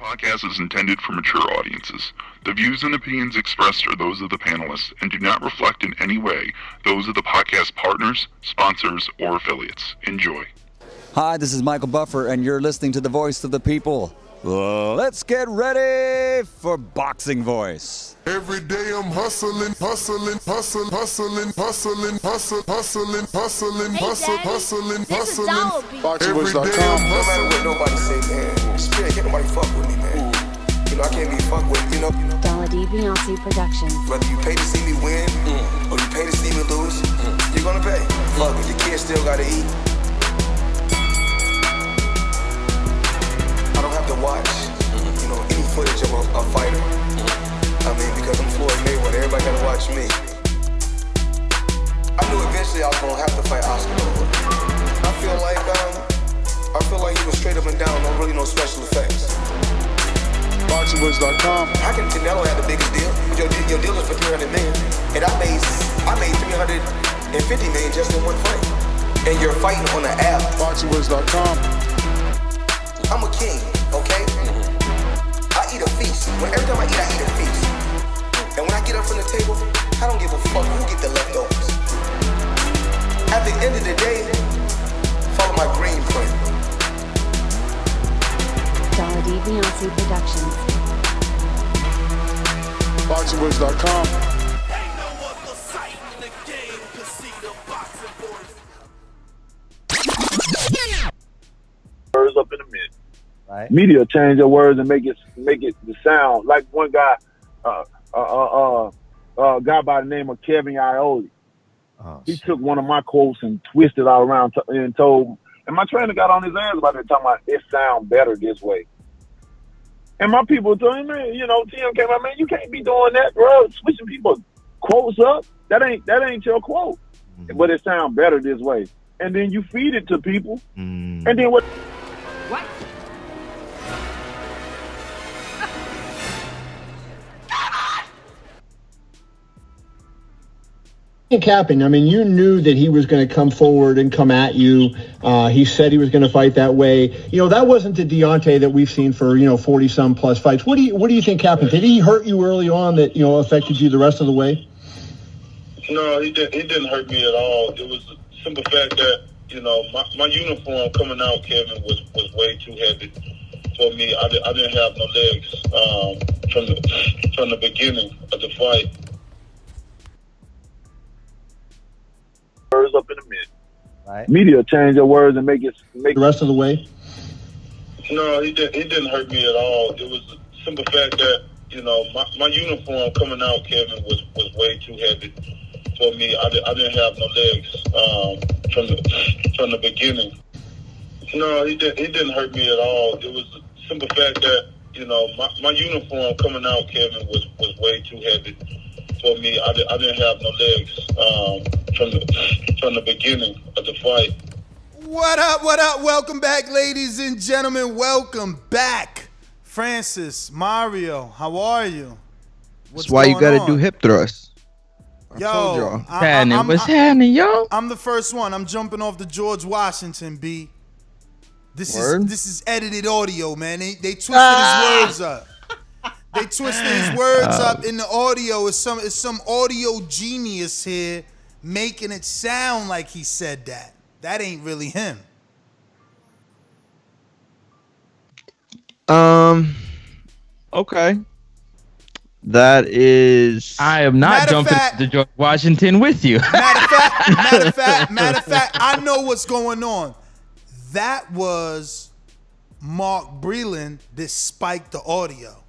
Podcast is intended for mature audiences. The views and opinions expressed are those of the panelists and do not reflect in any way those of the podcast partners, sponsors, or affiliates. Enjoy. Hi, this is Michael Buffer, and you're listening to the Voice of the People. Let's get ready for Boxing Voice. Every day I'm hustling, hustling, hustling, hustling, hustling, hustling, hustling, hustling, hustling, hustling. Every day I'm no matter what nobody say, man. Spirit, can't nobody fuck with me, man. You know, I can't be fucked with, you know. Dollar D Beyonce Productions. Whether you pay to see me win or you pay to see me lose, you're gonna pay. Fuck it, your kids still gotta eat. I don't have to watch, you know, any footage of a fighter. I mean, because I'm Floyd Mayweather, everybody gotta watch me. I knew eventually I was gonna have to fight Oscar. I feel like he was straight up and down, no special effects. BoxingVoice.com. How can Canelo have the biggest deal? Your deal is for $300 million, and I made $350 million just in one fight. And you're fighting on an app. BoxingVoice.com. I'm a king, okay? I eat a feast. Every time I eat a feast. And when I get up from the table, I don't give a fuck who get the leftovers. At the end of the day, follow my green print. Dollar D Beyonce Productions. BoxingVoice.com. Words up in a minute. Right. Media change their words and make it the sound like one guy, guy by the name of Kevin Iole. He took one of my quotes and twisted all around and told. And my trainer got on his ass about it, talking about it sound better this way. And my people told him, man, you know, Tim came out, man, you can't be doing that, bro. Switching people's quotes up, that ain't your quote. Mm-hmm. But it sound better this way. And then you feed it to people. Mm-hmm. And then what? Capping, I mean, you knew that he was going to come forward and come at you. He said he was going to fight that way. You know, that wasn't the Deontay that we've seen for, 40-some plus fights. What do you think happened? Did he hurt you early on that, affected you the rest of the way? No, he didn't hurt me at all. It was the simple fact that, my uniform coming out, Kevin, was way too heavy for me. I didn't have no legs from the beginning of the fight. Words up in a minute. Right. Media change their words and make the rest of the way. No, he didn't hurt me at all. It was the simple fact that my uniform coming out, Kevin, was way too heavy for me. I didn't have no legs from the beginning. No, he didn't hurt me at all. It was the simple fact that my uniform coming out, Kevin, was way too heavy for me. I didn't have no legs from the beginning of the fight. What up? Welcome back, ladies and gentlemen. Welcome back. Francis, Mario, how are you? That's why you gotta do hip thrusts. Yo, what's happening, yo? I'm the first one. I'm jumping off the George Washington beat. This is edited audio, man. They twisted his words up. They twisted his words up in the audio. It's some audio genius here making it sound like he said that. That ain't really him. Okay. That is. I am not jumping to George Washington with you. Matter of fact, I know what's going on. That was Mark Breland that spiked the audio.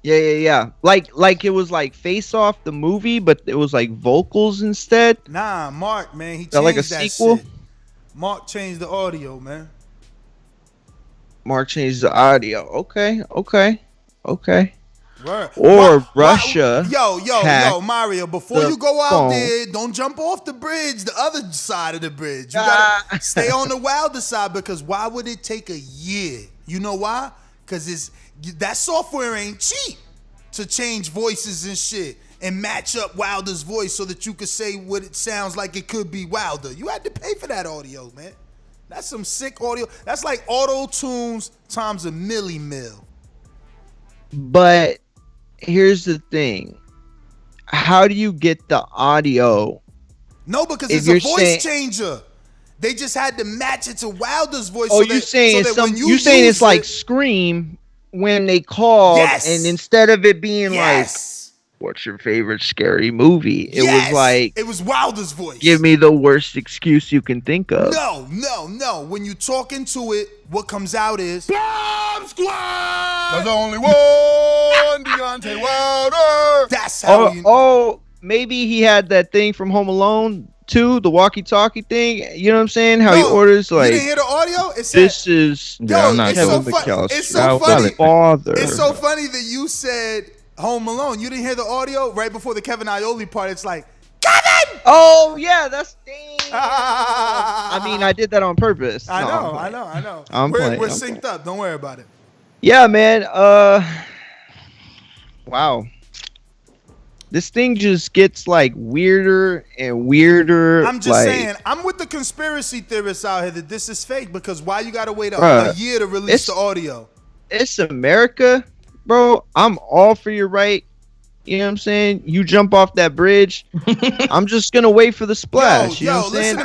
Yeah. Like it was like Face Off the movie, but it was like vocals instead. Nah, Mark, man, he changed like a that sequel? shit. Mark changed the audio, man. Mark changed the audio. Okay. Word. Or Russia. Yo, Mario, before you go out phone. there, don't jump off the bridge, the other side of the bridge. You gotta stay on the Wilder side, because why would it take a year? You know why? Because that software ain't cheap to change voices and shit and match up Wilder's voice so that you could say what it sounds like it could be Wilder. You had to pay for that audio, man. That's some sick audio. That's like auto tunes times a milli mil. But here's the thing. How do you get the audio? No, because it's a voice changer. They just had to match it to Wilder's voice. Oh, you're saying it's like Scream when they called, and instead of it being like, what's your favorite scary movie? It was like, it was Wilder's voice. Give me the worst excuse you can think of. No. When you talk into it, what comes out is Bomb Squad! There's only one Deontay Wilder! That's how Oh, maybe he had that thing from Home Alone too, the walkie-talkie thing. You know what I'm saying? How he orders like. You didn't hear the audio? It said, this is Kevin McAllister. It's so funny. Father. It's so funny that you said Home Alone. You didn't hear the audio right before the Kevin Iole part. It's like, Kevin! Oh yeah, that's dang. I mean, I did that on purpose. I know. We're synced up. Don't worry about it. Yeah, man. Wow. This thing just gets like weirder and weirder. I'm just saying, I'm with the conspiracy theorists out here that this is fake, because why you gotta wait a year to release the audio? It's America, bro. I'm all for your right. You know what I'm saying? You jump off that bridge. I'm just gonna wait for the splash. You know what I'm saying?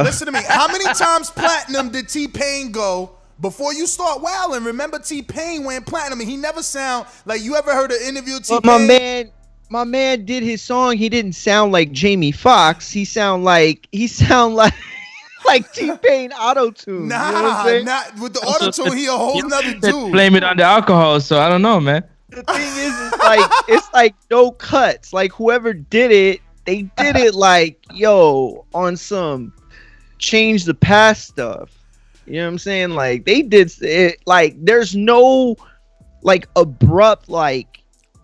Listen to me. How many times platinum did T-Pain go before you start wilding? Remember, T-Pain went platinum, and he never sound like, you ever heard an interview with T-Pain? My man did his song. He didn't sound like Jamie Foxx. He sound like like T-Pain auto-tune. Nah, you know what I'm saying? not with the auto-tune. He a whole nother dude. Blame it on the alcohol, so I don't know, man. The thing is it's like no cuts. Like whoever did it, they did it like, yo, on some change the past stuff. You know what I'm saying? Like they did it. Like there's no like abrupt like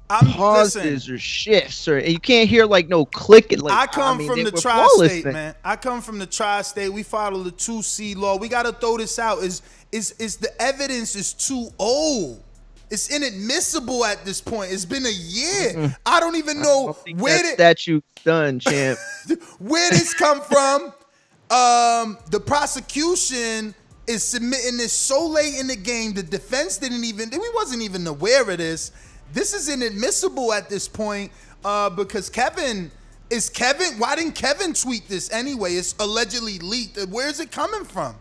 pauses or shifts, or you can't hear like no clicking. Like I come from the tri-state, man. I come from the tri-state. We follow the 2C law. We gotta throw this out. Is the evidence is too old? It's inadmissible at this point. It's been a year. I don't even know where that statute's done, champ. Where this come from? The prosecution is submitting this so late in the game. The defense we wasn't even aware of this. This is inadmissible at this point because why didn't Kevin tweet this anyway? It's allegedly leaked. Where is it coming from?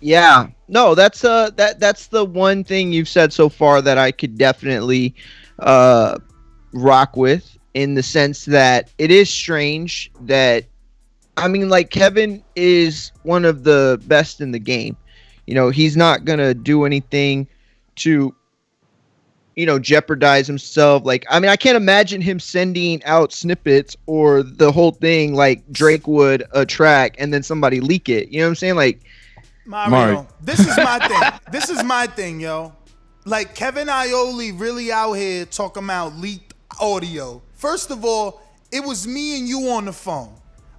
Yeah, no, that's the one thing you've said so far that I could definitely rock with, in the sense that it is strange that, I mean, like, Kevin is one of the best in the game. You know, he's not gonna do anything to, you know, jeopardize himself. Like, I mean, I can't imagine him sending out snippets or the whole thing like Drake would a track and then somebody leak it. You know what I'm saying? Like, Mario, this is my thing. This is my thing, yo. Like, Kevin Iole really out here talking about leaked audio. First of all, it was me and you on the phone.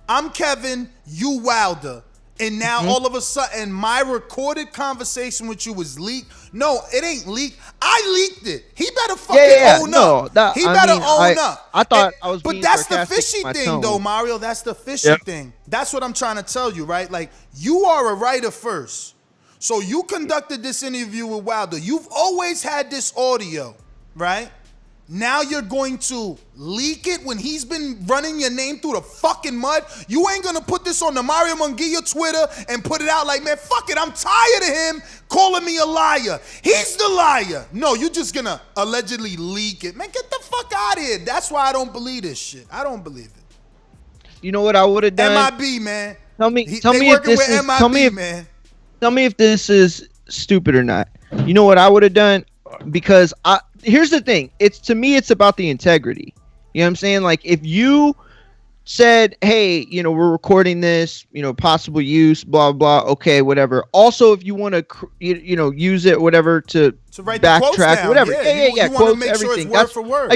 I'm Kevin, you Wilder. And now all of a sudden, my recorded conversation with you was leaked. No, it ain't leaked. I leaked it. He better fucking own up. He better own up. I thought I was being sarcastic. But that's the fishy thing, though, Mario. That's the fishy thing. That's what I'm trying to tell you, right? Like, you are a writer first. So you conducted this interview with Wilder. You've always had this audio, right? Now you're going to leak it when he's been running your name through the fucking mud? You ain't gonna put this on the Mario Munguia Twitter and put it out like, man, fuck it, I'm tired of him calling me a liar. He's the liar. No, you're just gonna allegedly leak it. Man, get the fuck out of here. That's why I don't believe this shit. I don't believe it. You know what I would have done? MIB, man. Tell me if this is stupid or not. You know what I would have done? Because here's the thing. To me, it's about the integrity. You know what I'm saying? Like, if you said, hey, you know, we're recording this, you know, possible use, blah, blah, okay, whatever. Also, if you want to, you know, use it, whatever, to backtrack, whatever. Yeah. Quotes, everything. Word for word.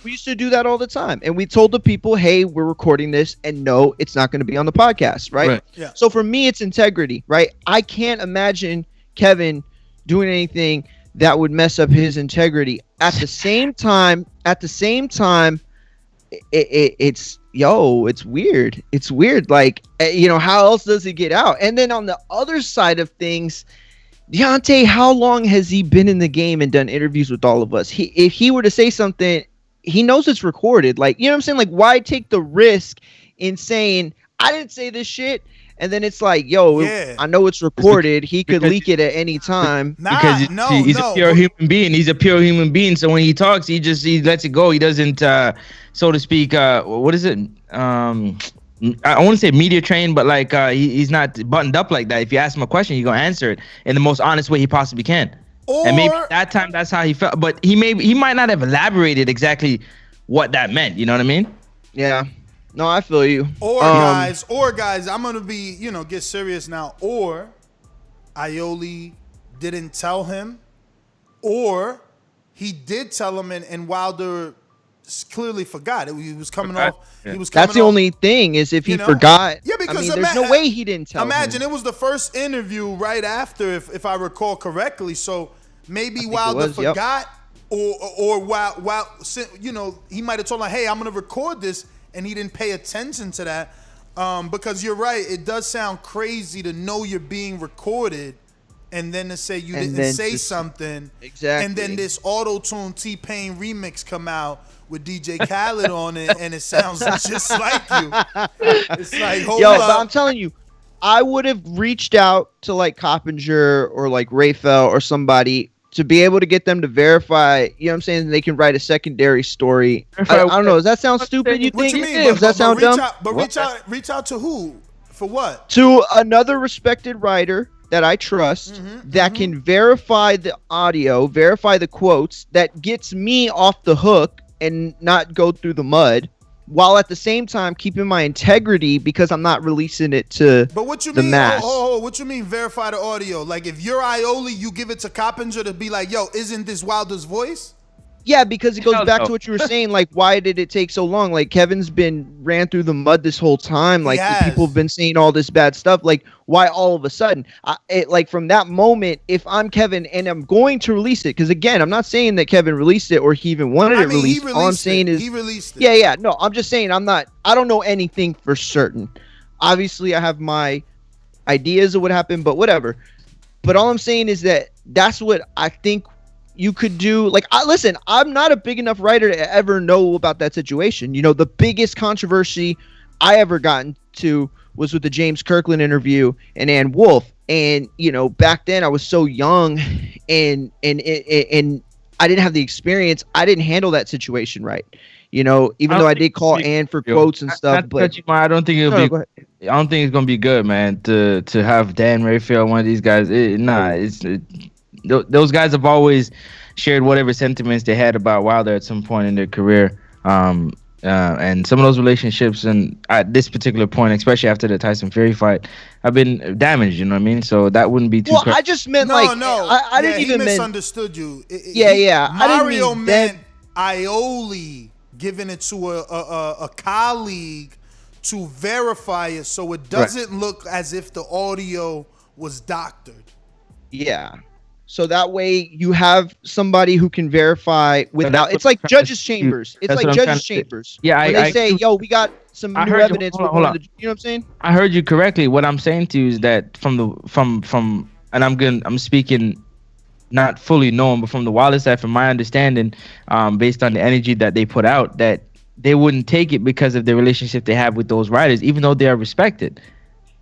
We used to do that all the time. And we told the people, hey, we're recording this, and no, it's not going to be on the podcast, right? Yeah. So for me, it's integrity, right? I can't imagine Kevin doing anything that would mess up his integrity. At the same time, it's weird. It's weird. Like, how else does it get out? And then on the other side of things, Deontay, how long has he been in the game and done interviews with all of us? If he were to say something, he knows it's recorded. Like, you know what I'm saying? Like, why take the risk in saying, I didn't say this shit? And then it's like, I know it's recorded. He could leak it at any time. Because he's a pure human being. He's a pure human being. So when he talks, he lets it go. He doesn't, so to speak, what is it? I want to say media trained, but like he's not buttoned up like that. If you ask him a question, he's gonna answer it in the most honest way he possibly can. And maybe that time that's how he felt, but he might not have elaborated exactly what that meant. You know what I mean? Yeah. No, I feel you. Or guys, I'm gonna be, get serious now. Or Iole didn't tell him, or he did tell him, and Wilder clearly forgot. He was coming off. That's the only thing is if he forgot. Yeah, because there's no way he didn't tell him. Imagine it was the first interview right after, if I recall correctly. So maybe Wilder forgot, or while he might have told him, "Hey, I'm gonna record this," and he didn't pay attention to that. Because you're right, it does sound crazy to know you're being recorded. And then to say you didn't say something, exactly, and then this auto-tune T-Pain remix come out with DJ Khaled on it, and it sounds just like you. It's like, hold up. But I'm telling you, I would have reached out to like Coppinger or like Raphael or somebody to be able to get them to verify. You know what I'm saying? They can write a secondary story. I don't know. Does that sound stupid? You think? What you mean? Does that sound dumb? Reach out to who? For what? To another respected writer that I trust, that can verify the audio, verify the quotes, that gets me off the hook and not go through the mud, while at the same time keeping my integrity because I'm not releasing it to the mass. What you mean verify the audio? Like if you're Iole, you give it to Coppinger to be like, yo, isn't this Wilder's voice? Yeah, because it goes back to what you were saying. Like, why did it take so long? Like, Kevin's been ran through the mud this whole time. Like, people have been saying all this bad stuff. Like, why all of a sudden? Like, from that moment, if I'm Kevin and I'm going to release it, because again, I'm not saying that Kevin released it or he even wanted it released. All I'm saying is he released it. Yeah. No, I'm just saying I don't know anything for certain. Obviously, I have my ideas of what happened, but whatever. But all I'm saying is that that's what I think you could do. Like, listen, I'm not a big enough writer to ever know about that situation. The biggest controversy I ever gotten to was with the James Kirkland interview and Ann Wolfe. And, back then I was so young and I didn't have the experience. I didn't handle that situation right. Even though I did call Ann for quotes and stuff. But I don't think it'll be. I don't think it's gonna be good, man. To have Dan Raphael, one of these guys. Those guys have always shared whatever sentiments they had about Wilder at some point in their career. And some of those relationships, and at this particular point, especially after the Tyson Fury fight, have been damaged. You know what I mean? So that wouldn't be too. Well, I just meant I didn't even misunderstood you. Mario meant Iole giving it to a colleague to verify it, so it doesn't look as if the audio was doctored. Yeah. So that way you have somebody who can verify without. It's like judges' chambers. It's like judges' chambers. Yeah, when they say, "Yo, we got some new evidence." Hold on. You know what I'm saying? I heard you correctly. What I'm saying to you is that from and I'm speaking not fully known, but from the Wilder side, from my understanding, based on the energy that they put out, that they wouldn't take it because of the relationship they have with those writers, even though they are respected.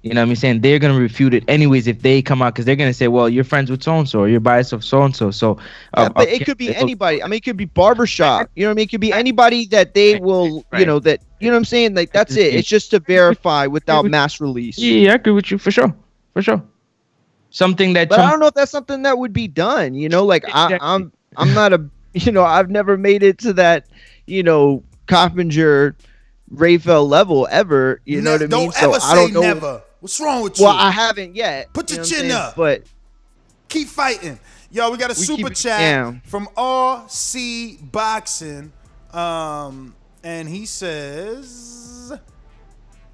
You know what I'm saying? They're going to refute it anyways if they come out, because they're going to say, well, you're friends with so-and-so, or you're biased of so-and-so. So, but it could be anybody. I mean, it could be barbershop. You know what I mean? It could be anybody that they will, you know what I'm saying? Like, that's it. It's just to verify without mass release. Yeah, I agree with you for sure. Something that. But I don't know if that's something that would be done. Like I'm not a. I've never made it to that. Coppinger, Raphael level ever. You know what I mean? Don't ever say never. What's wrong with you? Well, I haven't yet. Put your chin up. But keep fighting. Yo, we got a super chat from RC Boxing. And he says,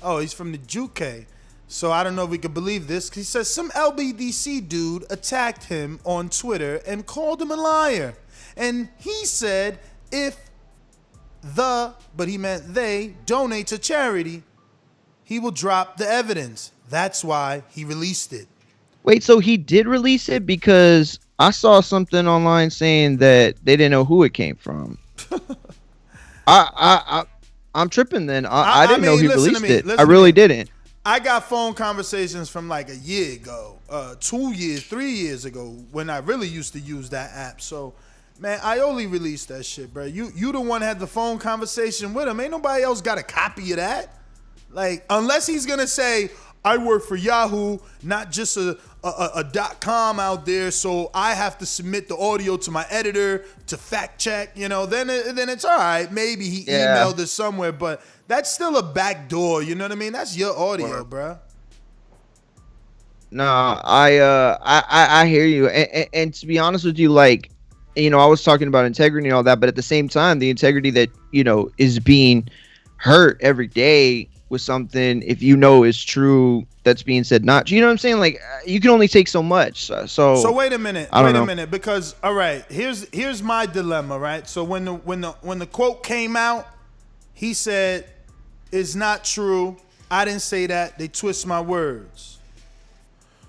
he's from the UK. So I don't know if we can believe this. He says some LBDC dude attacked him on Twitter and called him a liar. And he said if but he meant they, donate to charity, he will drop the evidence. That's why he released it. Wait, so he did release it? Because I saw something online saying that they didn't know who it came from. I'm tripping then. I didn't know he released it. I really didn't. I got phone conversations from like a year ago, 2 years, 3 years ago, when I really used to use that app. So, man, I only released that shit, bro. You the one that had the phone conversation with him. Ain't nobody else got a copy of that. Like, unless he's gonna say, I work for Yahoo, not just a .com out there, so I have to submit the audio to my editor to fact check, then it's all right. Maybe he emailed it somewhere, but that's still a back door, you know what I mean? That's your audio, bro. No, I hear you. And to be honest with you, like, I was talking about integrity and all that, but at the same time, the integrity that, is being hurt every day with something, if is true, that's being said not, you know what I'm saying? Like, you can only take so much. So wait a minute, because all right, here's my dilemma, right? So when the quote came out, he said, "It's not true. I didn't say that. They twist my words."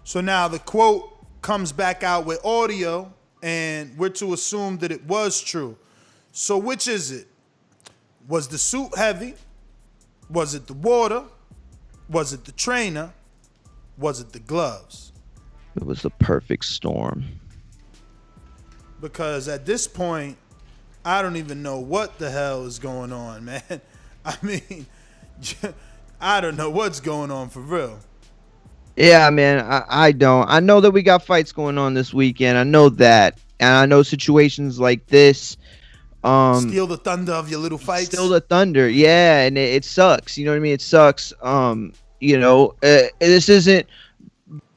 So now the quote comes back out with audio, and we're to assume that it was true. So which is it? Was the suit heavy? Was it the water? Was it the trainer? Was it the gloves? It was the perfect storm. Because at this point, I don't even know what the hell is going on, man. I mean, I don't know what's going on for real. Yeah, man, I don't. I know that we got fights going on this weekend. I know that. And I know situations like this. Steal the thunder of your little fights. Steal the thunder, yeah, and it sucks. You know what I mean? It sucks. This isn't,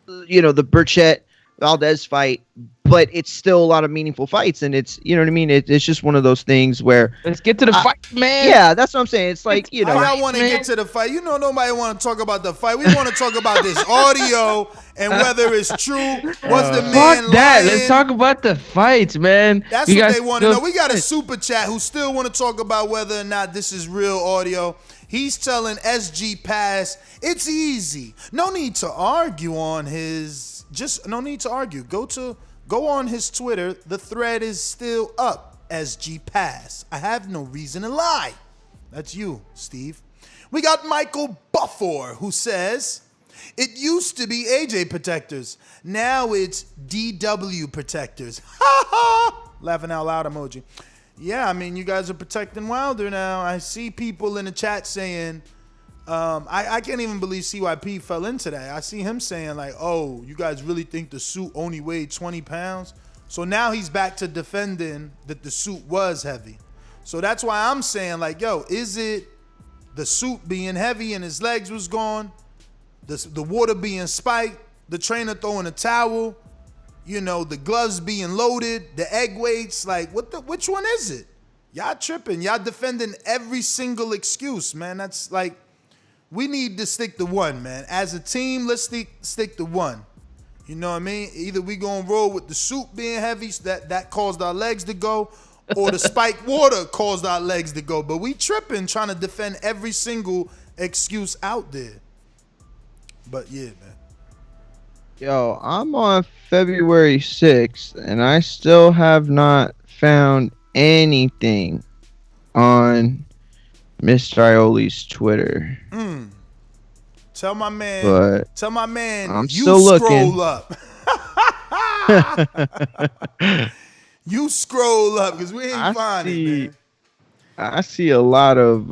the Burchett Valdez fight, but it's still a lot of meaningful fights, and it's, you know what I mean? It's just one of those things where let's get to the fight, man. Yeah, that's what I'm saying. It's like, I want to get to the fight. Nobody want to talk about the fight. We want to talk about this audio and whether it's true. Was the man fuck that? lying? Let's talk about the fights, man. That's what they want to know. We got a super chat who still want to talk about whether or not this is real audio. He's telling SG Pass, it's easy. No need to argue on his. No need to argue. Go on his Twitter. The thread is still up. SG Pass. I have no reason to lie. That's you, Steve. We got Michael Buffer, who says, it used to be AJ protectors. Now it's DW protectors. Ha ha! Laughing out loud emoji. Yeah, I mean, you guys are protecting Wilder now. I see people in the chat saying, I can't even believe CYP fell into that. I see him saying like, oh, you guys really think the suit only weighed 20 pounds? So now he's back to defending that the suit was heavy. So that's why I'm saying like, yo, is it the suit being heavy and his legs was gone, the water being spiked, the trainer throwing a towel, the gloves being loaded, the egg weights, like which one is it? Y'all tripping. Y'all defending every single excuse, man. That's like, we need to stick to one, man. As a team, let's stick to one. You know what I mean? Either we gonna roll with the suit being heavy, so that caused our legs to go, or the spiked water caused our legs to go. But we tripping trying to defend every single excuse out there. But yeah, man. Yo, I'm on February 6th, and I still have not found anything on Mr. Ioli's Twitter. Tell my man. I'm you still looking. Scroll up. You scroll up because we ain't finding it, man. I see a lot of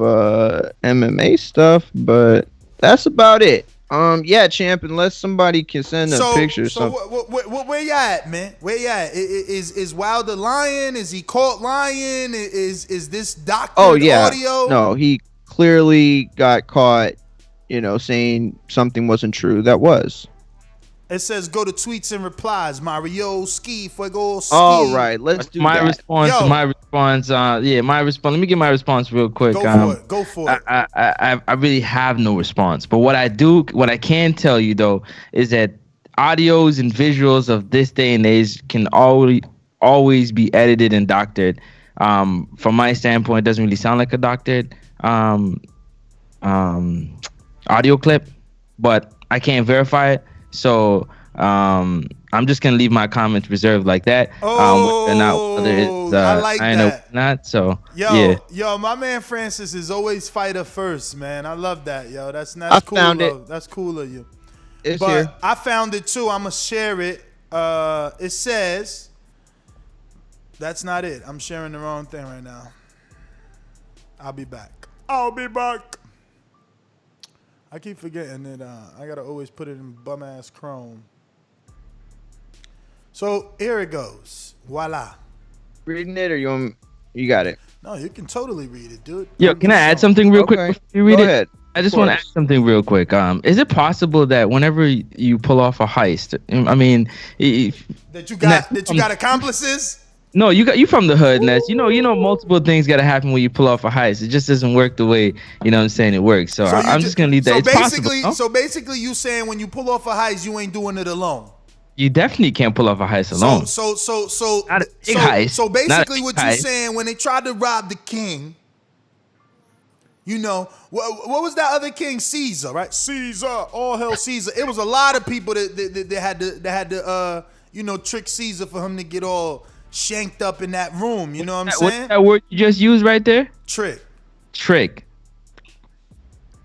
MMA stuff, but that's about it. Yeah, champ. Unless somebody can send a picture. So where you at, man? Where you at? Is Wilder lying? Is he caught lying? Is this doctored audio? No, he clearly got caught. Saying something wasn't true. That was. It says go to tweets and replies. Mario ski fuego ski. All right, let's do my that. response. Yo. My response. My response. Let me get my response real quick. Go for it. I really have no response. But what I can tell you though, is that audios and visuals of this day and age can always be edited and doctored. from my standpoint, it doesn't really sound like a doctored audio clip, but I can't verify it. So I'm just gonna leave my comments reserved like that. Whether it's, I like that. Not so. Yo, my man Francis is always fighter first, man. I love that, yo. That's cool. Found it. That's cool of you. It's but here. I found it too. I'ma share it. It says. That's not it. I'm sharing the wrong thing right now. I'll be back. I keep forgetting that I gotta always put it in bum ass Chrome. So here it goes. Voila. Reading it, or you got it? No, you can totally read it, dude. Yo, can I add something real quick before you read Go it? ahead. I just want to add something real quick. Is it possible that whenever you pull off a heist, I mean, that you got accomplices? No, you from the hood, Ness. You know, multiple things gotta happen when you pull off a heist. It just doesn't work the way I'm saying it works. So I'm just gonna leave that. It's possible. So basically, you saying when you pull off a heist, you ain't doing it alone. You definitely can't pull off a heist alone. So not a big heist. So basically, what heist. you're saying when they tried to rob the king, you know, what was that other king? Caesar, right? Caesar, all hell Caesar. It was a lot of people that had to trick Caesar for him to get all shanked up in that room. You know what I'm saying? What's that word you just used right there? Trick.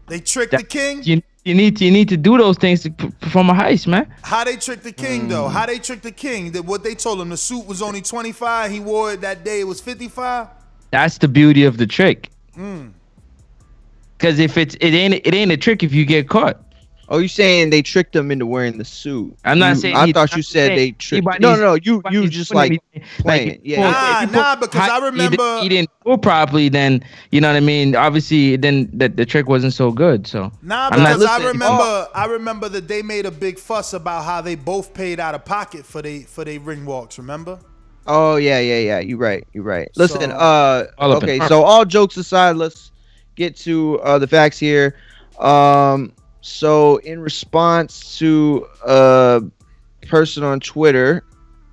They tricked the king. You need to do those things to perform a heist, man. How they tricked the king though? How they tricked the king? That what they told him, the suit was only 25. He wore it that day. It was 55. That's the beauty of the trick. Because if it ain't a trick if you get caught. Oh, you saying they tricked him into wearing the suit? I'm not saying. I thought you said they tricked. No. You just like playing. Yeah. Nah. Because I remember he didn't do it properly. Then you know what I mean. Obviously, then the trick wasn't so good. So nah, because I remember that they made a big fuss about how they both paid out of pocket for they ring walks. Remember? Oh yeah. You're right. Listen. Okay. So all jokes aside, let's get to the facts here. So in response to a person on Twitter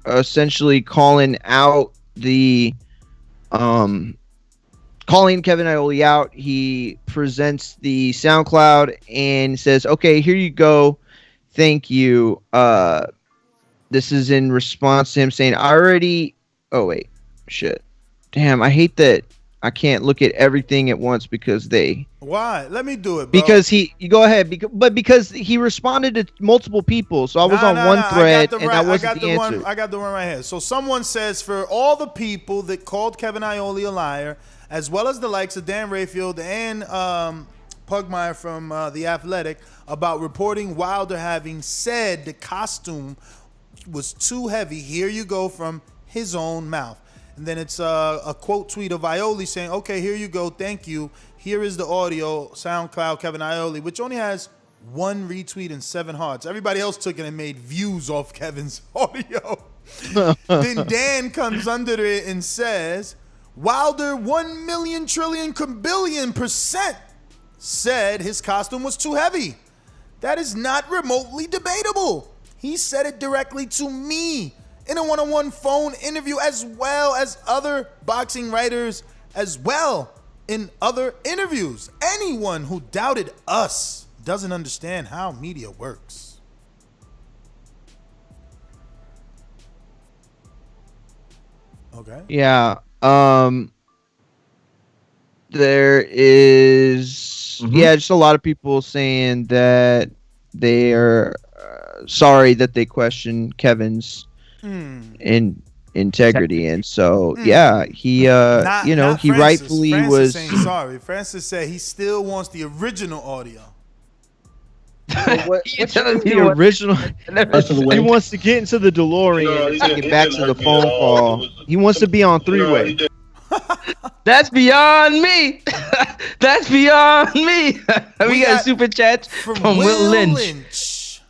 essentially calling out calling Kevin Iole out, he presents the SoundCloud and says, okay, here you go. Thank you. This is in response to him saying, damn, I hate that I can't look at everything at once because Why? Let me do it, bro. Because you go ahead, because he responded to multiple people, so I was on one thread and that wasn't the answer. I got the one right here. So someone says, for all the people that called Kevin Iole a liar, as well as the likes of Dan Rayfield and Pugmire from The Athletic, about reporting Wilder having said the costume was too heavy. Here you go from his own mouth. And then it's a quote tweet of Iole saying, okay, here you go. Thank you. Here is the audio, SoundCloud, Kevin Iole, which only has 1 retweet and 7 hearts. Everybody else took it and made views off Kevin's audio. Then Dan comes under it and says, Wilder 1 million trillion kabillion % said his costume was too heavy. That is not remotely debatable. He said it directly to me in a one-on-one phone interview, as well as other boxing writers as well in other interviews. Anyone who doubted us doesn't understand how media works. Okay. Yeah. There is just a lot of people saying that they are sorry that they question Kevin's in integrity, and so he he rightfully Francis was ain't sorry. Francis said he still wants the original audio. What's the original? He wants to get into the DeLorean and get back to the phone call. He wants to be on 3-way. That's beyond me. That's beyond me. We got super chats from Will Lynch.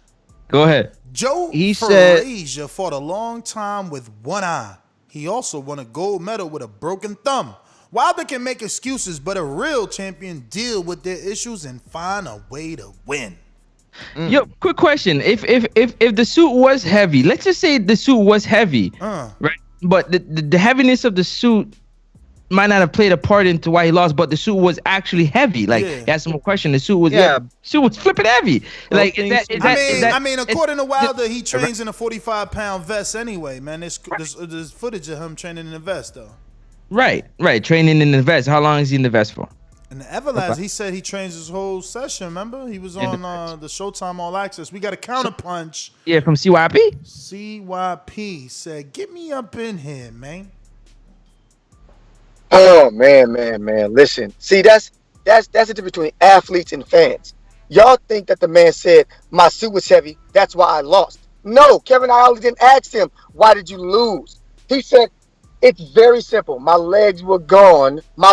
Go ahead. Joe Frazier fought a long time with one eye. He also won a gold medal with a broken thumb. Wilder can make excuses, but a real champion deal with their issues and find a way to win. Yo, quick question. If the suit was heavy, let's just say the suit was heavy, right? But the heaviness of the suit might not have played a part into why he lost, but the suit was actually heavy. Like, ask him a question. The suit was suit was flipping heavy. Like, I mean, according to Wilder, he trains in a 45-pound vest anyway, man. There's footage of him training in the vest, though. Right. Training in the vest. How long is he in the vest for? In the Everlast, he said he trains his whole session. Remember, he was on the Showtime All Access. We got a counterpunch. Yeah, from CYP. CYP said, "Get me up in here, man." Oh man. Listen, see, that's the difference between athletes and fans. Y'all think that the man said my suit was heavy, that's why I lost. No, Kevin Isley didn't ask him, why did you lose? He said, it's very simple. My legs were gone. Not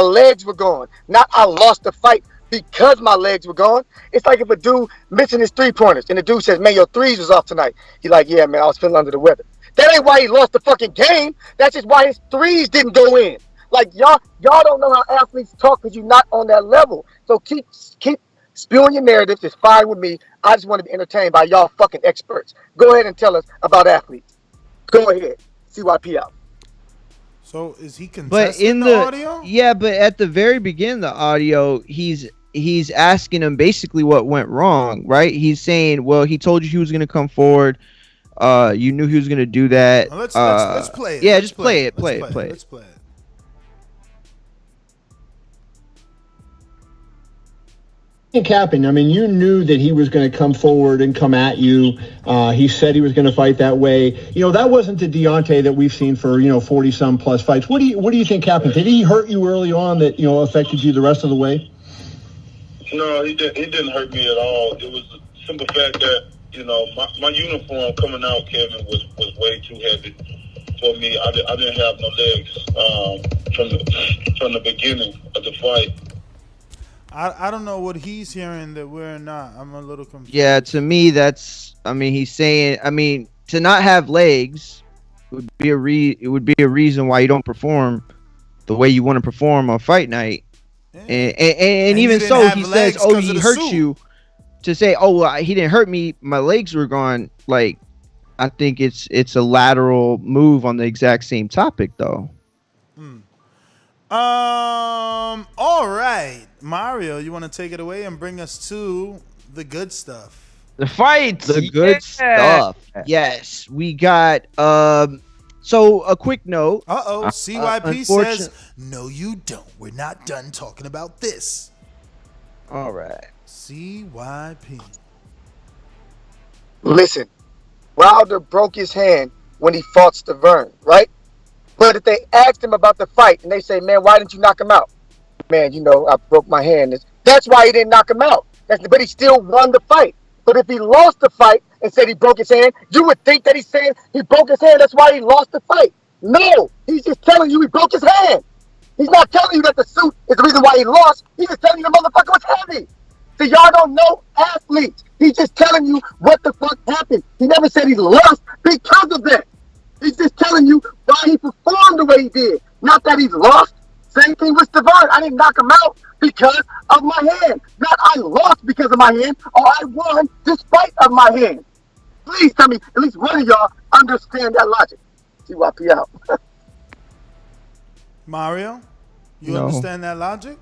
I lost the fight because my legs were gone. It's like if a dude missing his 3-pointers and the dude says, man, your threes was off tonight. He's like, yeah, man, I was feeling under the weather. That ain't why he lost the fucking game. That's just why his threes didn't go in. Like, y'all don't know how athletes talk because you're not on that level. So keep spewing your narratives. It's fine with me. I just want to be entertained by y'all fucking experts. Go ahead and tell us about athletes. Go ahead. CYP out. So is he contesting the audio? Yeah, but at the very beginning of the audio, he's asking him basically what went wrong, right? He's saying, well, he told you he was going to come forward. You knew he was going to do that. Well, let's play it. Yeah, let's just play it. Let's play it. Capping, I mean, you knew that he was going to come forward and come at you. He said he was going to fight that way. You know, that wasn't the Deontay that we've seen for, 40-some plus fights. What do you think happened? Did he hurt you early on that, affected you the rest of the way? No, he didn't hurt me at all. It was the simple fact that, my uniform coming out, Kevin, was way too heavy for me. I didn't have no legs from the beginning of the fight. I don't know what he's hearing that we're not. I'm a little confused. Yeah, to me, he's saying, to not have legs would be a reason why you don't perform the way you want to perform on fight night. Yeah. And even so, he says, oh, he hurt you. To say, oh, well, he didn't hurt me, my legs were gone. Like, I think it's a lateral move on the exact same topic, though. All right, Mario, you want to take it away and bring us to the good stuff? The fights. The good stuff. Yes, we got. So a quick note. CYP says, no, you don't. We're not done talking about this. All right. CYP. Listen, Wilder broke his hand when he fought Stavern, right? But if they asked him about the fight and they say, man, why didn't you knock him out? Man, I broke my hand. That's why he didn't knock him out. But he still won the fight. But if he lost the fight and said he broke his hand, you would think that he's saying he broke his hand. That's why he lost the fight. No, he's just telling you he broke his hand. He's not telling you that the suit is the reason why he lost. He's just telling you the motherfucker was heavy. So y'all don't know athletes. He's just telling you what the fuck happened. He never said he lost because of that. He's just telling you why he performed the way he did. Not that he's lost. Same thing with Stavern. I didn't knock him out because of my hand. Not I lost because of my hand, or I won despite of my hand. Please tell me, at least one of y'all understand that logic. CYP out. Mario, you understand that logic?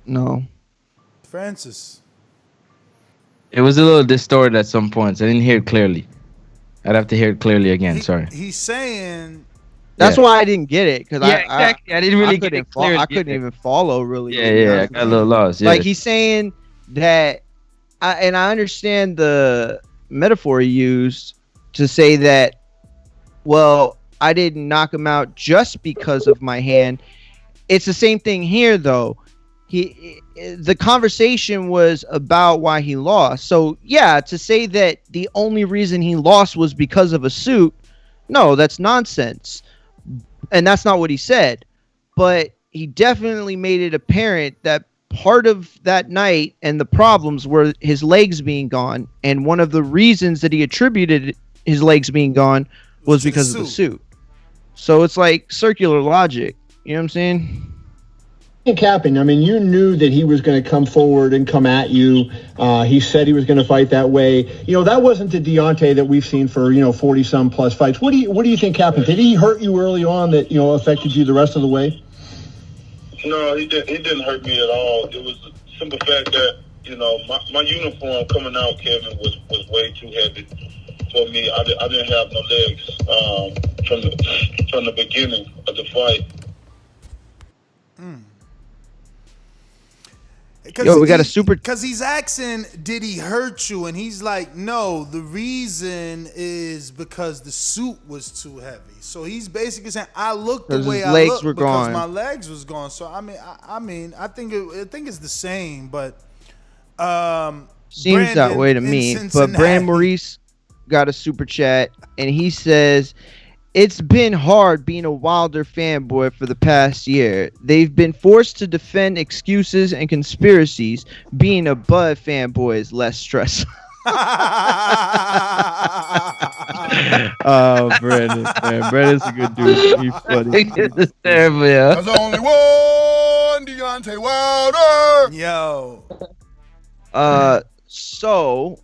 No. Francis. It was a little distorted at some points. I didn't hear it clearly. I'd have to hear it clearly again. Sorry. He's saying. That's why I didn't get it, because exactly. I didn't really get it clear. I couldn't even follow really. Yeah, I got a little lost. Yeah. Like he's saying that, and I understand the metaphor he used to say that. Well, I didn't knock him out just because of my hand. It's the same thing here, though. The conversation was about why he lost. So yeah, to say that the only reason he lost was because of a suit, no, that's nonsense. And that's not what he said. But he definitely made it apparent that part of that night and the problems were his legs being gone. And one of the reasons that he attributed his legs being gone was because of the suit. So it's like circular logic. You know what I'm saying? Capping, I mean, you knew that he was going to come forward and come at you. He said he was going to fight that way. That wasn't the Deontay that we've seen for 40-some plus fights. What do you think happened? Did he hurt you early on that affected you the rest of the way? No, he didn't hurt me at all. It was the simple fact that, my uniform coming out, Kevin, was way too heavy for me. I didn't have no legs from the beginning of the fight. Yo, we got a super. Because he's asking, did he hurt you? And he's like, no, the reason is because the suit was too heavy. So he's basically saying, I looked the way I looked because my legs was gone. So I think it's the same, but seems Brandon that way to me. But Brand Maurice got a super chat, and he says, it's been hard being a Wilder fanboy for the past year. They've been forced to defend excuses and conspiracies. Being a Bud fanboy is less stressful. Oh, Brandon, man. Brandon's a good dude. He's funny. It's terrible, yeah. There's only one Deontay Wilder. Yo. So...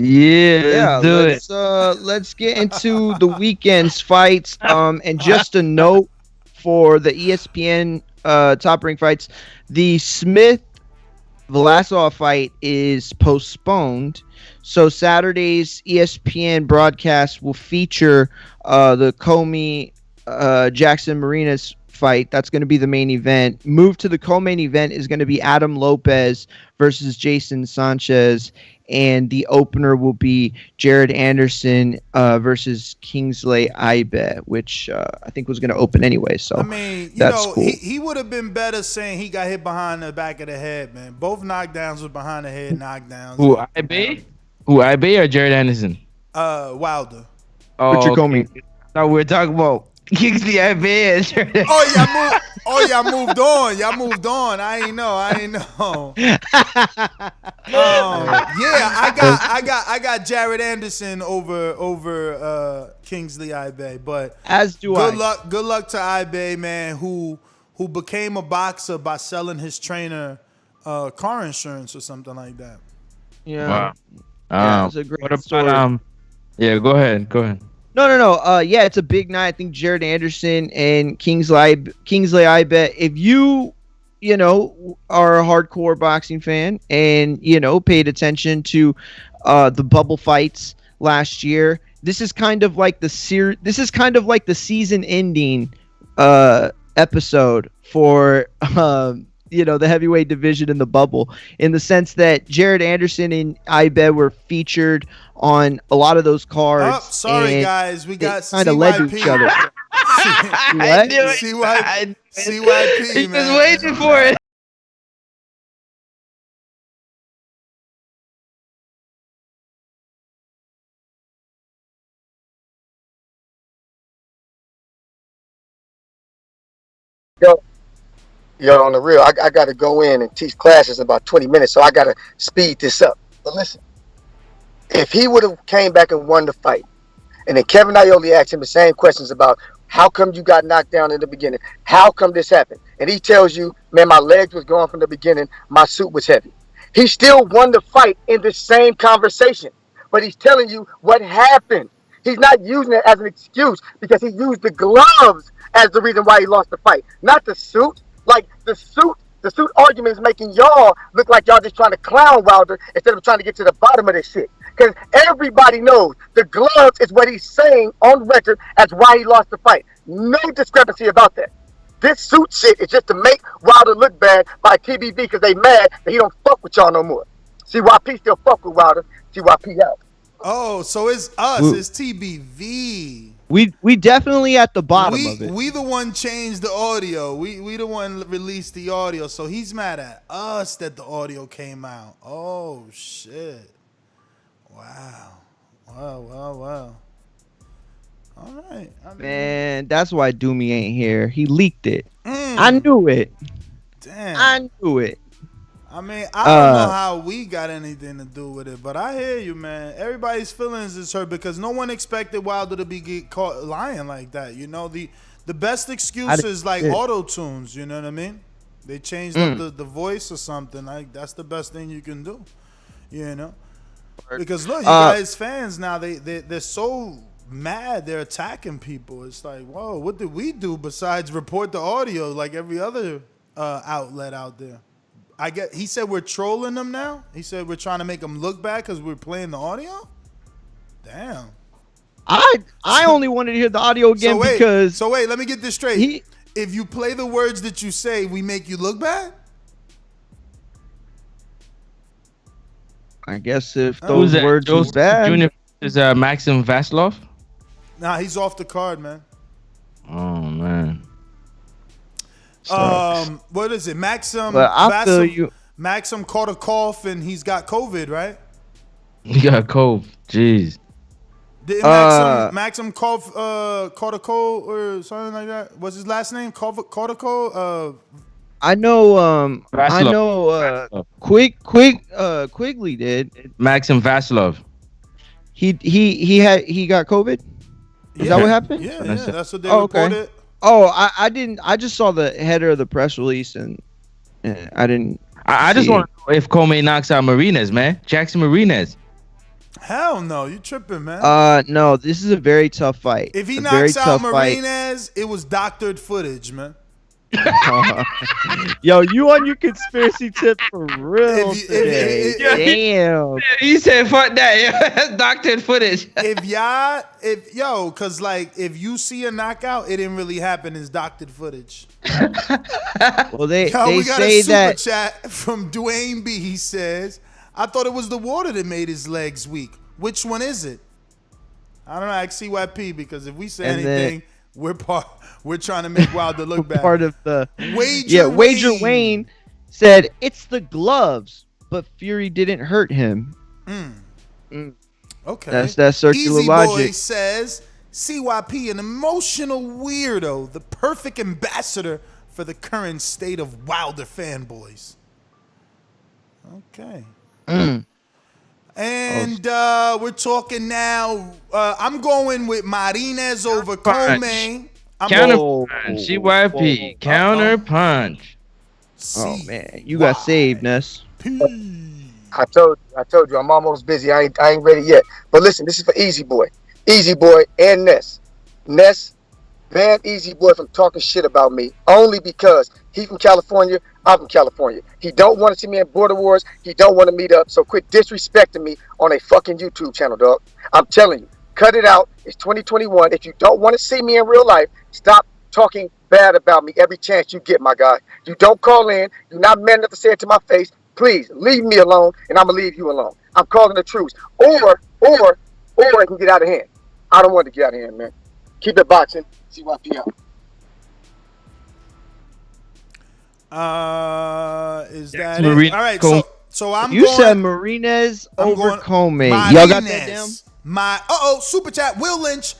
Yeah, let's get into the weekend's fights. And just a note for the ESPN Top Rank fights, the Smith-Vlasov fight is postponed. So Saturday's ESPN broadcast will feature the Commey Jackson Marinez fight. That's going to be the main event. Move to the co-main event is going to be Adam Lopez versus Jason Sanchez. And the opener will be Jared Anderson versus Kingsley Ibeh, which I think was going to open anyway. So that's cool. He would have been better saying he got hit behind the back of the head, man. Both knockdowns were behind the head knockdowns. Who, Ibeh? Ibeh or Jared Anderson? Wilder. Oh, Richard Commey. No, we're talking about Kingsley Ibeh and Jared. Y'all moved on. Y'all moved on. I ain't know. I got Jared Anderson over Kingsley Ibeh, but as do Good luck to Ibeh, man, who became a boxer by selling his trainer car insurance or something like that. Yeah. Wow. It's a great what story. about Yeah, go ahead. No. Yeah, it's a big night. I think Jared Anderson and Kingsley Ibeh. If you are a hardcore boxing fan and paid attention to the bubble fights last year, this is kind of like the season-ending episode for the heavyweight division in the bubble, in the sense that Jared Anderson and Ibeh were featured on a lot of those cards. Oh, sorry, guys. We got kind of led to each other. I knew it. CYP, He man. was waiting for it. Yo, on the real, I got to go in and teach classes in about 20 minutes, so I got to speed this up. But listen, if he would have came back and won the fight, and then Kevin Iole asked him the same questions about how come you got knocked down in the beginning, how come this happened, and he tells you, man, my legs was gone from the beginning, my suit was heavy. He still won the fight in the same conversation, but he's telling you what happened. He's not using it as an excuse because he used the gloves as the reason why he lost the fight, not the suit. Like the suit argument is making y'all look like y'all just trying to clown Wilder instead of trying to get to the bottom of this shit. Because everybody knows the gloves is what he's saying on record as why he lost the fight. No discrepancy about that. This suit shit is just to make Wilder look bad by TBV because they mad that he don't fuck with y'all no more. CYP still fuck with Wilder. CYP out. Oh, so it's us. Ooh. It's TBV. We definitely at the bottom of it. We the one changed the audio. We the one released the audio. So he's mad at us that the audio came out. Oh shit! Wow. All right. Man, that's why Doomy ain't here. He leaked it. I knew it. Damn. I knew it. I mean, I don't know how we got anything to do with it, but I hear you, man. Everybody's feelings is hurt because no one expected Wilder to get caught lying like that. The best excuse is like auto tunes. You know what I mean? They changed up the voice or something. Like that's the best thing you can do. Because look, you guys fans now they're so mad they're attacking people. It's like, whoa, what did we do besides report the audio like every other outlet out there. He said we're trolling them now. He said we're trying to make them look bad because we're playing the audio. Damn. I only wanted to hear the audio again because. So wait, let me get this straight. If you play the words that you say, we make you look bad? I guess if those words was bad. Junior is Maxim Vaslov? Nah, he's off the card, man. Oh, man. What is it? Maxim feel you. Maxim caught a cough and he's got COVID, right? He got COVID. Jeez. Did Maxim caught a cold or something like that? What's his last name? Caught a cold? I know. Quigley did. Maxim Vaslov. He got COVID. Is that what happened? Yeah, that's what they reported. Okay. Oh, I didn't. I just saw the header of the press release and I didn't. I just want to know if Commey knocks out Marinez, man. Jackson Marinez. Hell no, you tripping, man. No, this is a very tough fight. If he knocks out Marinez, it was doctored footage, man. Yo, you on your conspiracy tip for real today. Damn. He said fuck that. That's doctored footage. If you see a knockout, it didn't really happen. It's doctored footage. Well, they we got say a super that chat from Dwayne B. He says, I thought it was the water that made his legs weak. Which one is it? I don't know. Ask CYP because if we say anything, we're trying to make Wilder look bad. Part of the Wager Wayne said it's the gloves, but Fury didn't hurt him. Okay, that's circular Easy logic. Boy says CYP, an emotional weirdo, the perfect ambassador for the current state of Wilder fanboys. Okay. And we're talking now. I'm going with Marinez over Commey. Counterpunch. CYP. Counterpunch. Oh man, you got saved, Ness. I told you, I'm almost busy. I ain't ready yet. But listen, this is for Easy Boy, and Ness. Ban Easy Boy from talking shit about me only because he from California, I'm from California. He don't want to see me in Border Wars. He don't want to meet up. So quit disrespecting me on a fucking YouTube channel, dog. I'm telling you, cut it out. It's 2021. If you don't want to see me in real life, stop talking bad about me every chance you get, my guy. You don't call in. You're not man enough to say it to my face. Please leave me alone, and I'm gonna leave you alone. I'm calling the truce, or it can get out of hand. I don't want it to get out of hand, man. Keep it boxing. CYP out. Is that it? All right, so I'm. You said Marinez over Commey. Y'all got that down? Super chat. Will Lynch,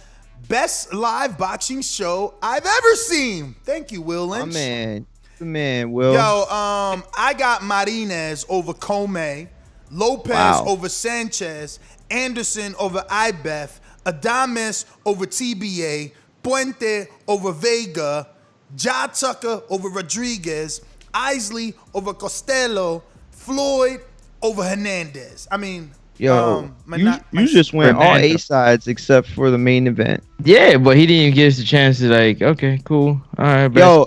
best live boxing show I've ever seen. Thank you, Will Lynch. Man, Will. Yo, I got Marinez over Commey, Lopez over Sanchez, Anderson over Ibeh, Adames over TBA, Puente over Vega, Jahi Tucker over Rodriguez, Isley over Costello, Floyd over Hernandez. I mean, you just went all A sides except for the main event. Yeah, but he didn't even give us a chance to okay, cool. All right, best. Yo,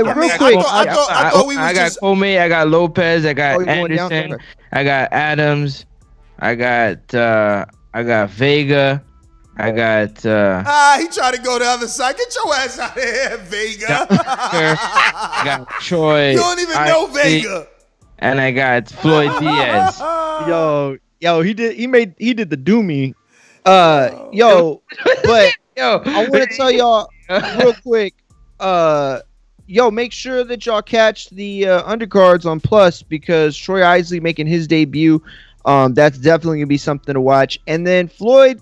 real quick. I got Commey, I got Lopez, I got Anderson, I got Adams, I got Vega. I got he tried to go the other side. Get your ass out of here, Vega. I got Troy. You don't even know Vega. And I got Floyd Diaz. Yo, he did the doomy. But I want to tell y'all real quick. Make sure that y'all catch the undercards on Plus because Troy Isley making his debut. That's definitely gonna be something to watch. And then Floyd.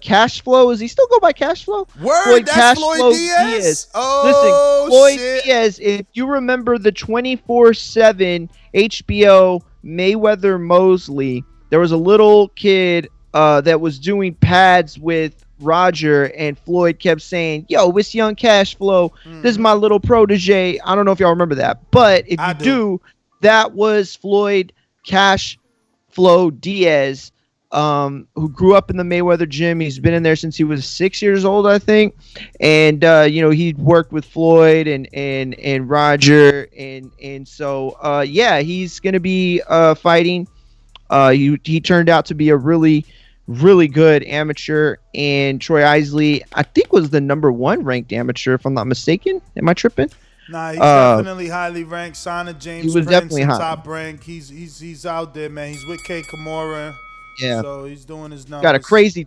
Cash Flow, is he still go by Cash Flow? Word, that's Floyd Diaz. Oh, listen, Floyd Diaz, if you remember the 24/7 HBO Mayweather Mosley, there was a little kid that was doing pads with Roger, and Floyd kept saying, yo, it's young Cash Flow. This is my little protege. I don't know if y'all remember that, but if you do, that was Floyd Cash Flow Diaz. who grew up in the Mayweather gym. He's been in there since he was 6 years old, I think. And he worked with Floyd and Roger, and so he's gonna be fighting. He turned out to be a really, really good amateur, and Troy Isley, I think, was the number 1 ranked amateur, if I'm not mistaken. Am I tripping? Nah, he's definitely highly ranked. Sana James he was Prince definitely high. top rank. He's out there, man. He's with K Kimura. Yeah. So he's doing his numbers. Got a crazy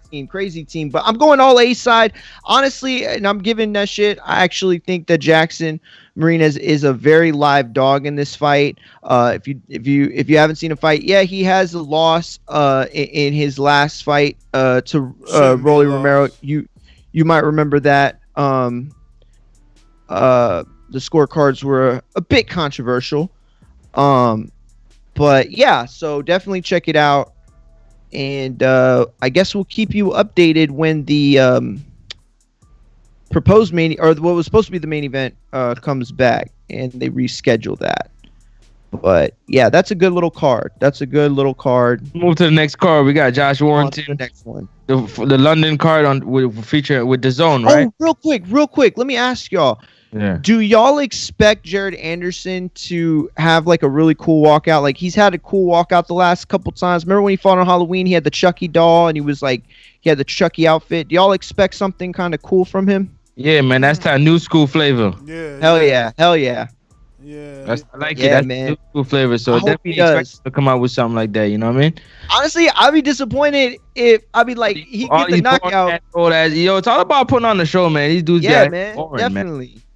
team. But I'm going all A side, honestly, and I'm giving that shit. I actually think that Jackson Marinez is a very live dog in this fight. If you haven't seen him fight, he has a loss in his last fight to Rolly Romero. You might remember that. The scorecards were a bit controversial. But yeah, so definitely check it out. And I guess we'll keep you updated when the proposed what was supposed to be the main event comes back, and they reschedule that. But yeah, that's a good little card. Move to the next card. We got Josh Warrington. The next one. The London card feature with DAZN, right? Oh, real quick. Let me ask y'all. Yeah. Do y'all expect Jared Anderson to have like a really cool walkout? Like, he's had a cool walkout the last couple times. Remember when he fought on Halloween? He had the Chucky doll, and he had the Chucky outfit. Do y'all expect something kind of cool from him? Yeah, man, that's that new school flavor. Yeah. Hell yeah. Yeah. I like it. That's man. new school flavor. So I hope definitely he does. expect to come out with something like that. You know what I mean? Honestly, I'd be disappointed if he get the knockout. It's all about putting on the show, man. These dudes, Man, boring,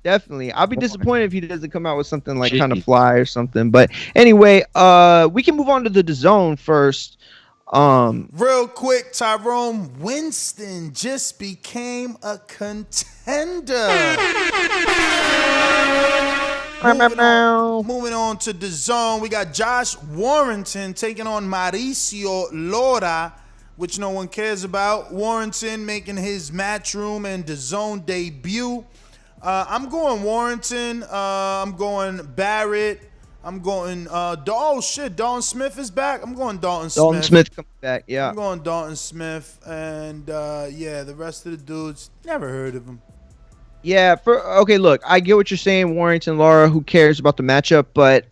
definitely. I'll be disappointed if he doesn't come out with something like kind of fly or something. But anyway, we can move on to the DAZN first. Real quick, Tyrone Winston just became a contender. Moving on to DAZN, we got Josh Warrington taking on Mauricio Lara, which no one cares about. Warrington making his Matchroom and DAZN debut. I'm going Warrington. I'm going Barrett. I'm going Dalton Smith is back. I'm going Dalton Smith. Dalton Smith comes back, yeah. I'm going Dalton Smith, and the rest of the dudes, never heard of them. Yeah, look, I get what you're saying, Warrington, Lara, who cares about the matchup, but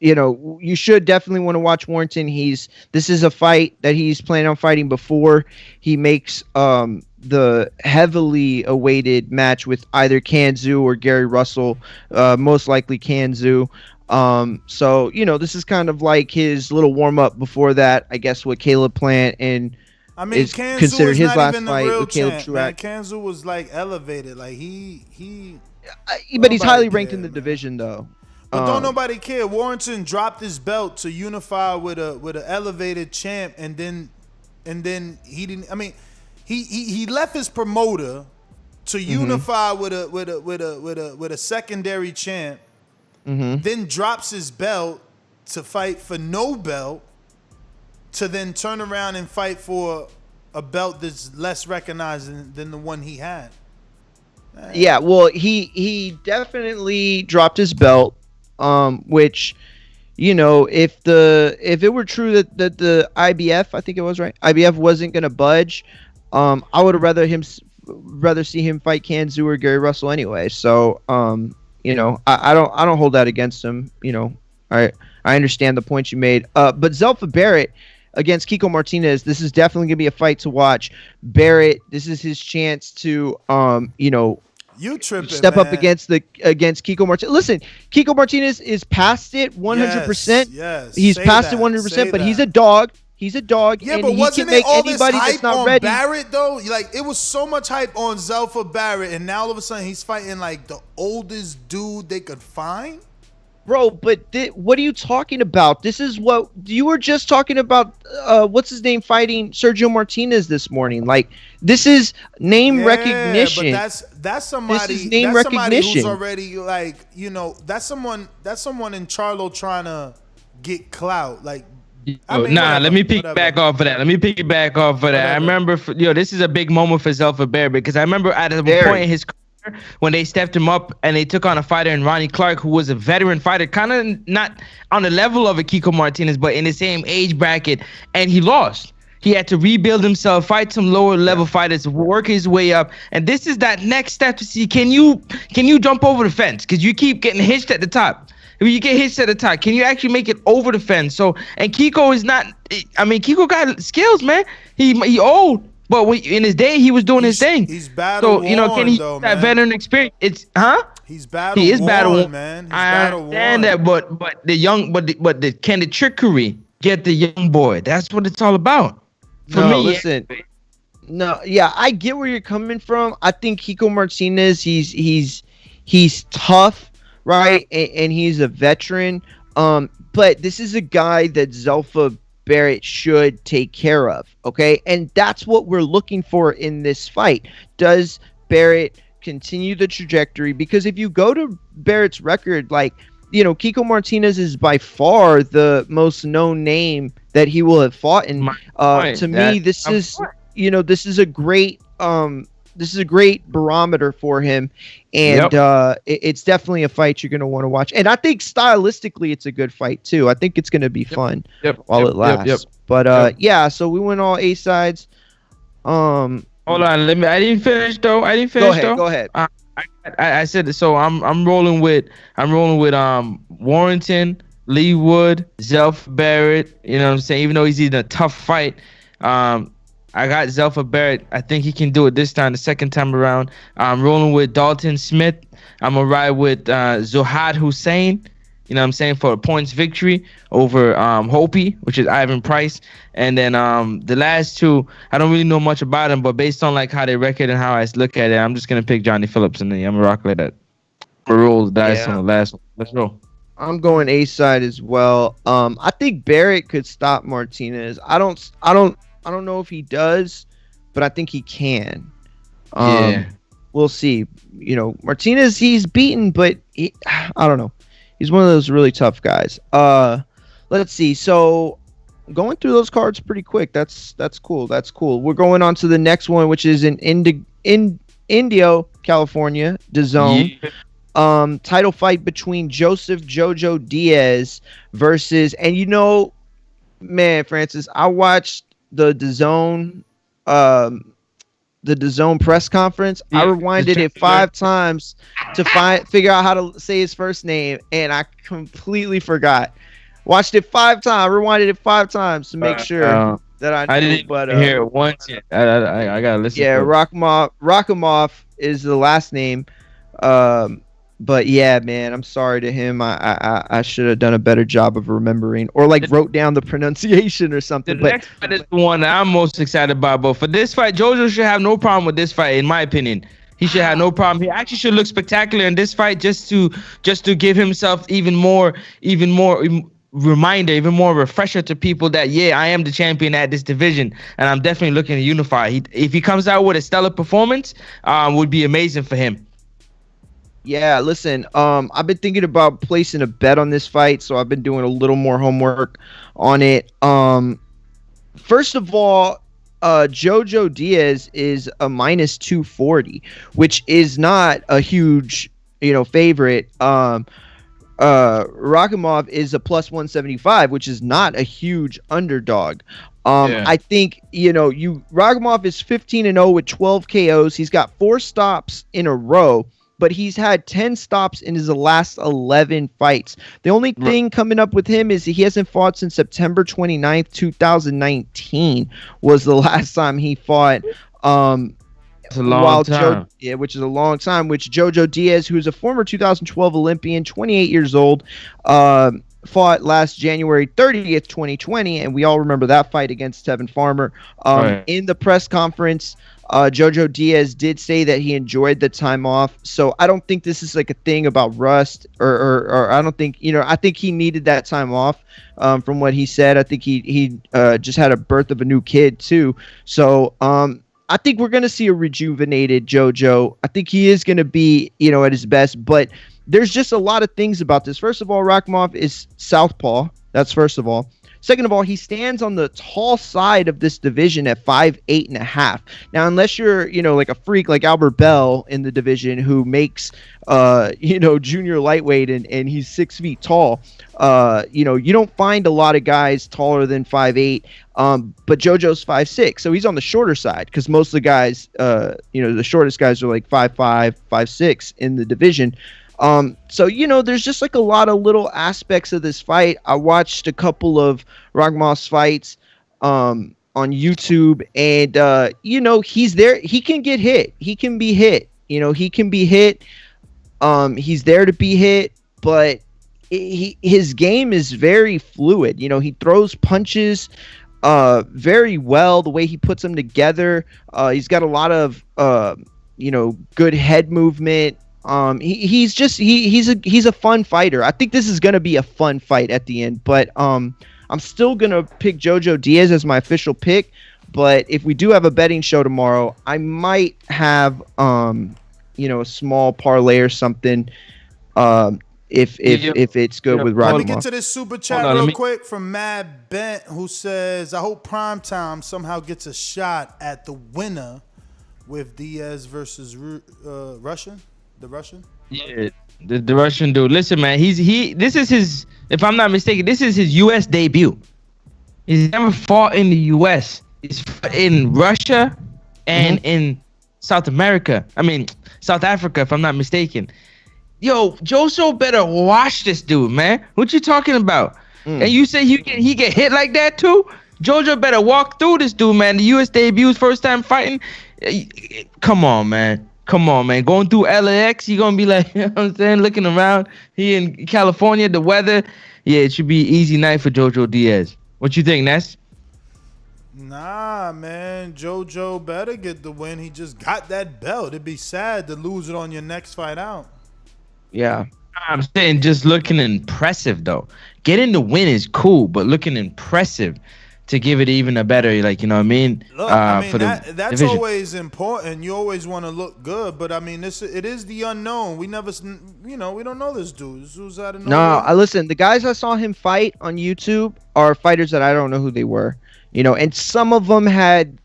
you should definitely want to watch Warrington. This is a fight that he's planning on fighting before he makes the heavily awaited match with either Kanzu or Gary Russell, most likely Kanzu. So this is kind of like his little warm up before that, I guess, with Caleb Plant, and is Kanzu considered his last even fight with Caleb champ, Truax. Kanzu was like elevated, like but he's highly ranked in the division, though. But don't nobody care. Warrington dropped his belt to unify with an elevated champ, and then he didn't. I mean, he left his promoter to unify with a secondary champ. Then drops his belt to fight for no belt, to then turn around and fight for a belt that's less recognized than the one he had. Yeah, well, he definitely dropped his belt, which, if it were true that the IBF, I think it was right, IBF wasn't going to budge, I would have rather see him fight Kanzu or Gary Russell anyway. So, I don't hold that against him. I understand the point you made. But Zelfa Barrett against Kiko Martinez, this is definitely gonna be a fight to watch. Barrett, this is his chance to you tripping, step man. up against Kiko Martinez. Listen, Kiko Martinez is past it 100%. Yes, he's past it 100%, but he's a dog. He's a dog. Yeah, and but wasn't he can it all make this anybody hype that's not on ready. Barrett though? Like, it was so much hype on Zelfa Barrett, and now all of a sudden he's fighting like the oldest dude they could find. Bro, but what are you talking about? This is what you were just talking about. What's his name fighting Sergio Martinez this morning? Like, this is name recognition. But that's somebody. This is name that's somebody recognition. who's already that's someone in Charlo trying to get clout. Like, let me piggyback off of that. I remember, this is a big moment for Zelfa Barrett, because I remember at a point in his career when they stepped him up and they took on a fighter in Ronnie Clark, who was a veteran fighter, kind of not on the level of a Kiko Martinez, but in the same age bracket, and he lost. He had to rebuild himself, fight some lower level fighters, work his way up. And this is that next step to see, can you jump over the fence? Because you keep getting hitched at the top. If you get hitched at the top, can you actually make it over the fence? So, and Kiko is not, I mean, Kiko got skills, man. He old, but in his day, he was doing his thing. He's battle worn, can he though, that man. veteran experience? He's battle He is battle worn, man. He's I understand that, but can the trickery get the young boy? That's what it's all about. For me, listen. No, yeah, I get where you're coming from. I think Kiko Martinez, he's tough, right? And he's a veteran. But this is a guy that Zelfa Barrett should take care of, okay? And that's what we're looking for in this fight. Does Barrett continue the trajectory? Because if you go to Barrett's record, like, you know, Kiko Martinez is by far the most known name that he will have fought. And to me, this is a great barometer for him. And it's definitely a fight you're going to want to watch. And I think stylistically, it's a good fight too. I think it's going to be fun while it lasts. But yeah, so we went all A sides. Hold on, I didn't finish though. Go ahead. I said so. I'm rolling with Warrington, Leigh Wood, Zelfa Barrett. You know what I'm saying? Even though he's in a tough fight, I got Zelfa Barrett. I think he can do it this time, the second time around. I'm rolling with Dalton Smith. I'm gonna ride with Zahid Hussain. You know what I'm saying, for a points victory over Hopi, which is Ivan Price. And then the last two, I don't really know much about them, but based on like how they record and how I look at it, I'm just gonna pick Johnny Phillips and then I'm gonna rock like that. Roll the dice on the last one. Let's roll. I'm going A side as well. I think Barrett could stop Martinez. I don't know if he does, but I think he can. We'll see. You know, Martinez, he's beaten, but I don't know. He's one of those really tough guys. Let's see. So going through those cards pretty quick. That's cool. We're going on to the next one, which is in Indio, California, DAZN. Title fight between Joseph Jojo Diaz versus, and you know, man, Francis, I watched the DAZN press conference. I rewinded it 5 times to figure out how to say his first name, and I completely forgot. Watched it 5 times. Rewinded it 5 times to make sure that I knew. I didn't hear it once yet. I gotta listen. Yeah, Rakhimov is the last name. But yeah, man, I'm sorry to him. I should have done a better job of remembering, or like wrote down the pronunciation or something. The next fight is the one that I'm most excited about. But for this fight, Jojo should have no problem with this fight, in my opinion. He should have no problem. He actually should look spectacular in this fight, just to give himself even more reminder, even more refresher to people that I am the champion at this division, and I'm definitely looking to unify. If he comes out with a stellar performance, would be amazing for him. Yeah, listen, I've been thinking about placing a bet on this fight, so I've been doing a little more homework on it. First of all, Jojo Diaz is a minus 240, which is not a huge, favorite. Rakhimov is a plus 175, which is not a huge underdog. I think, Rakhimov is 15-0 with 12 KOs. He's got 4 stops in a row, but he's had 10 stops in his last 11 fights. The only thing coming up with him is he hasn't fought since September 29th, 2019 was the last time he fought. It's a long time. Which is a long time, which Jojo Diaz, who is a former 2012 Olympian, 28 years old, fought last January 30th, 2020, and we all remember that fight against Tevin Farmer. In the press conference, Jojo Diaz did say that he enjoyed the time off. So I don't think this is like a thing about rust, or I don't think, I think he needed that time off. From what he said, I think he just had a birth of a new kid too. So I think we're going to see a rejuvenated Jojo. I think he is going to be, at his best, but there's just a lot of things about this. First of all, Rakhimov is southpaw. That's first of all. Second of all, he stands on the tall side of this division at 5'8.5". Now, unless you're, like a freak like Albert Bell in the division who makes, junior lightweight and he's 6 feet tall, you don't find a lot of guys taller than 5'8". But JoJo's 5'6", so he's on the shorter side because most of the guys, the shortest guys are like 5'5", 5'6" in the division. So, there's just like a lot of little aspects of this fight. I watched a couple of Ragmos fights on YouTube, and, he's there. He can get hit. He can be hit. He can be hit. He's there to be hit, but his game is very fluid. He throws punches very well, the way he puts them together. He's got a lot of, good head movement. He's a fun fighter. I think this is going to be a fun fight at the end, but I'm still going to pick Jojo Diaz as my official pick. But if we do have a betting show tomorrow, I might have a small parlay or something if it's good with Rock. Let me get to this super chat real quick from Mad Bent, who says, I hope Primetime somehow gets a shot at the winner with Diaz versus Russian. The Russian? Yeah, the Russian dude. Listen, man, this is his, if I'm not mistaken, this is his U.S. debut. He's never fought in the U.S. He's fought in Russia and in South America. South Africa, if I'm not mistaken. Yo, Joso better watch this dude, man. What you talking about? And you say he get hit like that too? Jojo better walk through this dude, man. The U.S. debut, first time fighting. Come on, man. Going through LAX, you're going to be like, you know what I'm saying, looking around here in California, the weather. Yeah, it should be an easy night for Jojo Diaz. What you think, Ness? Nah, man. Jojo better get the win. He just got that belt. It'd be sad to lose it on your next fight out. Yeah. I'm saying just looking impressive, though. Getting the win is cool, but looking impressive to give it even a better, Look, that's division. always important. You always want to look good, but it is the unknown. We never, we don't know this dude. This dude's out of nowhere. No, listen, the guys I saw him fight on YouTube are fighters that I don't know who they were, and some of them had,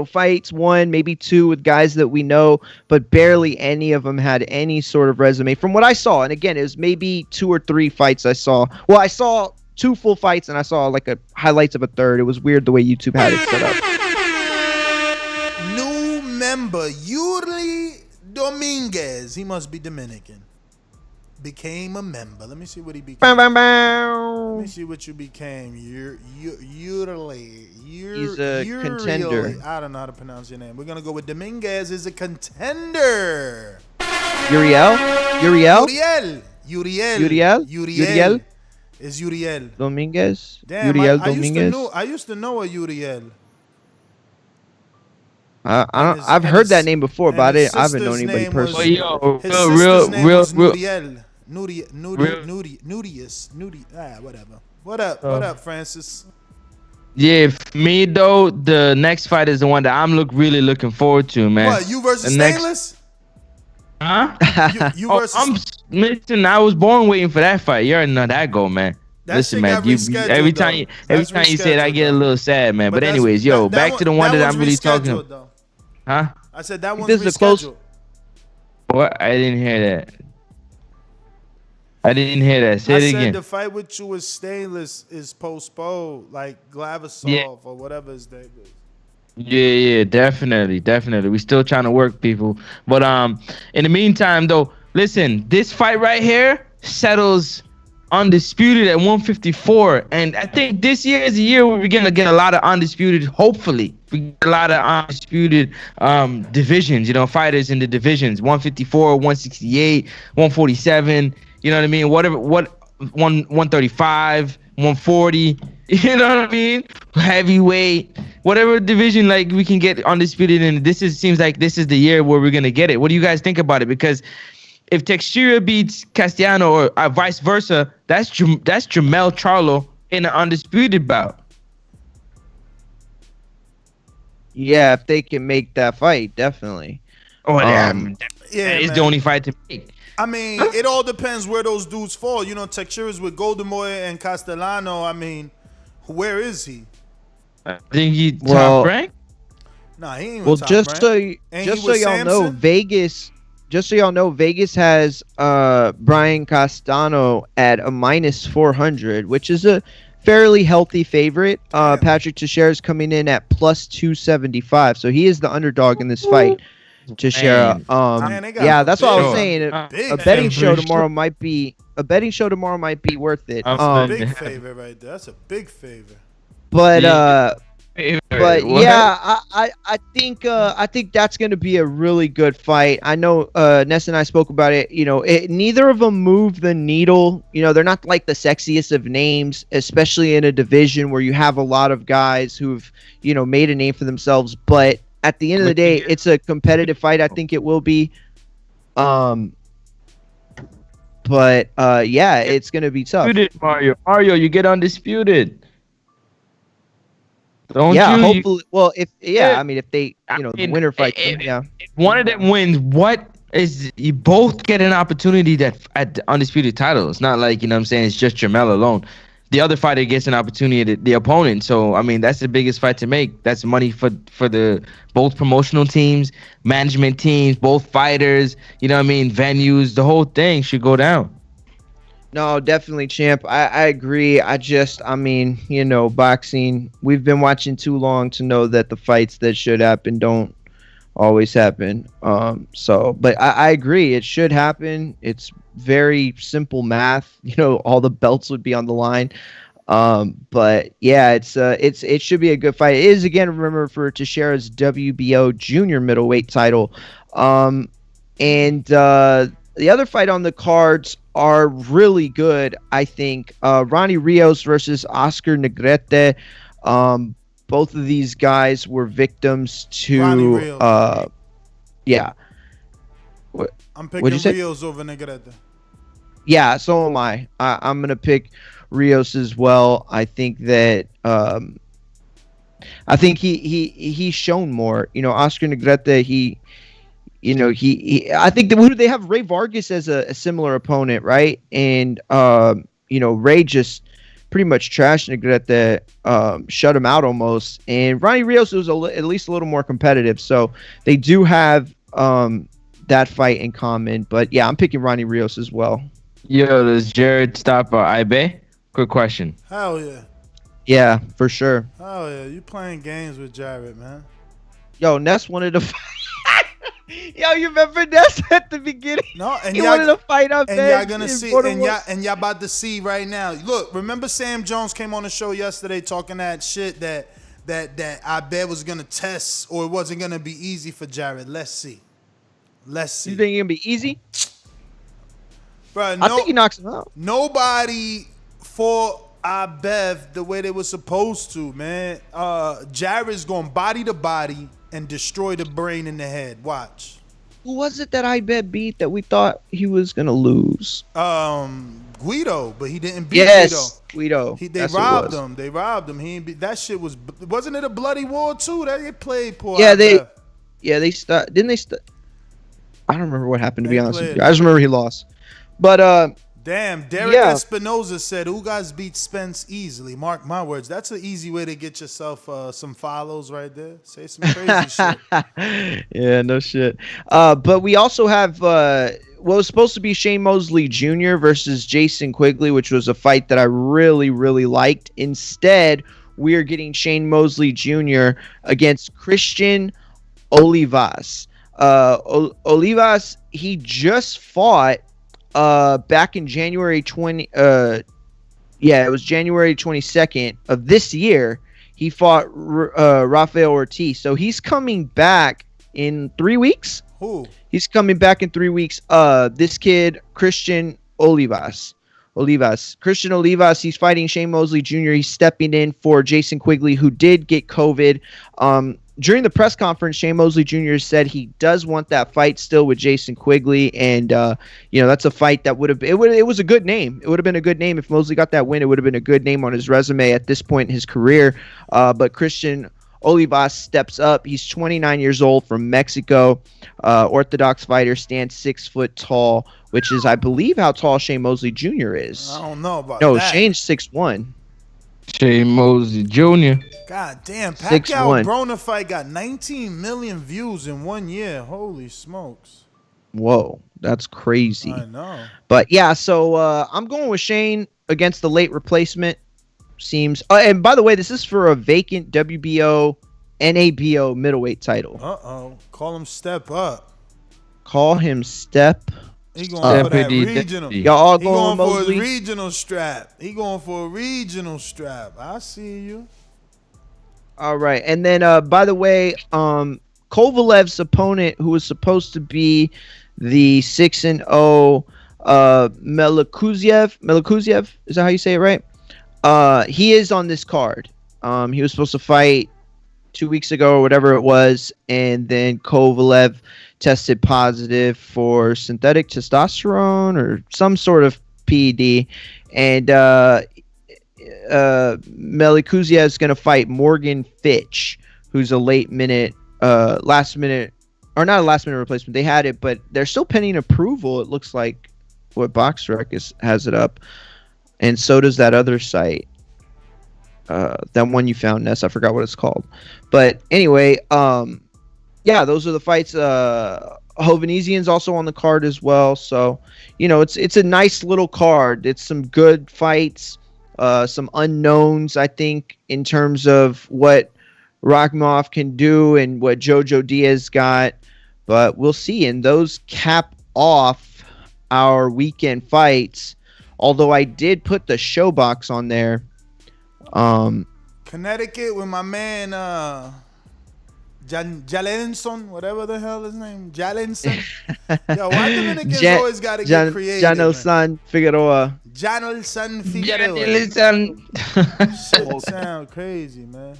fights, one, maybe two with guys that we know, but barely any of them had any sort of resume from what I saw. And again, it was maybe 2 or 3 fights I saw. Well, I saw 2 full fights, and I saw highlights of a third. It was weird the way YouTube had it set up. New member Yuri Dominguez. He must be Dominican. Became a member. Let me see what he became. Bow, bow, bow. Let me see what you became. Yuri. He's a contender. I don't know how to pronounce your name. We're gonna go with Dominguez is a contender. Uriel. Is Uriel Dominguez? Damn, Uriel I used to know a Uriel. I've heard that name before, but I haven't known anybody personally. Whatever. What up, Francis? Yeah, for me though, the next fight is the one that I'm really looking forward to, man. What, you versus Stainless? Huh? You versus. Listen, I was born waiting for that fight. You already know that go, man. Listen, man. Every time you say it, I get a little sad, man. But anyways, back to the one that I'm really talking about. Huh? I said that one's rescheduled. What? I didn't hear that. Say it again. I said the fight with you with Stainless is postponed, like Glavasov or whatever his name is. Yeah, definitely. We still trying to work, people. But in the meantime, though, listen, this fight right here settles undisputed at 154, and I think this year is a year where we're gonna get a lot of undisputed. Hopefully, we get a lot of undisputed divisions. Fighters in the divisions: 154, 168, 147. You know what I mean? 135, 140. You know what I mean? Heavyweight, whatever division we can get undisputed in. Seems like this is the year where we're gonna get it. What do you guys think about it? Because if Teixeira beats Castellano or vice versa, that's Jamel Charlo in an undisputed bout. Yeah, if they can make that fight, definitely. Oh, it's the only fight to make. It all depends where those dudes fall. Teixeira's with Goldemoy and Castellano. Where is he? I think he top rank. Nah, he ain't. Well, top just rank. so y'all know, Vegas. Just so y'all know, Vegas has Bryant Costello at a -400, which is a fairly healthy favorite. Patrick Teixeira's coming in at +275, so he is the underdog in this fight. Teixeira. Yeah, that's what I was saying. A betting show tomorrow might be worth it. That's a big favor right there. That's a big favor. But yeah, I think that's going to be a really good fight. I know Ness and I spoke about it. You know, neither of them move the needle. You know, they're not like the sexiest of names, especially in a division where you have a lot of guys who've, you know, made a name for themselves. But at the end of the day, it's a competitive fight. I think it will be. But yeah, it's going to be tough. Mario, you get undisputed. Don't yeah, you? hopefully. Well, if I mean, if they, you know, the winner fight, yeah. If one of them wins, what is you both get an opportunity at the undisputed title. It's not like, you know what I'm saying, it's just Jamel alone. The other fighter gets an opportunity at the opponent. So I mean, that's the biggest fight to make. That's money for the both promotional teams, management teams, both fighters. You know what I mean? Venues, the whole thing should go down. No, definitely, champ. I agree. I mean, you know, boxing, we've been watching too long to know that the fights that should happen don't always happen. But I agree. It should happen. It's very simple math. You know, all the belts would be on the line. But yeah, it should be a good fight. It is, again, remember, for Teixeira's WBO junior middleweight title. And the other fight on the cards are really good, I think. Ronnie Rios versus Oscar Negrete. Both of these guys were victims to yeah. I'm picking Rios over Negrete. Yeah, so am I. I'm gonna pick Rios as well. I think that I think he's shown more. You know, Oscar Negrete, I think they have Ray Vargas as a similar opponent, right? And you know, Ray just pretty much trashed Negrete, shut him out almost. And Ronnie Rios was at least a little more competitive, so they do have that fight in common. But yeah, I'm picking Ronnie Rios as well. Yo, does Jared stop Ibeh? Quick question. Hell yeah. Yeah, for sure. Hell yeah, you playing games with Jared, man. Yo, Ness wanted to fight. Yo, you remember Ness at the beginning? No, and he wanted to fight up and there. Y'all gonna see, and y'all about to see right now. Look, remember Sam Jones came on the show yesterday talking that shit that Ibeh was gonna test, or it wasn't gonna be easy for Jared. Let's see. You think it's gonna be easy? Bro, I think he knocks him out. Nobody fought Ibeh the way they were supposed to, man. Jared's gonna body to body and destroy the brain in the head. Watch. Who was it that Ibeh beat that we thought he was gonna lose? Guido, but he didn't beat Guido. They robbed him. They robbed him. He ain't beat, that shit wasn't it a bloody war too? That they played poor. Yeah, Ibeh. They start. Didn't they start? I don't remember what happened, to be honest with you. I just remember he lost. But damn, Derek Espinoza said Ugas beat Spence easily. Mark my words. That's an easy way to get yourself some follows right there. Say some crazy shit. Yeah, no shit. But we also have what was supposed to be Shane Mosley Jr. versus Jason Quigley, which was a fight that I really, really liked. Instead, we are getting Shane Mosley Jr. against Christian Olivas. Olivas, he just fought back in January 20 it was January 22nd of this year. He fought Rafael Ortiz. So he's coming back in 3 weeks. Who? He's coming back in 3 weeks. This kid, Christian Olivas. Christian Olivas, he's fighting Shane Mosley Jr. He's stepping in for Jason Quigley, who did get COVID. During the press conference, Shane Mosley Jr. said he does want that fight still with Jason Quigley, and that's a fight that it was a good name. It would have been a good name if Mosley got that win. It would have been a good name on his resume at this point in his career. But Christian Olivas steps up. He's 29 years old, from Mexico. Orthodox fighter, stands 6 foot tall, which is, I believe, how tall Shane Mosley Jr. is. I don't know about that. No, Shane's 6'1". Shane Mosley Jr. God damn, 6'1". Pacquiao Broner fight got 19 million views in 1 year. Holy smokes. Whoa, that's crazy. I know. But yeah, so I'm going with Shane against the late replacement. Seems. And by the way, this is for a vacant WBO, NABO middleweight title. Call him Step Up. Call him Step. He going for that regional. Y'all all going going for Mosley? a regional strap. He going for a regional strap. I see you. All right, and then by the way, Kovalev's opponent, who was supposed to be the 6-0 Melikuziev, is that how you say it, right? He is on this card. He was supposed to fight 2 weeks ago or whatever it was, and then Kovalev tested positive for synthetic testosterone or some sort of PED, and Melikuziev is going to fight Morgan Fitch, who's a last minute replacement. They had it, but they're still pending approval. It looks like what BoxRec has it up, and so does that other site. That one you found, Ness. I forgot what it's called, but anyway, yeah, those are the fights. Hovhannissian's also on the card as well, so it's a nice little card. It's some good fights, some unknowns, I think, in terms of what Rakhimov can do and what Jojo Diaz got, but we'll see. And those cap off our weekend fights. Although I did put the show box on there. Connecticut with my man Jalenson, whatever the hell his name, Jalenson. Yo, why Dominicans always got to get creative? Janelson Figueroa. Janelson Figueroa. Shit sound crazy, man.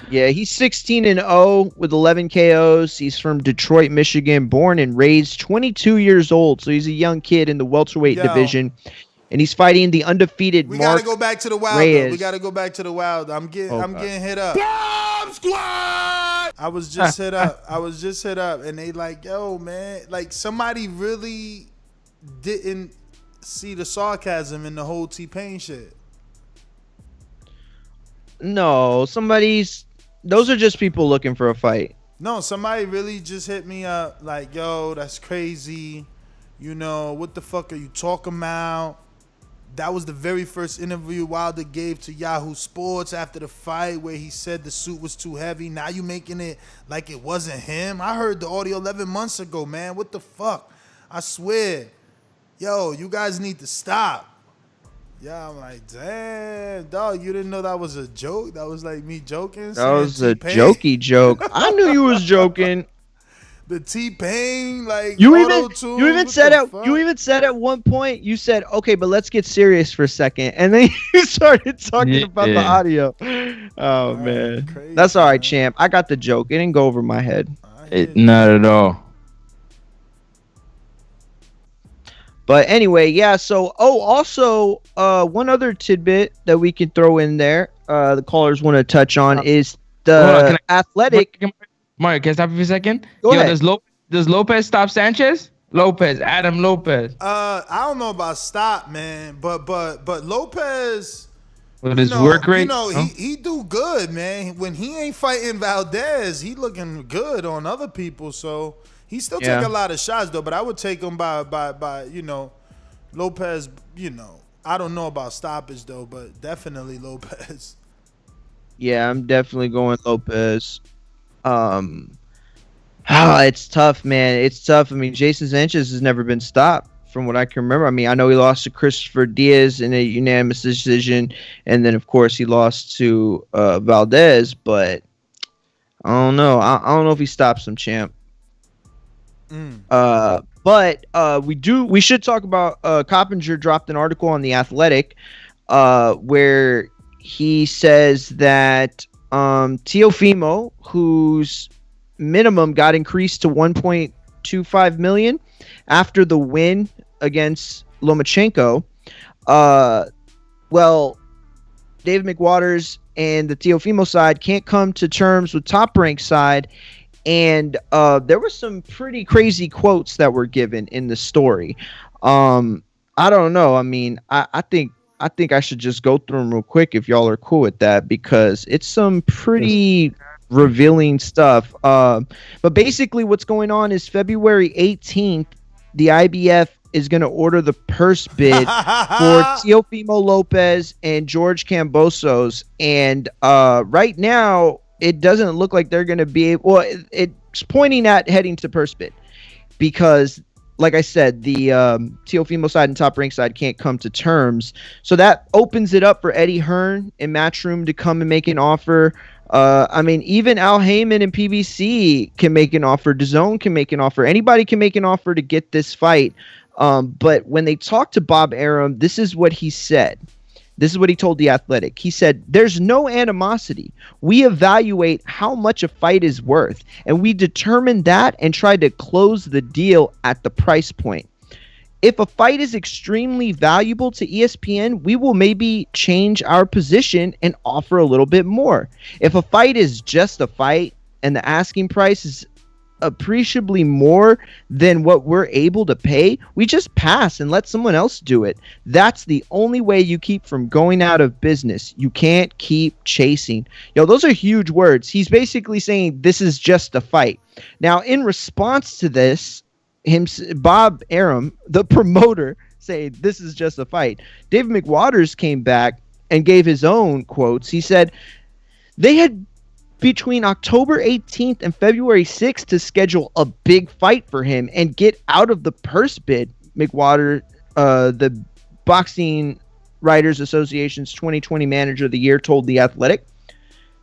Yeah, he's 16-0 with 11 KOs. He's from Detroit, Michigan, born and raised, 22 years old. So he's a young kid in the welterweight division. And he's fighting the undefeated We Mark gotta go back to the wild. Reyes. We gotta go back to the wild. I'm getting hit up. Bomb squad. I was just hit up, and they like, yo, man, like somebody really didn't see the sarcasm in the whole T-Pain shit. No, those are just people looking for a fight. No, somebody really just hit me up like, yo, that's crazy. What the fuck are you talking about? That was the very first interview Wilder gave to Yahoo Sports after the fight where he said the suit was too heavy. Now you making it like it wasn't him. I heard the audio 11 months ago, man. What the fuck? I swear. Yo, you guys need to stop. Yeah, I'm like, damn, dog, you didn't know that was a joke? That was like me joking? That was a jokey joke. I knew you was joking. The T-Pain, like, you even said at one point, you said, okay, but let's get serious for a second. And then you started talking about the audio. Oh, man. Crazy, that's all right, champ. I got the joke. It didn't go over my head. Not at all. But anyway, yeah, so, also, one other tidbit that we can throw in there, the callers want to touch on is the athletic. Mario, can I stop you for a second? Go ahead. Does Lopez stop Sanchez? Adam Lopez. I don't know about stop, man, but Lopez with his work rate, he do good, man. When he ain't fighting Valdez, he looking good on other people. So he still take a lot of shots though. But I would take him by Lopez. I don't know about stoppage though, but definitely Lopez. Yeah, I'm definitely going Lopez. It's tough, man. It's tough. I mean, Jason Sanchez has never been stopped from what I can remember. I mean, I know he lost to Christopher Diaz in a unanimous decision, and then, of course, he lost to Valdez, but I don't know. I don't know if he stops him, champ. But we should talk about Coppinger dropped an article on The Athletic where he says that Teofimo, whose minimum got increased to 1.25 million after the win against Lomachenko. David McWaters and the Teofimo side can't come to terms with Top Rank side, and there were some pretty crazy quotes that were given in the story. I don't know. I mean, I think I think I should just go through them real quick if y'all are cool with that, because it's some pretty revealing stuff. But basically what's going on is February 18th, the IBF is going to order the purse bid for Teofimo Lopez and George Kambosos. And right now, it doesn't look like they're going to be able... Well, it's pointing at heading to purse bid because... Like I said, the Teofimo side and Top Rank side can't come to terms. So that opens it up for Eddie Hearn and Matchroom to come and make an offer. I mean, even Al Heyman and PBC can make an offer. DAZN can make an offer. Anybody can make an offer to get this fight. But when they talked to Bob Arum, this is what he said. This is what he told The Athletic. He said, there's no animosity. We evaluate how much a fight is worth, and we determine that and try to close the deal at the price point. If a fight is extremely valuable to ESPN, we will maybe change our position and offer a little bit more. If a fight is just a fight and the asking price is appreciably more than what we're able to pay, we just pass and let someone else do it. That's the only way you keep from going out of business. You can't keep chasing. Yo, those are huge words. He's basically saying this is just a fight. Now, in response to this, Bob Arum, the promoter, saying this is just a fight, David McWaters came back and gave his own quotes. He said they had between October 18th and February 6th to schedule a big fight for him and get out of the purse bid. McWater, the Boxing Writers Association's 2020 Manager of the Year, told The Athletic.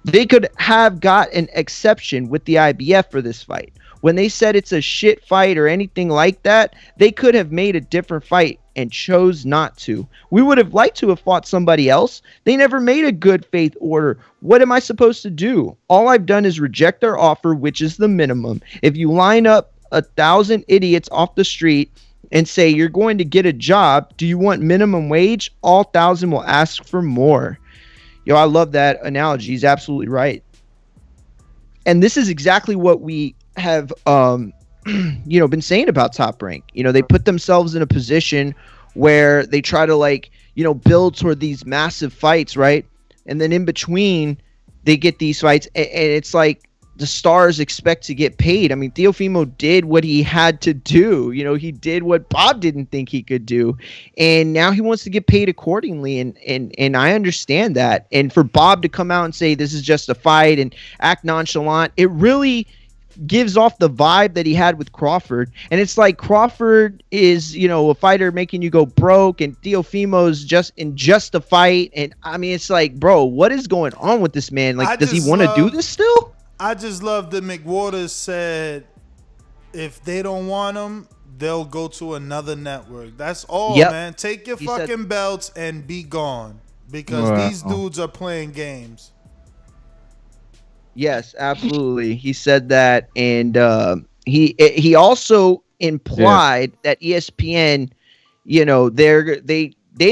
They could have got an exception with the IBF for this fight. When they said it's a shit fight or anything like that, they could have made a different fight and chose not to. We would have liked to have fought somebody else. They never made a good faith order. What am I supposed to do? All I've done is reject their offer, which is the minimum. If you line up 1,000 idiots off the street and say you're going to get a job, do you want minimum wage? All 1,000 will ask for more. Yo, I love that analogy. He's absolutely right. And this is exactly what we have been saying about Top Rank. They put themselves in a position where they try to build toward these massive fights, right? And then in between they get these fights and it's like the stars expect to get paid. I mean, Teofimo did what he had to do. He did what Bob didn't think he could do, and now he wants to get paid accordingly. And I understand that. And for Bob to come out and say this is just a fight and act nonchalant, it really gives off the vibe that he had with Crawford. And it's like Crawford is, a fighter making you go broke, and Teofimo's just a fight. And I mean, it's like, bro, what is going on with this man? Like, does he want to do this still? I just love that McWaters said if they don't want him, they'll go to another network. That's all, man. Take your fucking belts and be gone, because these dudes are playing games. They absolutely. He said that, and he also implied that ESPN, they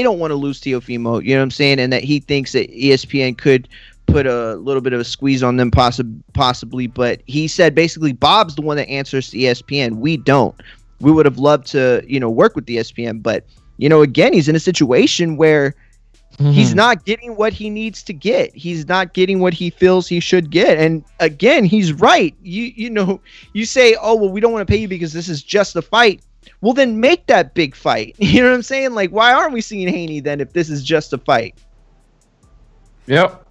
don't want to lose Teofimo, you know what I'm saying, and that he thinks that ESPN could put a little bit of a squeeze on them possibly. But he said basically Bob's the one that answers to ESPN. We don't. We would have loved to, work with ESPN, but again, he's in a situation where he's not getting what he needs to get. He's not getting what he feels he should get. And again, he's right. You say, oh, well, we don't want to pay you because this is just a fight. Well, then make that big fight. You know what I'm saying? Like, why aren't we seeing Haney then if this is just a fight? Yep.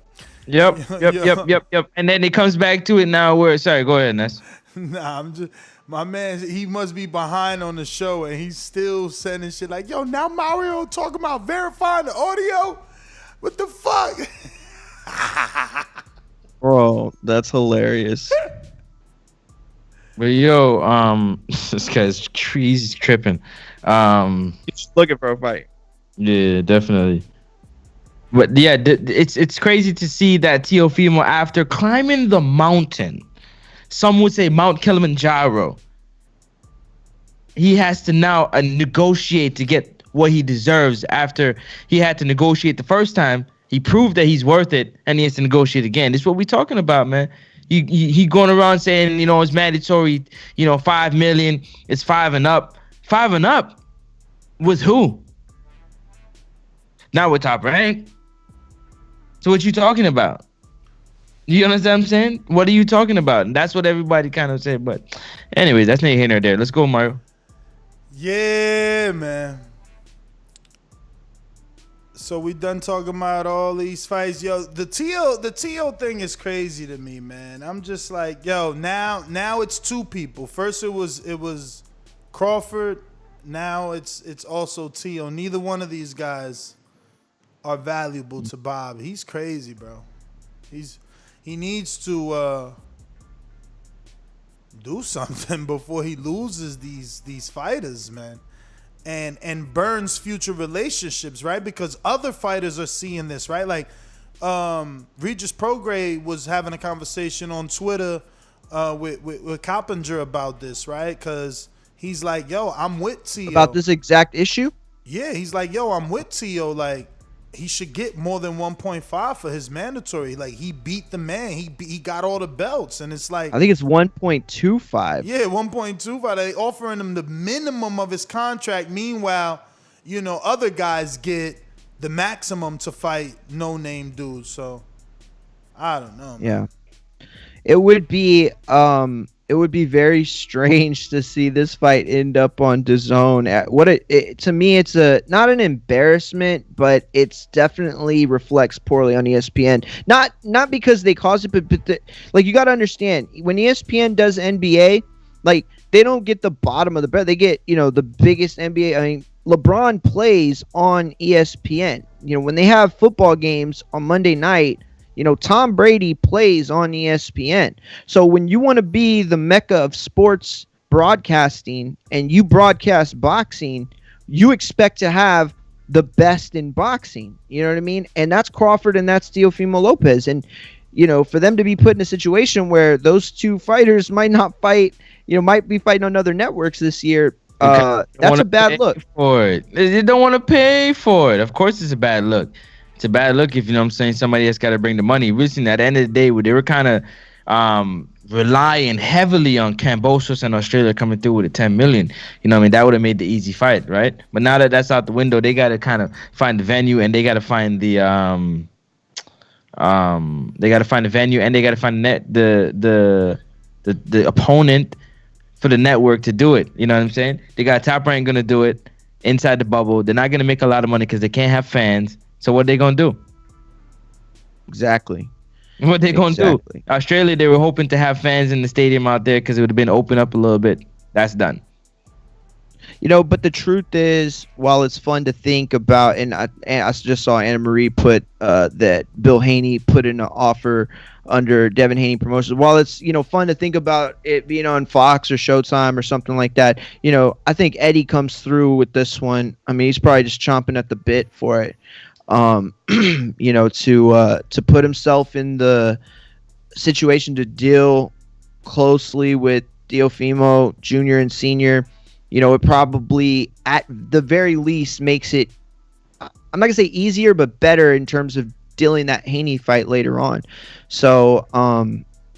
And then it comes back to it now where, sorry, go ahead, Ness. Nah, my man, he must be behind on the show, and he's still sending shit like, yo, now Mario talking about verifying the audio? What the fuck? Bro, that's hilarious. But yo, this guy's he's tripping. He's looking for a fight. Yeah, definitely. But yeah, it's crazy to see that Teofimo, after climbing the mountain, some would say Mount Kilimanjaro, he has to now negotiate to get what he deserves. After he had to negotiate the first time, he proved that he's worth it, and he has to negotiate again. This is what we're talking about, man. He going around saying, it's mandatory, 5 million, it's 5 and up. 5 and up with who? Not with Top Rank. So what you talking about? You understand what I'm saying? What are you talking about? And that's what everybody kind of said. But anyways, that's neither here nor there. Let's go, Mario. Yeah, man. So we done talking about all these fights. Yo, the TO thing is crazy to me, man. I'm just like, yo, now it's two people. First it was Crawford. Now it's also TO. Neither one of these guys are valuable to Bob. He's crazy, bro. He needs to do something before he loses these fighters, man. And burns future relationships, right? Because other fighters are seeing this, right? Like Regis Prograis was having a conversation on Twitter with Coppinger about this, right? Because he's like, yo, I'm with T.O. About this exact issue? Yeah, he's like, yo, I'm with T.O. Like, he should get more than 1.5 for his mandatory. Like, he beat the man. He got all the belts. And it's like, I think it's 1.25. Yeah, 1.25. They offering him the minimum of his contract. Meanwhile, you know, other guys get the maximum to fight no-name dudes. So, I don't know, man. Yeah. It would be very strange to see this fight end up on DAZN. To me, it's not an embarrassment, but it's definitely reflects poorly on ESPN. Not because they caused it, but like, you got to understand, when ESPN does NBA, like, they don't get the bottom of the barrel. They get, you know, the biggest NBA. I mean, LeBron plays on ESPN. You know, when they have football games on Monday night, you know, Tom Brady plays on ESPN. So when you want to be the mecca of sports broadcasting and you broadcast boxing, you expect to have the best in boxing. You know what I mean? And that's Crawford and that's Teofimo Lopez. And, you know, for them to be put in a situation where those two fighters might not fight, you know, might be fighting on other networks this year, that's a bad look. For it. They don't want to pay for it. Of course it's a bad look. It's a bad look if, you know what I'm saying, somebody has got to bring the money. Recently, at the end of the day, they were kind of relying heavily on Kambosos and Australia coming through with a 10 million. You know what I mean? That would have made the easy fight, right? But now that that's out the window, they got to kind of find the venue, and they got to find the venue, and they got to find the opponent for the network to do it. You know what I'm saying? They got Top Rank going to do it inside the bubble. They're not going to make a lot of money because they can't have fans. So what they gonna do? Exactly. What they gonna do? Australia, they were hoping to have fans in the stadium out there because it would have been open up a little bit. That's done. You know, but the truth is, while it's fun to think about, and I just saw Anna Marie put that Bill Haney put in an offer under Devin Haney Promotions. While it's, you know, fun to think about it being on Fox or Showtime or something like that, you know, I think Eddie comes through with this one. I mean, he's probably just chomping at the bit for it. You know, to put himself in the situation to deal closely with Teofimo Jr. and Sr., you know, it probably at the very least makes it, I'm not gonna say easier, but better in terms of dealing that Haney fight later on. So,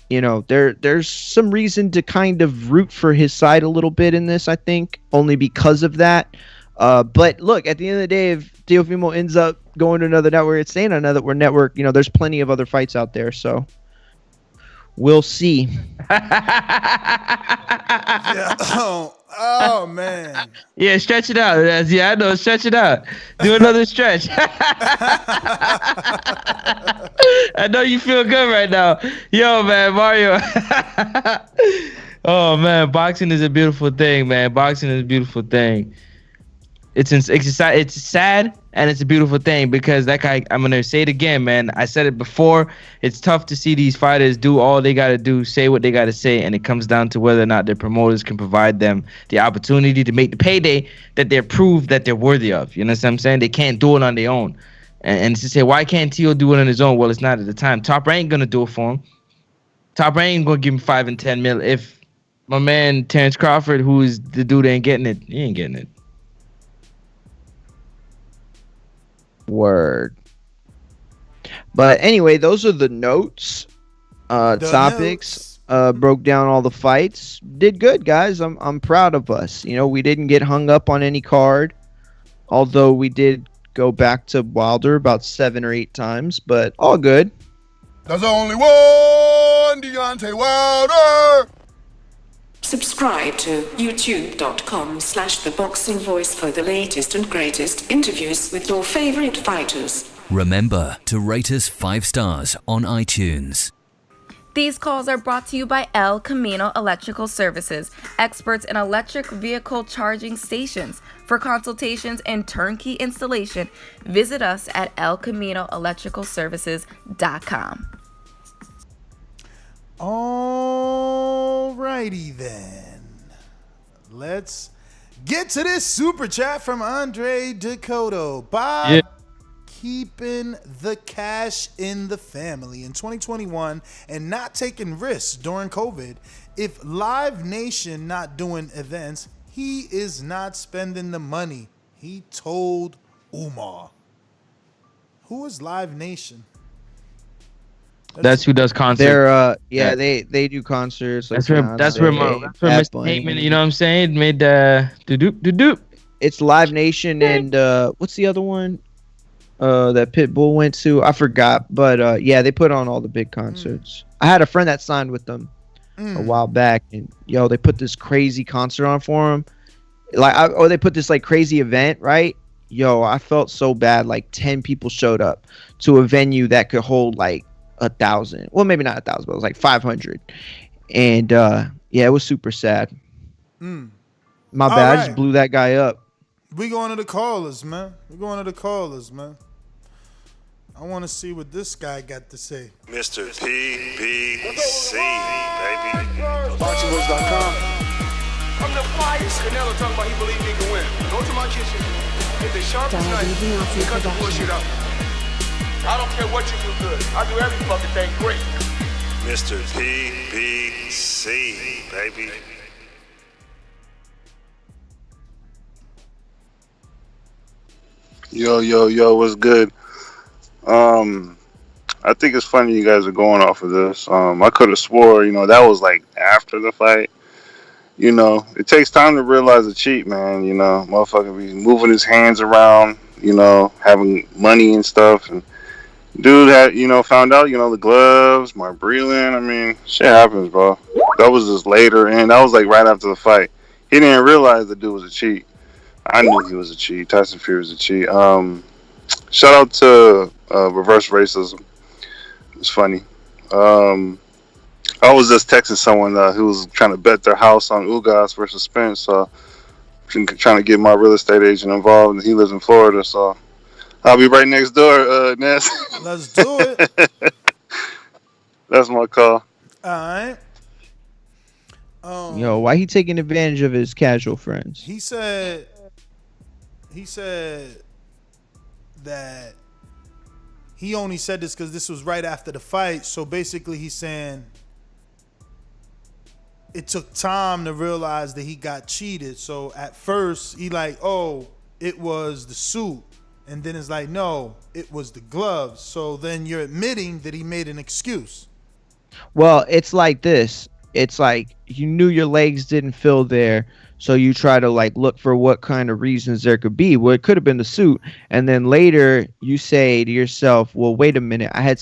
you know, there's some reason to kind of root for his side a little bit in this, I think, only because of that. But look, at the end of the day, if Teofimo ends up going to another network, it's staying on another network, you know, there's plenty of other fights out there, so we'll see. Yeah. Oh man. Yeah, stretch it out. Yeah, I know. Stretch it out. Do another stretch. I know you feel good right now. Yo, man, Mario. Oh man, boxing is a beautiful thing, man. Boxing is a beautiful thing. It's sad and it's a beautiful thing because that guy, I'm gonna say it again, man. I said it before. It's tough to see these fighters do all they gotta do, say what they gotta say, and it comes down to whether or not their promoters can provide them the opportunity to make the payday that they're proved that they're worthy of. You know what I'm saying? They can't do it on their own. And to say, why can't Tio do it on his own? Well, it's not at the time. Top Rank ain't gonna do it for him. Top Rank ain't gonna give him 5 and 10 mil. If my man Terrence Crawford, who is the dude, ain't getting it, he ain't getting it. Word. But anyway, those are the notes, topics. Broke down all the fights. Did good, guys. I'm proud of us. You know, we didn't get hung up on any card, although we did go back to Wilder about 7 or 8 times, but all good. There's only one Deontay Wilder. Subscribe to youtube.com/theboxingvoice for the latest and greatest interviews with your favorite fighters. Remember to rate us 5 stars on iTunes. These calls are brought to you by El Camino Electrical Services, experts in electric vehicle charging stations. For consultations and turnkey installation, visit us at elcaminoelectricalservices.com. Alrighty then. Let's get to this super chat from Andre Dakota. Bob, keeping the cash in the family in 2021 and not taking risks during COVID. If Live Nation not doing events, he is not spending the money. He told Umar. Who is Live Nation? That's who does concerts. They're they do concerts. That's where Mr. Heyman, you know what I'm saying, made do. It's Live Nation and what's the other one? That Pitbull went to, I forgot, but they put on all the big concerts. I had a friend that signed with them a while back, and they put this crazy concert on for him. They put this like crazy event, right? I felt so bad. Like 10 people showed up to a venue that could hold like 1,000. Well, maybe not 1,000, but it was like 500. And it was super sad. My bad. I just blew that guy up. We going to the callers, man. I want to see what this guy got to say. Mr. PBC, baby. BoxingVoice.com. I'm the flyest. Canelo talking about he believe he can win. Go to my kitchen. Get the sharpest knife and cut the bullshit out. I don't care what you do good. I do every fucking thing great. Mr. PBC, baby. Yo, what's good? I think it's funny you guys are going off of this. I could have swore, that was like after the fight. It takes time to realize a cheat, man. Motherfucker be moving his hands around, having money and stuff. And dude had, found out, the gloves, Mark Breland. I mean, shit happens, bro. That was just later, and that was like right after the fight. He didn't realize the dude was a cheat. I knew he was a cheat. Tyson Fury was a cheat. Shout out to Reverse Racism. It's funny. I was just texting someone who was trying to bet their house on Ugas versus Spence. So I'm trying to get my real estate agent involved. And he lives in Florida, so I'll be right next door, Ness. Let's do it. That's my call. All right. Why he taking advantage of his casual friends? He said that he only said this because this was right after the fight. So basically he's saying it took time to realize that he got cheated. So at first he like, oh, it was the suit. And then it's like, no, it was the gloves. So then you're admitting that he made an excuse. Well, it's like this. It's like you knew your legs didn't feel there. So you try to like look for what kind of reasons there could be. Well, it could have been the suit. And then later you say to yourself, well, wait a minute. I had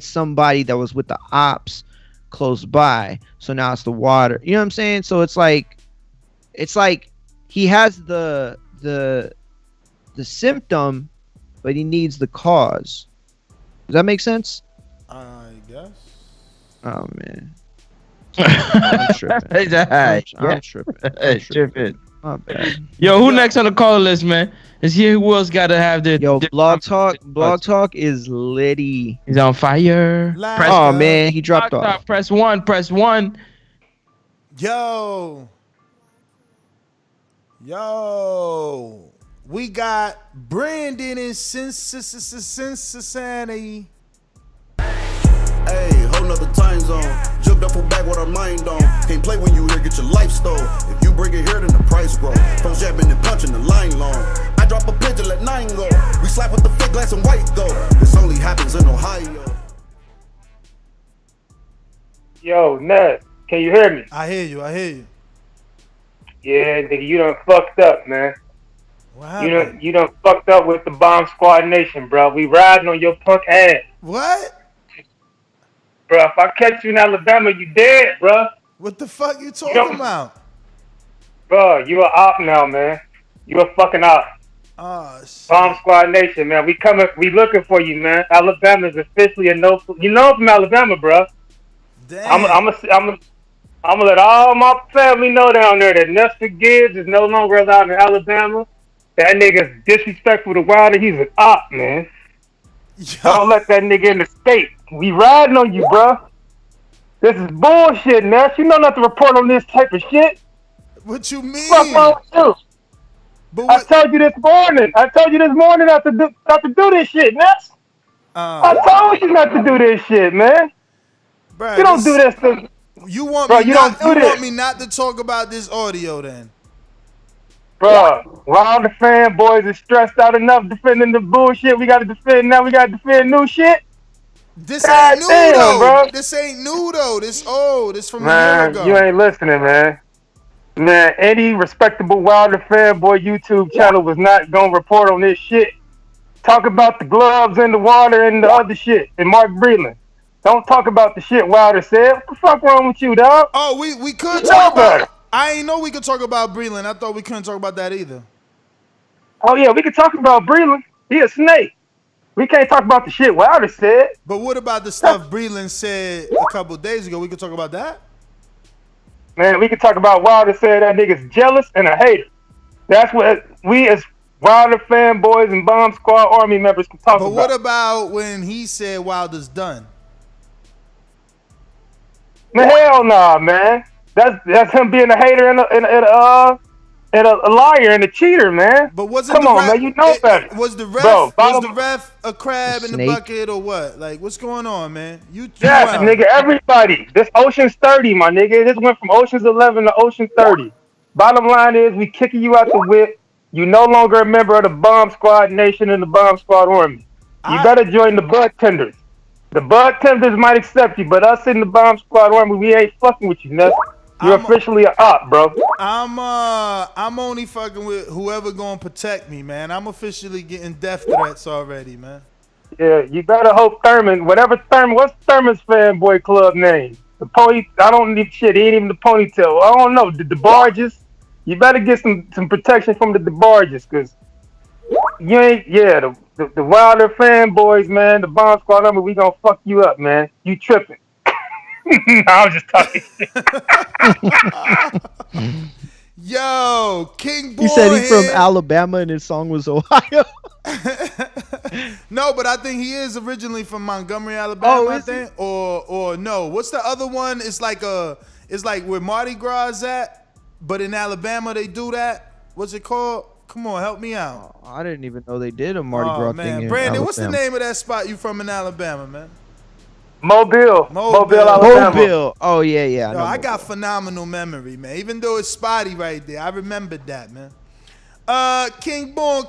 somebody that was with the ops close by. So now it's the water. You know what I'm saying? So it's like he has the symptom, but he needs the cause. Does that make sense? I guess. Oh man. I'm tripping. I'm tripping. My bad. Yo, who next on the call list, man? Is here who else got to have the Blog Talk is litty. He's on fire. Oh man, he dropped off. Press one. Yo, we got Brandon in Cincinnati. Hey, whole nother time zone. Jumped up from back with our mind on. Can't play when you here, get your life stole. If you bring it here, then the price grow. From jabbing and punching the line long. I drop a pitch and let 9 go. We slap with the thick glass and white go. This only happens in Ohio. Yo, Ned, can you hear me? I hear you. Yeah, nigga, you done fucked up, man. You done fucked up with the Bomb Squad Nation, bro. We riding on your punk ass. What? Bro, if I catch you in Alabama, you dead, bro. What the fuck you talking about? Bro, you a op now, man. You a fucking op. Oh, shit. Bomb Squad Nation, man. We looking for you, man. Alabama is officially a no. You know I'm from Alabama, bro. Damn. I'm gonna let all my family know down there that Nestor Gibbs is no longer allowed in Alabama. That nigga's disrespectful to Wilder. He's an op, man. Don't let that nigga in the state. We riding on you, bro. This is bullshit, Ness. You know not to report on this type of shit. What you mean? What's wrong with you? I told you this morning. I told you this morning not to do this shit, Ness. I told you not to do this shit, man. Bruh, you don't do this to. You want bro, me you not? don't do You this. want me not to talk about this audio then? Bro, Wilder fanboys is stressed out enough defending the bullshit we got to defend. Now we got to defend new shit. This God ain't new damn, though. bro. This ain't new though. This old. This from a year Man, ago. you ain't listening, man. Man, any respectable Wilder fanboy YouTube channel was not gonna report on this shit. Talk about the gloves and the water and the other shit and Mark Breland. Don't talk about the shit Wilder said. What the fuck wrong with you, dog? Oh, we could You talk know better. about. I ain't know we could talk about Breland. I thought we couldn't talk about that either. Oh yeah, we can talk about Breland. He a snake. We can't talk about the shit Wilder said. But what about the stuff Breland said a couple days ago? We could talk about that. Man, we can talk about Wilder said that nigga's jealous and a hater. That's what we as Wilder fanboys and Bomb Squad Army members can talk But about. what about when he said Wilder's done? Man, hell nah, man. That's him being a hater and a liar and a cheater, man. But wasn't Come the on, ref, man, you know better. Was the ref Bro, a crab in the snake. bucket or what? Like, what's going on, man? You yes, wild. nigga, everybody. This Ocean's 30, my nigga. This went from Ocean's 11 to Ocean 30. Bottom line is, we kicking you out the whip. You no longer a member of the Bomb Squad Nation and the Bomb Squad Army. You better join the Bud Tenders. The Bud Tenders might accept you, but us in the Bomb Squad Army, we ain't fucking with you, Nuts. You're officially a op, bro. I'm only fucking with whoever gonna protect me, man. I'm officially getting death threats already, man. Yeah, you better hope Thurman, whatever Thurman, what's Thurman's fanboy club name? The pony, I don't need shit, he ain't even the ponytail. I don't know, the DeBarges. You better get some protection from the DeBarges, cause you ain't, the Wilder fanboys, man, the Bomb Squad number, we gonna fuck you up, man. You tripping. I was just talking shit. Yo, King Boy. He said he's from Alabama and his song was Ohio. No, but I think he is originally from Montgomery, Alabama. Oh, I is think, or no. What's the other one? It's like where Mardi Gras is at, but in Alabama they do that. What's it called? Come on, help me out. I didn't even know they did a Mardi Gras man. thing in Brandon, Alabama. what's the name of that spot you from in Alabama, man? Mobile, Alabama. Mobile. Oh yeah. Yo, I got phenomenal memory, man. Even though it's spotty right there, I remembered that, man. King Born,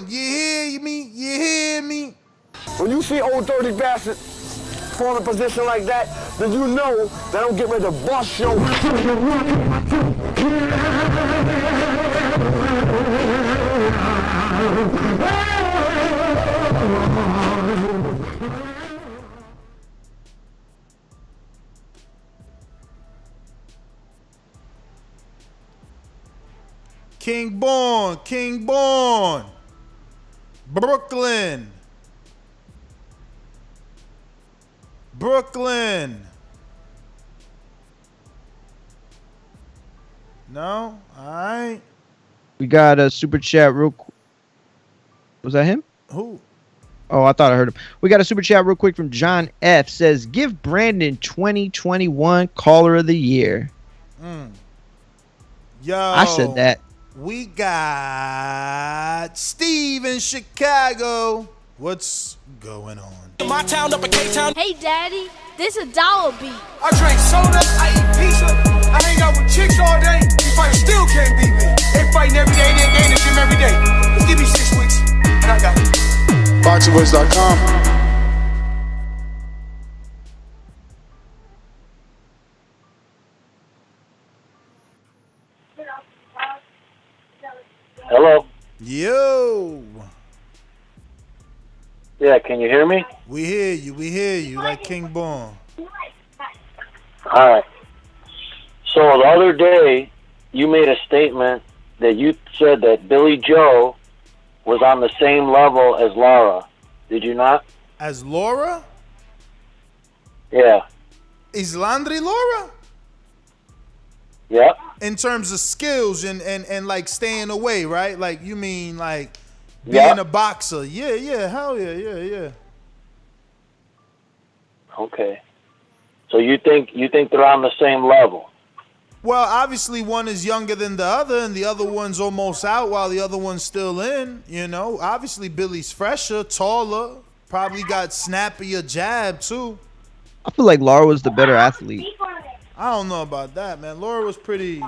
you hear me? You hear me? When you see old dirty bastard fall in a position like that, then you know that I'm getting ready to bust your. King Born, Brooklyn. No? Alright. We got a super chat real quick. Was that him? Who? Oh, I thought I heard him. We got a super chat real quick from John F. Says, give Brandon 2021 Caller of the Year. Yo. I said that. We got Steve in Chicago. What's going on? My town up in K-Town. Hey, Daddy, this a dollar beat. I drink soda, I eat pizza, I hang out with chicks all day. You fight still can't beat me. They fighting every day, they in the gym every day. Just give me 6 weeks, and I got it. Featherweights.com. Hello. Yo. Yeah, can you hear me? We hear you like King Born. All right. So the other day, you made a statement that you said that Billy Joe was on the same level as Lara. Did you not? As Laura? Yeah. Islandri Lara? Yep. In terms of skills and like staying away, right? Like you mean like being a boxer. Yeah, hell yeah. Okay. So you think they're on the same level? Well, obviously one is younger than the other, and the other one's almost out while the other one's still in. You know, obviously Billy's fresher, taller, probably got snappier jab too. I feel like Lara was the better athlete. I don't know about that, man. Laura was pretty.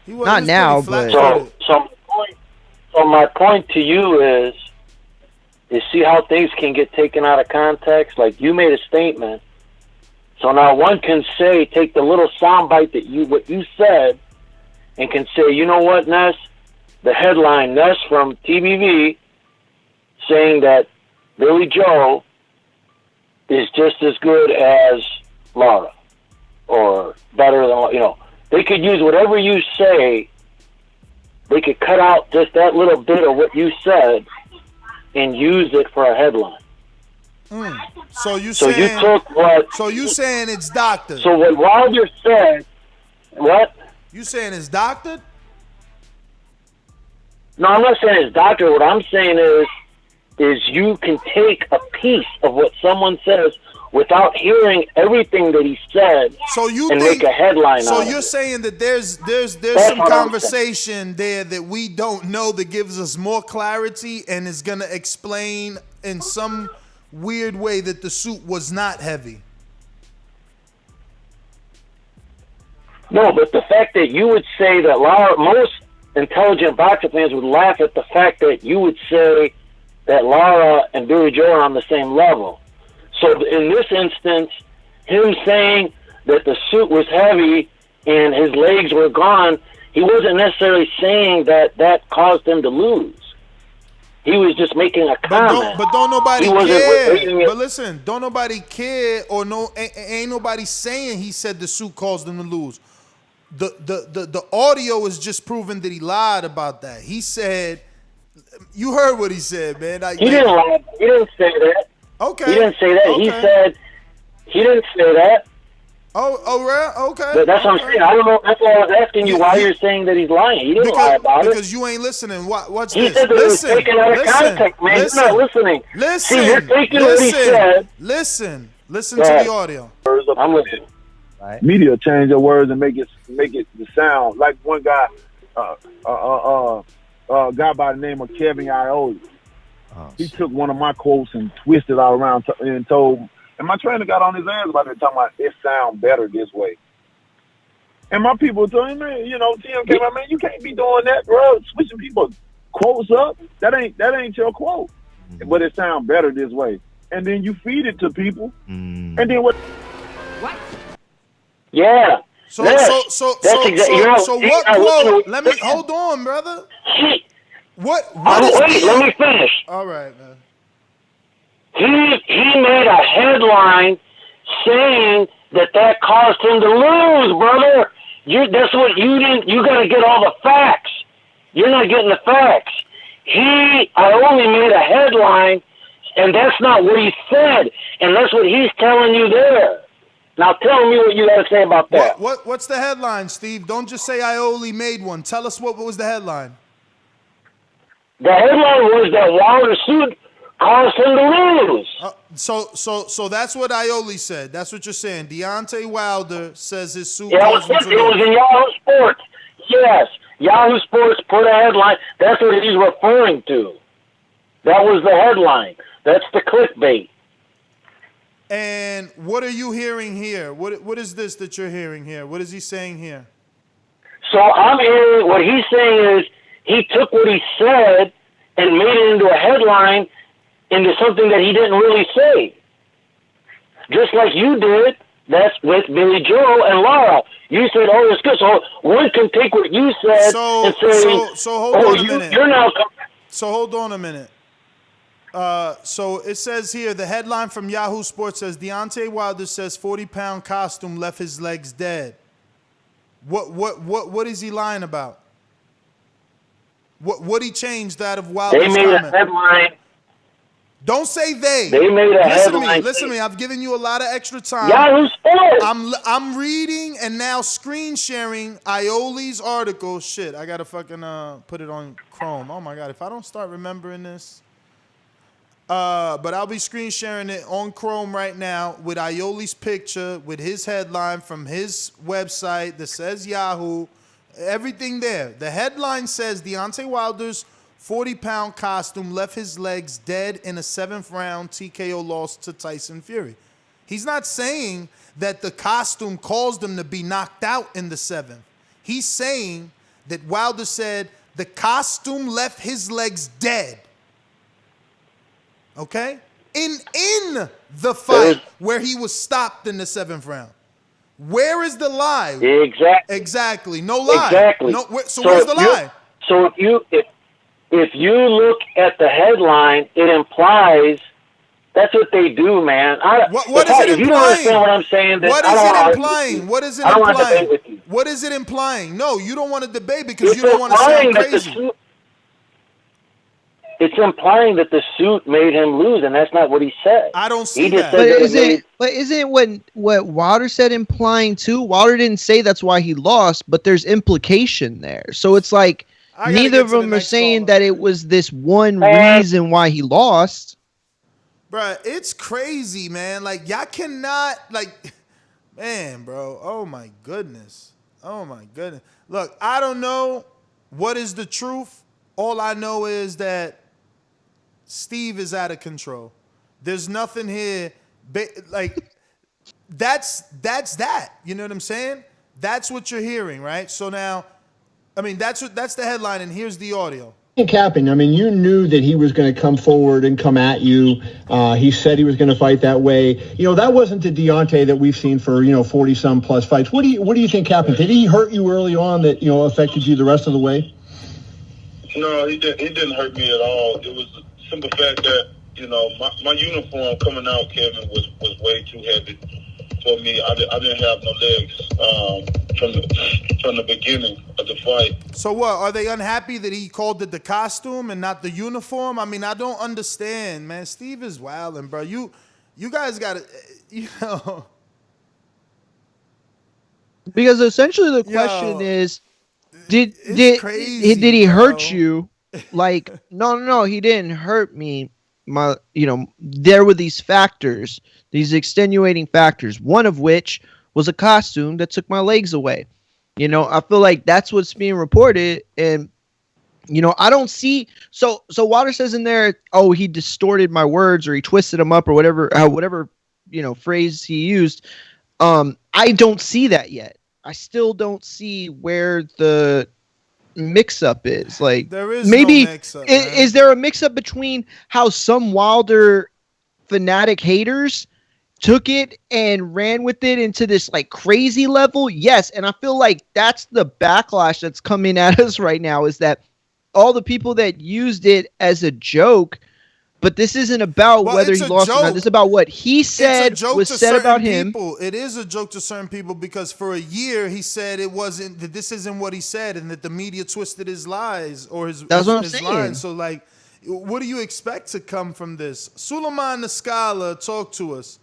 He was, Not now, but so my point to you is see how things can get taken out of context. Like you made a statement. So now one can say, take the little soundbite what you said, and can say, you know what, Ness? The headline, Ness from TBV, saying that Billy Joe is just as good as Lara, or better than, you know. They could use whatever you say. They could cut out just that little bit of what you said and use it for a headline. So you took what? So you saying it's doctored? So what Wilder said? What? You saying it's doctored? No, I'm not saying it's doctored. What I'm saying is you can take a piece of what someone says without hearing everything that he said, and make a headline. So out you're of it. saying that there's That's some what I'm conversation there that we don't know that gives us more clarity and is gonna explain in some weird way that the suit was not heavy. No, but the fact that you would say that most intelligent boxer fans would laugh at the fact that you would say that Lara and Billy Joe are on the same level. So in this instance, him saying that the suit was heavy and his legs were gone, he wasn't necessarily saying that caused him to lose. He was just making a comment. But don't nobody care. But listen, don't nobody care or ain't nobody saying he said the suit caused him to lose. The audio is just proving that he lied about that. He said, you heard what he said, man. He didn't lie. He didn't say that. Okay. He didn't say that. Okay. He said he didn't say that. Oh, right? Okay. But that's what I'm saying. I don't know. That's why I was asking you why you're saying that he's lying. He didn't lie about it. Because you ain't listening. Watch he this. Said that it was taken out of context, man. You're not listening. Listen. See, you're taking what he said. Listen to the audio. I'm listening. Media change their words and make it the sound like one guy, guy by the name of Kevin Ioli. He took one of my quotes and twisted all around and told. And my trainer got on his ass about it, talking about it sound better this way. And my people told him, man, you know, Tim came out, man, you can't be doing that, bro. Switching people's quotes up. That ain't your quote. But it sound better this way. And then you feed it to people. And then what? Yeah. So what quote? Let me hold on, brother. What wait, let me finish. All right, man. He made a headline saying that caused him to lose, brother. That's what you didn't. You got to get all the facts. You're not getting the facts. I only made a headline, and that's not what he said, and that's what he's telling you there. Now tell me what you got to say about that. What's the headline, Steve? Don't just say I only made one. Tell us what was the headline. The headline was that Wilder suit caused him to lose. So that's what Ioli said. That's what you're saying. Deontay Wilder says his suit It caused him to lose. was in Yahoo Sports. Yes, Yahoo Sports put a headline. That's what he's referring to. That was the headline. That's the clickbait. And what are you hearing here? What is this that you're hearing here? What is he saying here? So I'm hearing what he's saying is he took what he said and made it into a headline, into something that he didn't really say. Just like you did, that's with Billy Joe and Lara. You said, oh, it's good. So one can take what you said and say, so hold on a minute. You're now So hold on a minute. So it says here, the headline from Yahoo Sports says, Deontay Wilder says 40-pound costume left his legs dead. What is he lying about? What he changed out of Wilder's They made comment? a headline. Don't say they. They made a headline. Listen to me. I've given you a lot of extra time. Yahoo Sports. I'm reading and now screen sharing Ioli's article. Shit, I gotta fucking put it on Chrome. Oh my god, if I don't start remembering this. But I'll be screen sharing it on Chrome right now with Ioli's picture, with his headline from his website that says Yahoo. Everything there. The headline says Deontay Wilder's 40-pound costume left his legs dead in a 7th-round TKO loss to Tyson Fury. He's not saying that the costume caused him to be knocked out in the 7th. He's saying that Wilder said the costume left his legs dead. Okay? In the fight where he was stopped in the 7th round. Where is the lie? Exactly. No lie. Exactly. No, so where's the lie? So if you look at the headline, it implies that's what they do, man. What is it implying? If you don't understand what I'm saying, then what is it implying? What is it I don't want to implying? debate with you. What is it implying? No, you don't want to debate because It's you don't want to sound crazy. It's implying that the suit made him lose, and that's not what he said. I don't see that. But isn't what Wilder said implying too? Wilder didn't say that's why he lost, but there's implication there. So it's like neither of them are saying that it was this one reason why he lost. Bruh, it's crazy, man. Like, y'all cannot, man, bro. Oh, my goodness. Look, I don't know what is the truth. All I know is that Steve is out of control. There's nothing here. That's that. You know what I'm saying? That's what you're hearing, right? So now, I mean, that's the headline, and here's the audio. Capping, I mean, you knew that he was going to come forward and come at you. He said he was going to fight that way. You know, that wasn't the Deontay that we've seen for, 40-some plus fights. What do you think happened? Did he hurt you early on that, affected you the rest of the way? No, he didn't hurt me at all. It was the simple fact that, my uniform coming out, Kevin, was way too heavy for me. I didn't have no legs from the beginning of the fight. So what? Are they unhappy that he called it the costume and not the uniform? I mean, I don't understand, man. Steve is wilding, bro. You guys got to, Because essentially the question is, did he hurt you? Like, no, he didn't hurt me. There were these factors, these extenuating factors, one of which was a costume that took my legs away. I feel like that's what's being reported. And, I don't see. So Wilder says in there, oh, he distorted my words or he twisted them up or whatever, phrase he used. I don't see that yet. I still don't see where the mix-up is. Like, there is maybe no mix-up, is there a mix-up between how some Wilder fanatic haters took it and ran with it into this crazy level? Yes, and I feel like that's the backlash that's coming at us right now, is that all the people that used it as a joke, but this isn't about whether he lost or not. This is about what he said was said about him. It is a joke to certain people because for a year he said that this isn't what he said and that the media twisted his lies or his lines. So what do you expect to come from this? Suleiman the Scholar, talk to us.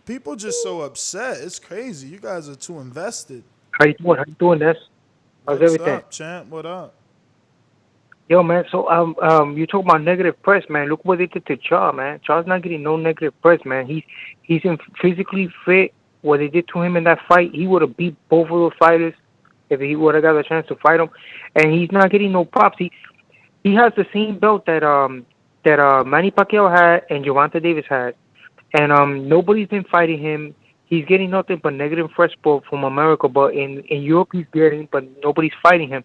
People just so upset. It's crazy. You guys are too invested. How you doing, Des? How's everything? What's up, champ? What up? Yo, man, so you talk about negative press, man. Look what they did to Charles, man. Charles not getting no negative press, man. He's in physically fit. What they did to him in that fight, he would have beat both of those fighters if he would have got a chance to fight them. And he's not getting no props. He has the same belt that Manny Pacquiao had and Gervonta Davis had. And nobody's been fighting him. He's getting nothing but negative press from America. But in Europe, he's getting, but nobody's fighting him.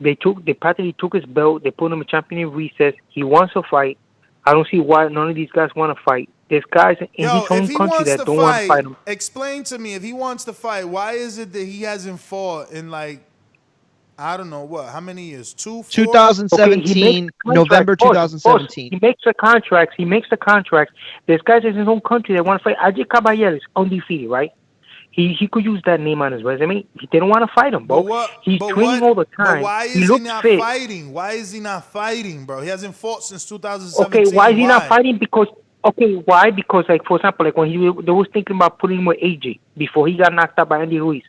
They practically took his belt. They put him a champion in recess. He wants to fight. I don't see why none of these guys want to fight. There's guys in his home country that don't want to fight him. Explain to me, if he wants to fight, why is it that he hasn't fought in I don't know what. How many years? 2, 4? 2017, November 2017. He makes the contracts. There's guys in his own country that want to fight. Ajay Caballero is undefeated, right? He could use that name on his resume. They don't want to fight him, bro. He's training all the time. But why is he not fighting? Why is he not fighting, bro? He hasn't fought since 2017. Okay, why is he not fighting? Because why? Because like for example, like when they was thinking about putting him with AJ before he got knocked out by Andy Ruiz.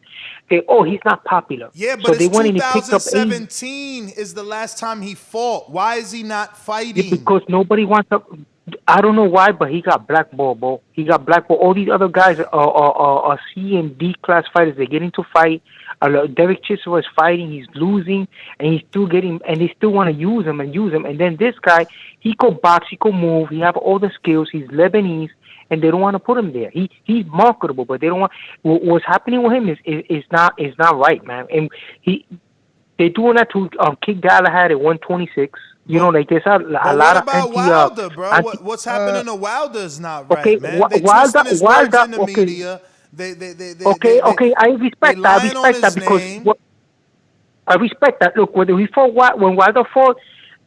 He's not popular. Yeah, but so it's they went 2017 is the last time he fought. Why is he not fighting? Because nobody wants to. I don't know why, but he got blackballed, bro. He got blackballed. All these other guys are C and D class fighters. They're getting to fight. Derek Chisora is fighting. He's losing, and he's still getting. And they still want to use him. And then this guy, he could box, he could move, he have all the skills. He's Lebanese, and they don't want to put him there. He's marketable, but they don't want. What's happening with him is not right, man. And they're doing that to Kid Galahad at 126. You know, like there's a lot of anti. Wilder, bro? What's happening to Wilder is not right, okay, man. They twisting his words in the media. I respect that because I respect that. Look, when Wilder fought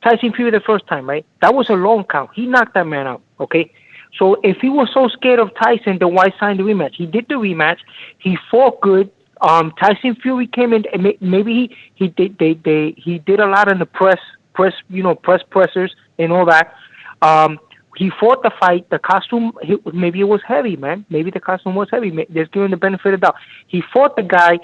Tyson Fury the first time, right? That was a long count. He knocked that man out. Okay, so if he was so scared of Tyson, then why sign the rematch? He did the rematch. He fought good. Tyson Fury came in. And maybe he did a lot in the press pressers and all that. He fought the fight. The costume, maybe it was heavy, man. Maybe the costume was heavy. Just giving the benefit of the doubt. He fought the guy.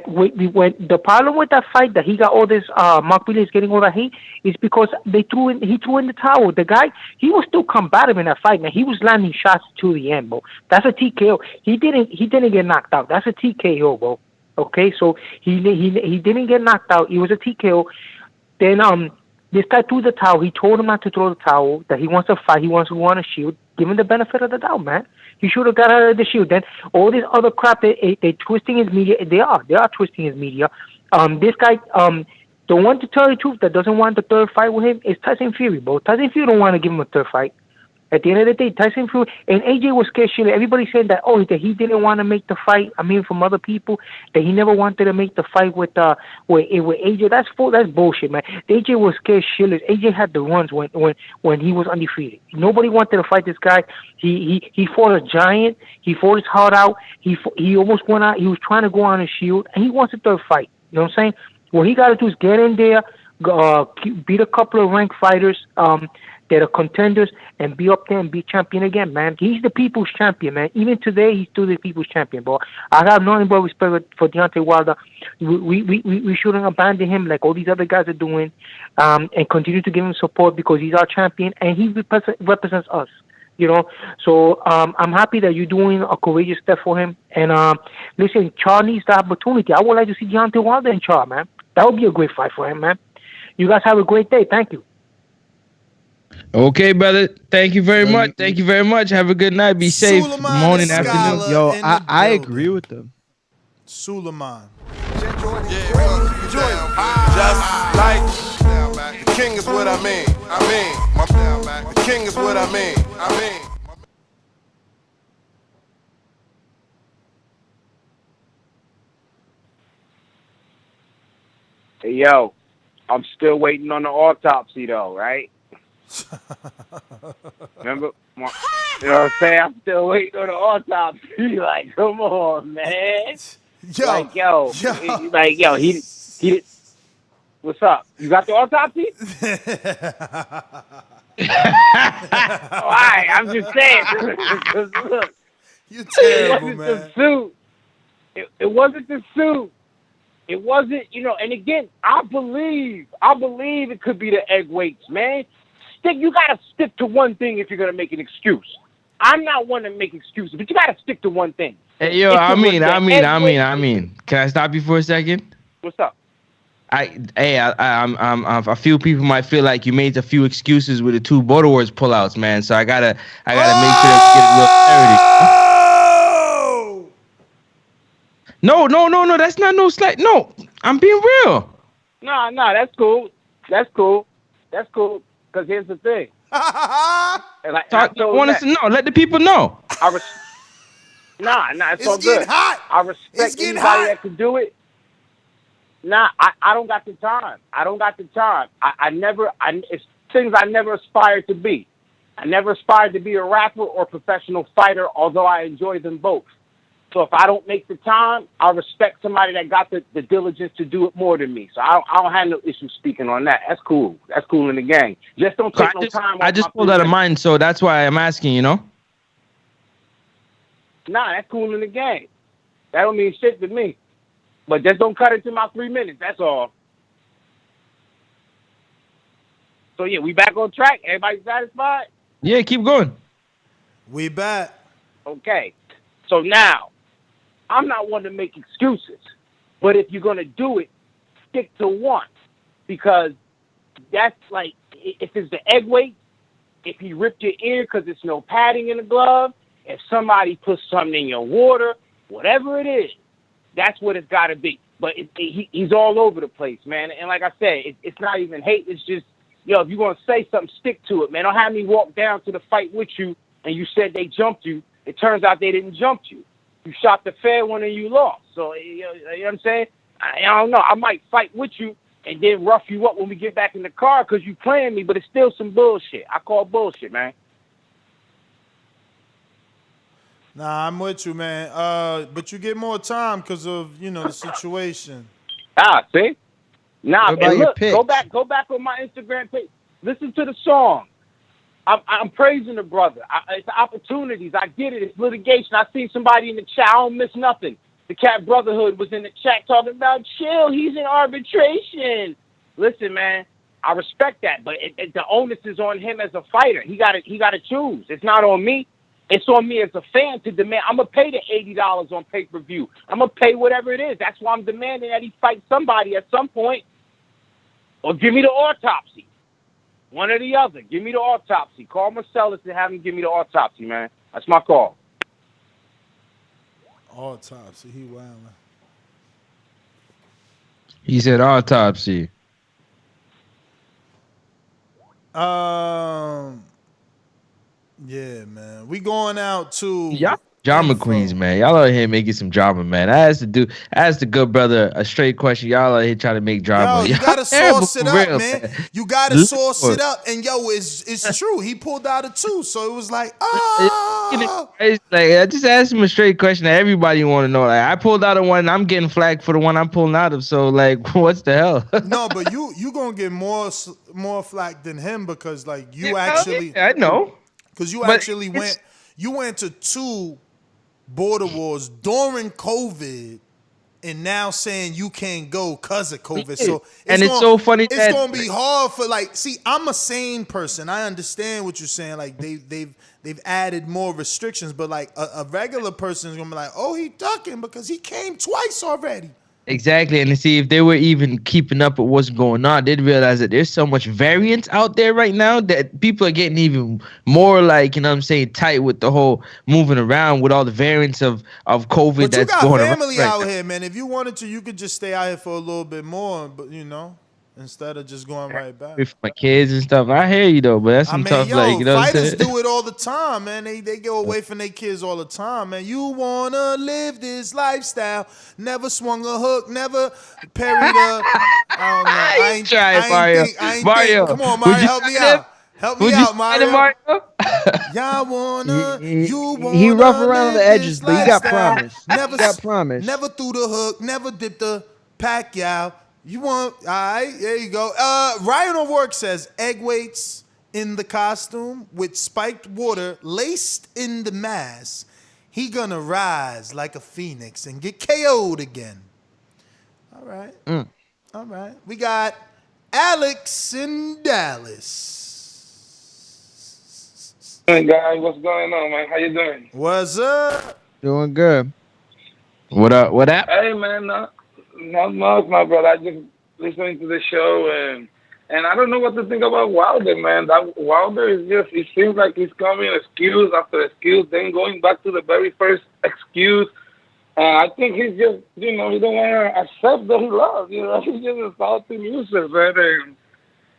When the problem with that fight that he got all this, Mark Williams getting all that hate is because he threw in the towel. The guy, he was still combative in that fight, man. He was landing shots to the end, bro. That's a TKO. He didn't get knocked out. That's a TKO, bro. Okay, so he didn't get knocked out. It was a TKO. Then this guy threw the towel. He told him not to throw the towel, that he wants to fight, he wants to go on a shield. Give him the benefit of the doubt, man. He should have got out of the shield. Then all this other crap, they twisting his media. They are twisting his media. This guy, the one to tell the truth that doesn't want the third fight with him is Tyson Fury, bro. Tyson Fury don't want to give him a third fight. At the end of the day, Tyson Fury and AJ was scared shit. Everybody said that that he didn't want to make the fight. I mean, from other people, that he never wanted to make the fight with AJ. That's bullshit, man. AJ was scared shitless. AJ had the runs when he was undefeated. Nobody wanted to fight this guy. He fought a giant. He fought his heart out. He almost went out. He was trying to go on a shield, and he wants a third fight. You know what I'm saying? What he got to do is get in there, beat a couple of ranked fighters that are contenders, and be up there and be champion again, man. He's the people's champion, man. Even today, he's still the people's champion, bro. I have nothing but respect for Deontay Wilder. We shouldn't abandon him like all these other guys are doing, and continue to give him support because he's our champion and he represents us. You know, so I'm happy that you're doing a courageous step for him. And listen, Char needs the opportunity. I would like to see Deontay Wilder and Char, man. That would be a great fight for him, man. You guys have a great day. Thank you. Okay, brother. Thank you very much. Thank you very much. Have a good night. Be safe. Morning, afternoon. Yo, I agree with them. Suleiman. Just like the king is what I mean. The king is what I mean. Hey, yo, I'm still waiting on the autopsy, though, right? Remember? You know what I'm saying? I'm still waiting on the autopsy. Like, come on, man. He what's up? You got the autopsy? All right, I'm just saying. Look, you're terrible, it wasn't man. the suit. It wasn't the suit. It wasn't, and again, I believe it could be the egg weights, man. You gotta stick to one thing if you're gonna make an excuse. I'm not one to make excuses, but you gotta stick to one thing. Hey, yo, I mean. Can I stop you for a second? What's up? A few people might feel like you made a few excuses with the two Border Wars pullouts, man. So I gotta make sure to get a little clarity. No, that's not no slight. No, I'm being real. No, that's cool. Because here's the thing. Let the people know. It's all good. Hot. I respect anybody that can do it. Nah, I don't got the time. It's things I never aspired to be. I never aspired to be a rapper or professional fighter, although I enjoy them both. So if I don't make the time, I respect somebody that got the diligence to do it more than me. So I don't have no issue speaking on that. That's cool. That's cool in the game. Just don't take no time. I just pulled out of mine, so that's why I'm asking, you know? Nah, that's cool in the game. That don't mean shit to me. But just don't cut it to my 3 minutes. That's all. So, yeah, we back on track. Everybody satisfied? Yeah, keep going. We back. Okay. So now, I'm not one to make excuses. But if you're going to do it, stick to one. Because that's like, if it's the egg weight, if he ripped your ear because there's no padding in the glove, if somebody puts something in your water, whatever it is, that's what it's got to be. But he's all over the place, man. And like I said, it's not even hate. It's just, if you're going to say something, stick to it, man. Don't have me walk down to the fight with you and you said they jumped you. It turns out they didn't jump you. You shot the fair one and you lost. So, you know what I'm saying? I don't know. I might fight with you and then rough you up when we get back in the car because you playing me, but it's still some bullshit. I call bullshit, man. Nah, I'm with you, man. But you get more time because of, the situation. See? Nah, What about and your look, picks? go back on my Instagram page. Listen to the song. I'm praising the brother. It's opportunities. I get it. It's litigation. I see somebody in the chat. I don't miss nothing. The Cat Brotherhood was in the chat talking about chill. He's in arbitration. Listen, man, I respect that, but the onus is on him as a fighter. He got to choose. It's not on me. It's on me as a fan to demand. I'm going to pay the $80 on pay-per-view. I'm going to pay whatever it is. That's why I'm demanding that he fight somebody at some point. Or give me the autopsy. One or the other. Give me the autopsy. Call Marcellus and have him give me the autopsy, man. That's my call. Autopsy. He wildin'. He said autopsy. Yeah, man. We going out to Yeah. Drama queens, man. Y'all out here making some drama, man. I asked the good brother a straight question. Y'all out here trying to make drama. You gotta sauce it up, man. You gotta sauce Lord. it up. And it's true. He pulled out a 2, so it was like, It's like, I just asked him a straight question that everybody want to know. Like, I pulled out of one, and I'm getting flagged for the one I'm pulling out of. So, like, what's the hell? No, but you gonna get more flack than him because you actually. I know. Because you actually went to 2 border wars during COVID, and now saying you can't go because of COVID. So it's so funny. It's gonna be hard for see, I'm a sane person. I understand what you're saying. Like they've added more restrictions, but a regular person is gonna be like, oh, he ducking because he came twice already. Exactly, and to see if they were even keeping up with what's going on, they'd realize that there's so much variance out there right now that people are getting even more tight with the whole moving around with all the variants of COVID but that's going around. But you got family out here, man. If you wanted to, you could just stay out here for a little bit more, but instead of just going right back. With my kids and stuff. I hear you though, but that's some tough fighters do it all the time, man. They go away from their kids all the time, man. You wanna live this lifestyle. Never swung a hook, never parried a I ain't trying, Mario. Mario. Come on, Mario, help me out. Help me out, Mario. Y'all wanna, you wanna. He rough around the edges, this but you got lifestyle. promise. You got promise. Never threw the hook, never dipped the Pacquiao. You want, all right, there you go. Ryan O'Rourke says, egg weights in the costume with spiked water laced in the mask. He gonna rise like a phoenix and get KO'd again. All right. All right. We got Alex in Dallas. Hey, guys, what's going on, man? How you doing? What's up? Doing good. What up? What up? Hey, man, not much, my brother. I just listening to the show, and I don't know what to think about Wilder, man. That Wilder is just, it seems like he's coming excuse after excuse, then going back to the very first excuse. I think he's just, he don't want to accept that he lost. He's just a salty loser, man.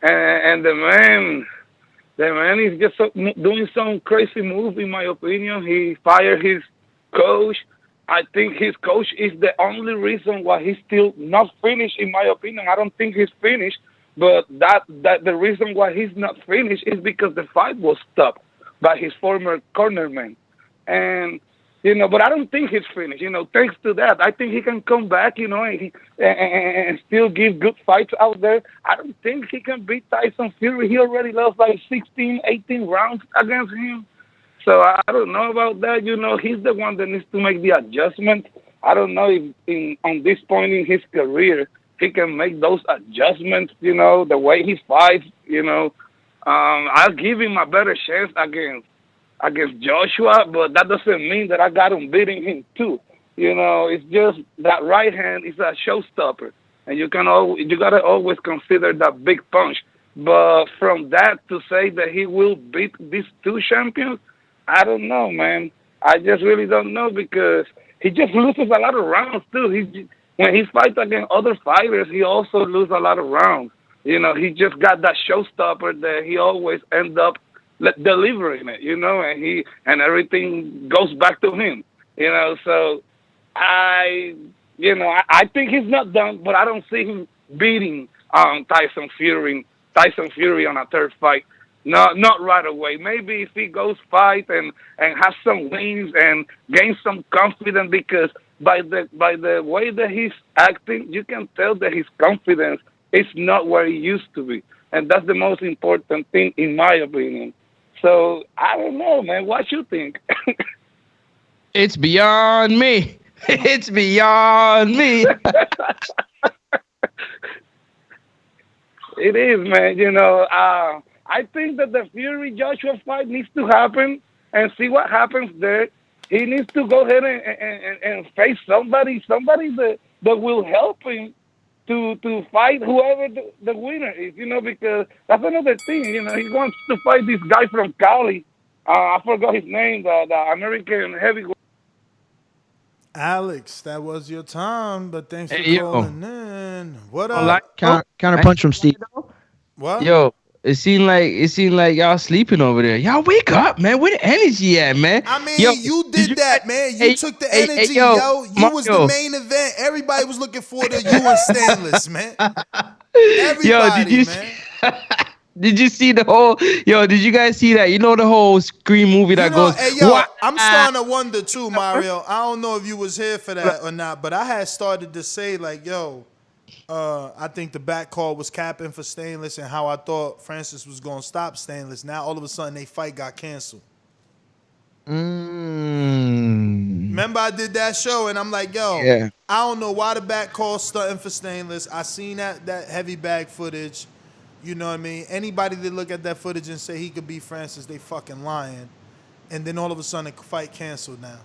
And the man is just doing some crazy move, in my opinion. He fired his coach. I think his coach is the only reason why he's still not finished, in my opinion. I don't think he's finished, but that the reason why he's not finished is because the fight was stopped by his former cornerman. And, but I don't think he's finished, thanks to that. I think he can come back, and still give good fights out there. I don't think he can beat Tyson Fury. He already lost like 16, 18 rounds against him. So I don't know about that. He's the one that needs to make the adjustment. I don't know if on this point in his career he can make those adjustments, the way he fights, I'll give him a better chance against Joshua, but that doesn't mean that I got him beating him too. It's just that right hand is a showstopper, and you gotta always consider that big punch. But from that to say that he will beat these two champions, I don't know, man. I just really don't know, because he just loses a lot of rounds too. When he fights against other fighters, he also loses a lot of rounds. He just got that showstopper that he always ends up delivering it, and everything goes back to him, So I think he's not done, but I don't see him beating Tyson Fury on a third fight. No, not right away. Maybe if he goes fight and has some wins and gains some confidence, because by the way that he's acting, you can tell that his confidence is not where he used to be, and that's the most important thing, in my opinion. So I don't know, man. What you think? It's beyond me. It's beyond me. It is, man. I think that the Fury-Joshua fight needs to happen, and see what happens there. He needs to go ahead and face somebody that will help him to fight whoever the winner is, because that's another thing. He wants to fight this guy from Cali. I forgot his name, the American heavyweight. Alex, that was your time, but thanks for calling in. What up? Counter punch from Steve. What? Yo, it seemed like y'all sleeping over there. Y'all wake up, man. Where the energy at, man? I mean, you did that, man. You took the energy, yo. You was the main event. Everybody was looking forward to you and Stainless, man. Everybody, man. Did you see the whole? Yo, did you guys see that? The whole Scream movie that goes. Hey, yo, I'm starting to wonder too, Mario. I don't know if you was here for that or not, but I had started to say like, yo, I think the back call was capping for Stainless, and how I thought Francis was gonna stop Stainless. Now all of a sudden, they fight got canceled. Remember, I did that show, and I'm like, yo, I don't know why the back call stunting for Stainless. I seen that heavy bag footage. You know what I mean? Anybody that look at that footage and say he could beat Francis, they fucking lying. And then all of a sudden, the fight canceled now.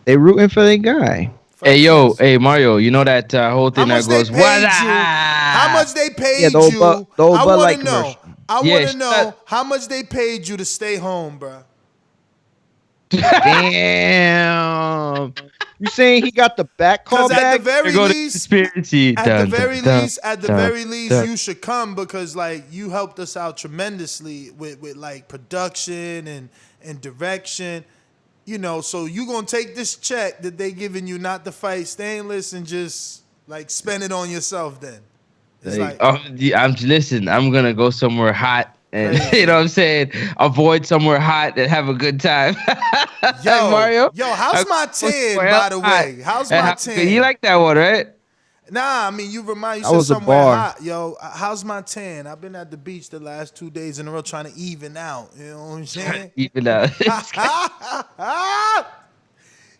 They rooting for their guy. Hey Mario, you know that whole thing that goes, what? How much they paid you? I want to know. I want to know how much they paid you to stay home, bro. Damn. You saying he got the back call back? At the very least, you you should come, because like you helped us out tremendously with like production and direction. So you gonna take this check that they giving you not to fight Stainless and just like spend it on yourself then. It's I'm gonna go somewhere hot and you know what I'm saying, avoid somewhere hot and have a good time. Yo, Mario. How's my tan, by the way? How's my tan? You like that one, right? Nah, I mean, you said somewhere hot. Yo, how's my tan? I've been at the beach the last 2 days in a row trying to even out. You know what I'm saying? Even out.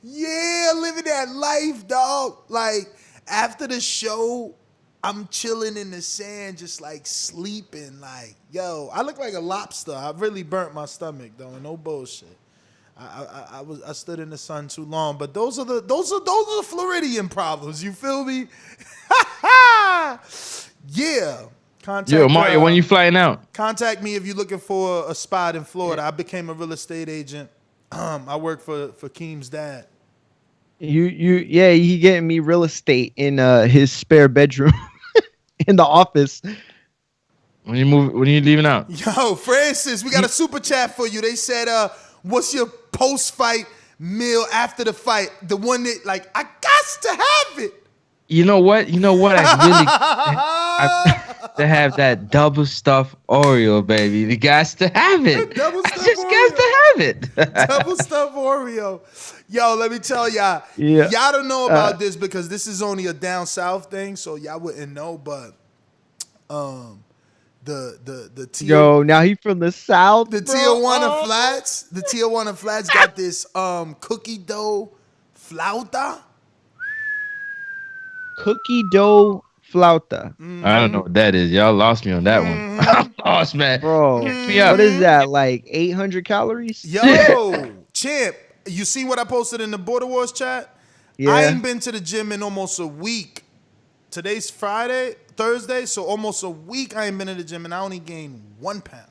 Yeah, living that life, dog. Like, after the show, I'm chilling in the sand, just like sleeping. Like, yo, I look like a lobster. I really burnt my stomach, though. No bullshit. I stood in the sun too long, but those are the Floridian problems. You feel me? Yeah. Mario, when you flying out? Contact me if you're looking for a spot in Florida. I became a real estate agent. I work for Keem's dad. He getting me real estate in his spare bedroom in the office. When you leaving out? Yo, Francis, we got a super chat for you. They said, what's your post-fight meal after the fight. The one that, like, I got to have it. You know what? I to have that double stuffed Oreo, baby. You got to have it. Double stuffed just got to have it. Double stuffed Oreo. Yo, let me tell y'all. Yeah. Y'all don't know about this because this is only a down south thing, so y'all wouldn't know. But the Yo, now he from the south. The bro. Tijuana Flats. The Tijuana Flats got this cookie dough flauta. Cookie dough flauta. I don't know what that is. Y'all lost me on that one. I'm lost, man. Bro, what is that? Like 800 calories? Yo, champ, you see what I posted in the Border Wars chat? Yeah. I ain't been to the gym in almost a week. Today's Thursday, so almost a week I ain't been to the gym, and I only gained 1 pound.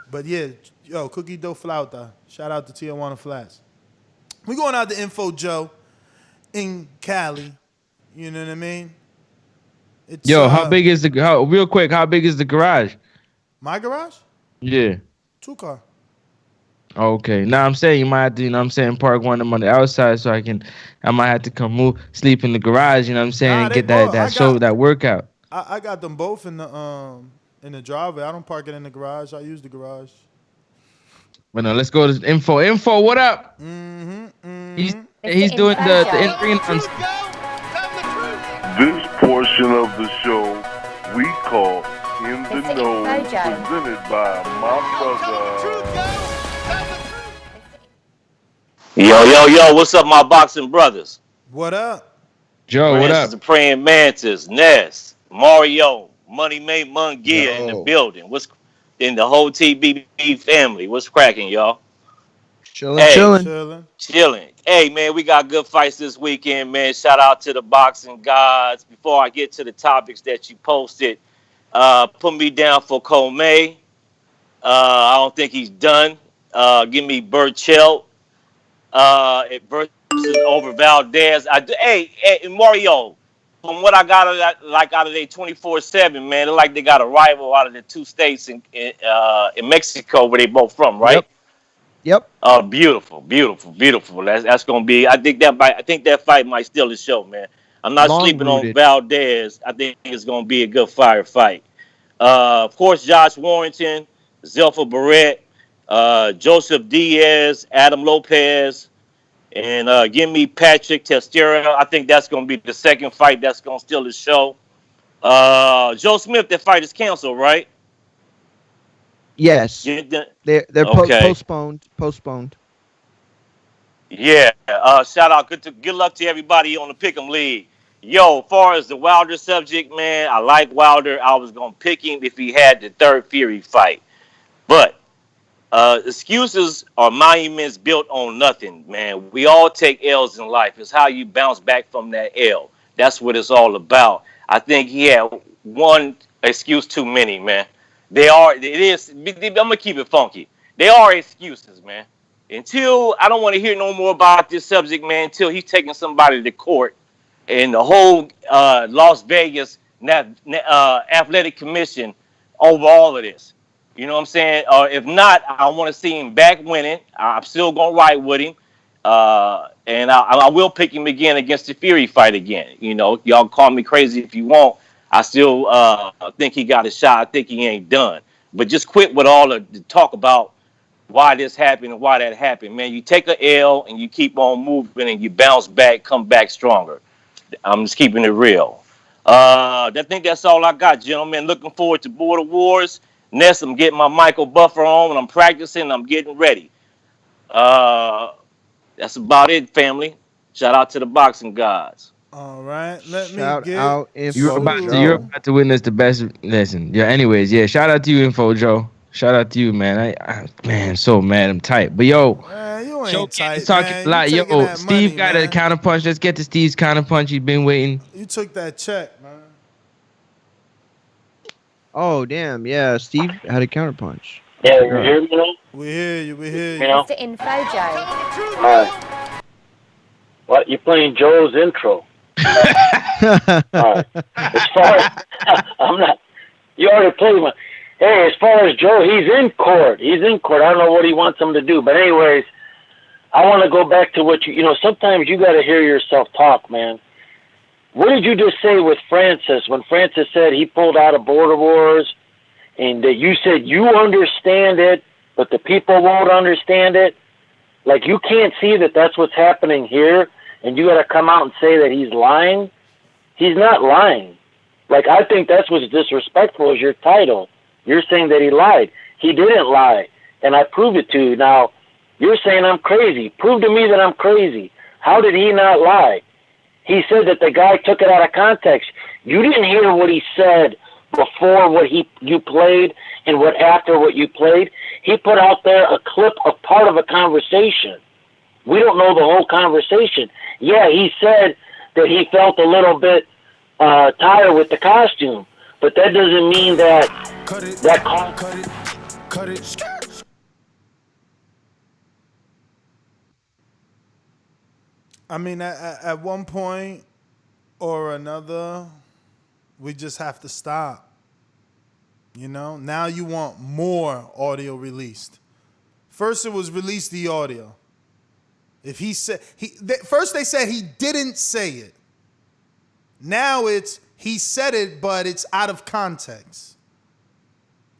But yeah, yo, cookie dough flauta. Shout out to Tijuana Flats. We going out to Info Joe in Cali. You know what I mean? It's, Yo, how big is real quick, how big is the garage? My garage? Yeah. 2 car. Okay. Now I'm saying you might have to, park one of them on the outside so I might have to come sleep in the garage, you know what I'm saying, and get that workout. I got them both in the driveway. I don't park it in the garage. I use the garage. But no, let's go to Info. Info, what up? He's doing the in-ring. This portion of the show we call In the Know, presented by my brother. Yo, what's up, my boxing brothers? What up? Joe, what up? The Praying Mantis, Ness, Mario, Money Made Mungia in the building. What's in the whole TBB family? What's cracking, y'all? Chilling. Hey, man, we got good fights this weekend, man. Shout out to the boxing gods. Before I get to the topics that you posted, put me down for Commey. I don't think he's done. Give me Burchell versus over Valdez. Hey, Mario, from what I got out of their 24/7, man, it's like they got a rival out of the 2 states in Mexico where they both from, right? Yep. Beautiful. That's gonna be. I think that fight might steal the show, man. I'm not sleeping on Valdez. I think it's gonna be a good fire fight. Of course, Josh Warrington, Zelfa Barrett, Joseph Diaz, Adam Lopez, and give me Patrick Teixeira. I think that's gonna be the second fight that's gonna steal the show. Joe Smith, that fight is canceled, right? Yes. They're postponed. Yeah. Shout out. Good luck to everybody on the Pick'em League. Yo, as far as the Wilder subject, man, I like Wilder. I was gonna pick him if he had the third Fury fight, but excuses are monuments built on nothing, man. We all take L's in life. It's how you bounce back from that L. That's what it's all about. I think he had one excuse too many, man. I'm gonna keep it funky. They are excuses, man. Until I don't want to hear no more about this subject, man, until he's taking somebody to court and the whole Las Vegas athletic commission over all of this. You know what I'm saying? If not, I want to see him back winning. I'm still going to ride with him. And I will pick him again against the Fury fight again. You know, y'all call me crazy if you want. I still think he got a shot. I think he ain't done. But just quit with all the talk about why this happened and why that happened, man. You take a L and you keep on moving and you bounce back, come back stronger. I'm just keeping it real. I think that's all I got, gentlemen. Looking forward to Border Wars. Next, I'm getting my Michael Buffer on and I'm practicing. I'm getting ready. That's about it, family. Shout out to the boxing gods. All right, let Shout me get out Info You're about to witness the best lesson. Yeah. Anyways, yeah. Shout out to you, Info Joe. Shout out to you, man. Man, so mad. I'm tight. But yo, you ain't tight, talking man. a lot. You Yo, that Steve money, got man. a counter punch. Let's get to Steve's counter punch. He's been waiting. You took that check, man. Oh, damn. Yeah, Steve had a counterpunch. Yeah, you hear me now? We hear you. Mr. Info Joe. Alright. What? You're playing Joe's intro. Alright. As far as, I'm not. You already played one. Hey, as far as Joe, he's in court. I don't know what he wants him to do. But anyways, I want to go back to what you know, sometimes you got to hear yourself talk, man. What did you just say with Francis when Francis said he pulled out of Border Wars and that you said you understand it, but the people won't understand it? Like, you can't see that that's what's happening here, and you got to come out and say that he's lying? He's not lying. Like, I think that's what's disrespectful is your title. You're saying that he lied. He didn't lie, and I prove it to you. Now, you're saying I'm crazy. Prove to me that I'm crazy. How did he not lie? He said that the guy took it out of context. You didn't hear what he said before what you played and what after what you played. He put out there a clip of part of a conversation. We don't know the whole conversation. Yeah, he said that he felt a little bit tired with the costume, but that doesn't mean that cut it. I mean, at one point or another, we just have to stop. You know, now you want more audio released. First, it was release the audio. If he said first they said he didn't say it. Now it's he said it, but it's out of context.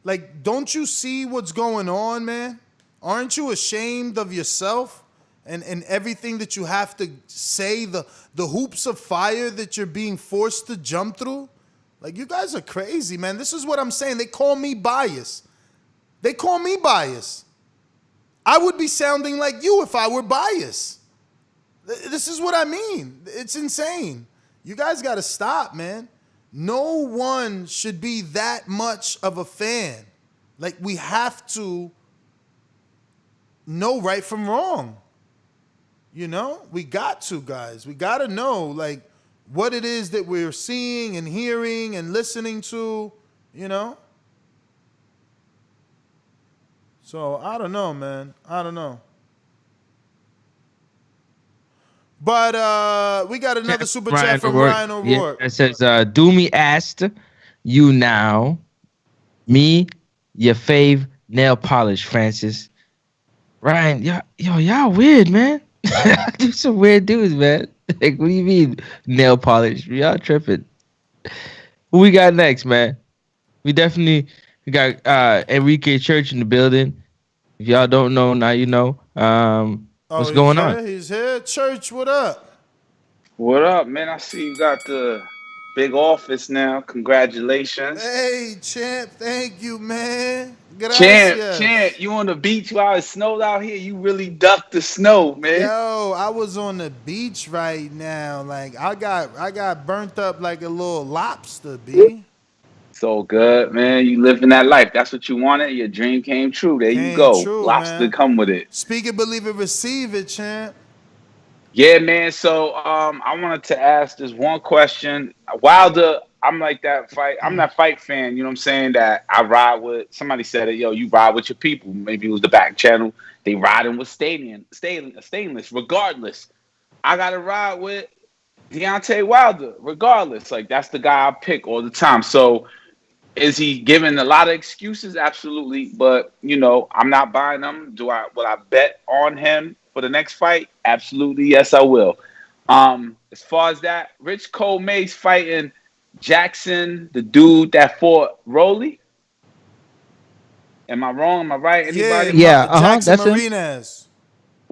Like, don't you see what's going on, man? Aren't you ashamed of yourself and everything that you have to say, the hoops of fire that you're being forced to jump through? Like, you guys are crazy, man. This is what I'm saying. They call me biased. They call me biased. I would be sounding like you if I were biased. This is what I mean. It's insane. You guys got to stop, man. No one should be that much of a fan. Like, we have to know right from wrong. You know? We got to, guys. We got to know, like, what it is that we're seeing and hearing and listening to, you know? So, I don't know, man. I don't know. But we got another super chat from Ryan O'Rourke. Yeah, it says, Doomy asked you now, me, your fave nail polish, Francis. Ryan, y'all weird, man. You're some weird dudes, man. Like, what do you mean nail polish? Y'all tripping. Who we got next, man? We got Enrique Church in the building. If y'all don't know, now you know. What's going on? He's here. Church, what up? What up, man? I see you got the big office now. Congratulations. Hey, champ. Thank you, man. Gracias. Champ, you on the beach while it snowed out here? You really ducked the snow, man. Yo, I was on the beach right now. Like, I got burnt up like a little lobster, B. So good, man. You living that life. That's what you wanted. Your dream came true. There you go. True, lobster man. Come with it. Speak it, believe it, receive it, champ. Yeah, man. So I wanted to ask this one question. Wilder, I'm like that fight. I'm that fight fan, you know what I'm saying, that I ride with. Somebody said it, yo, you ride with your people. Maybe it was the back channel. They riding with stainless, regardless. I got to ride with Deontay Wilder, regardless. Like, that's the guy I pick all the time. So is he giving a lot of excuses? Absolutely. But, you know, I'm not buying them. Will I bet on him for the next fight? Absolutely. Yes, I will. As far as that, Rich Commey's fighting Jackson, the dude that fought Rolly. Am I wrong? Am I right? Anybody? Yeah. Jackson That's Marinez.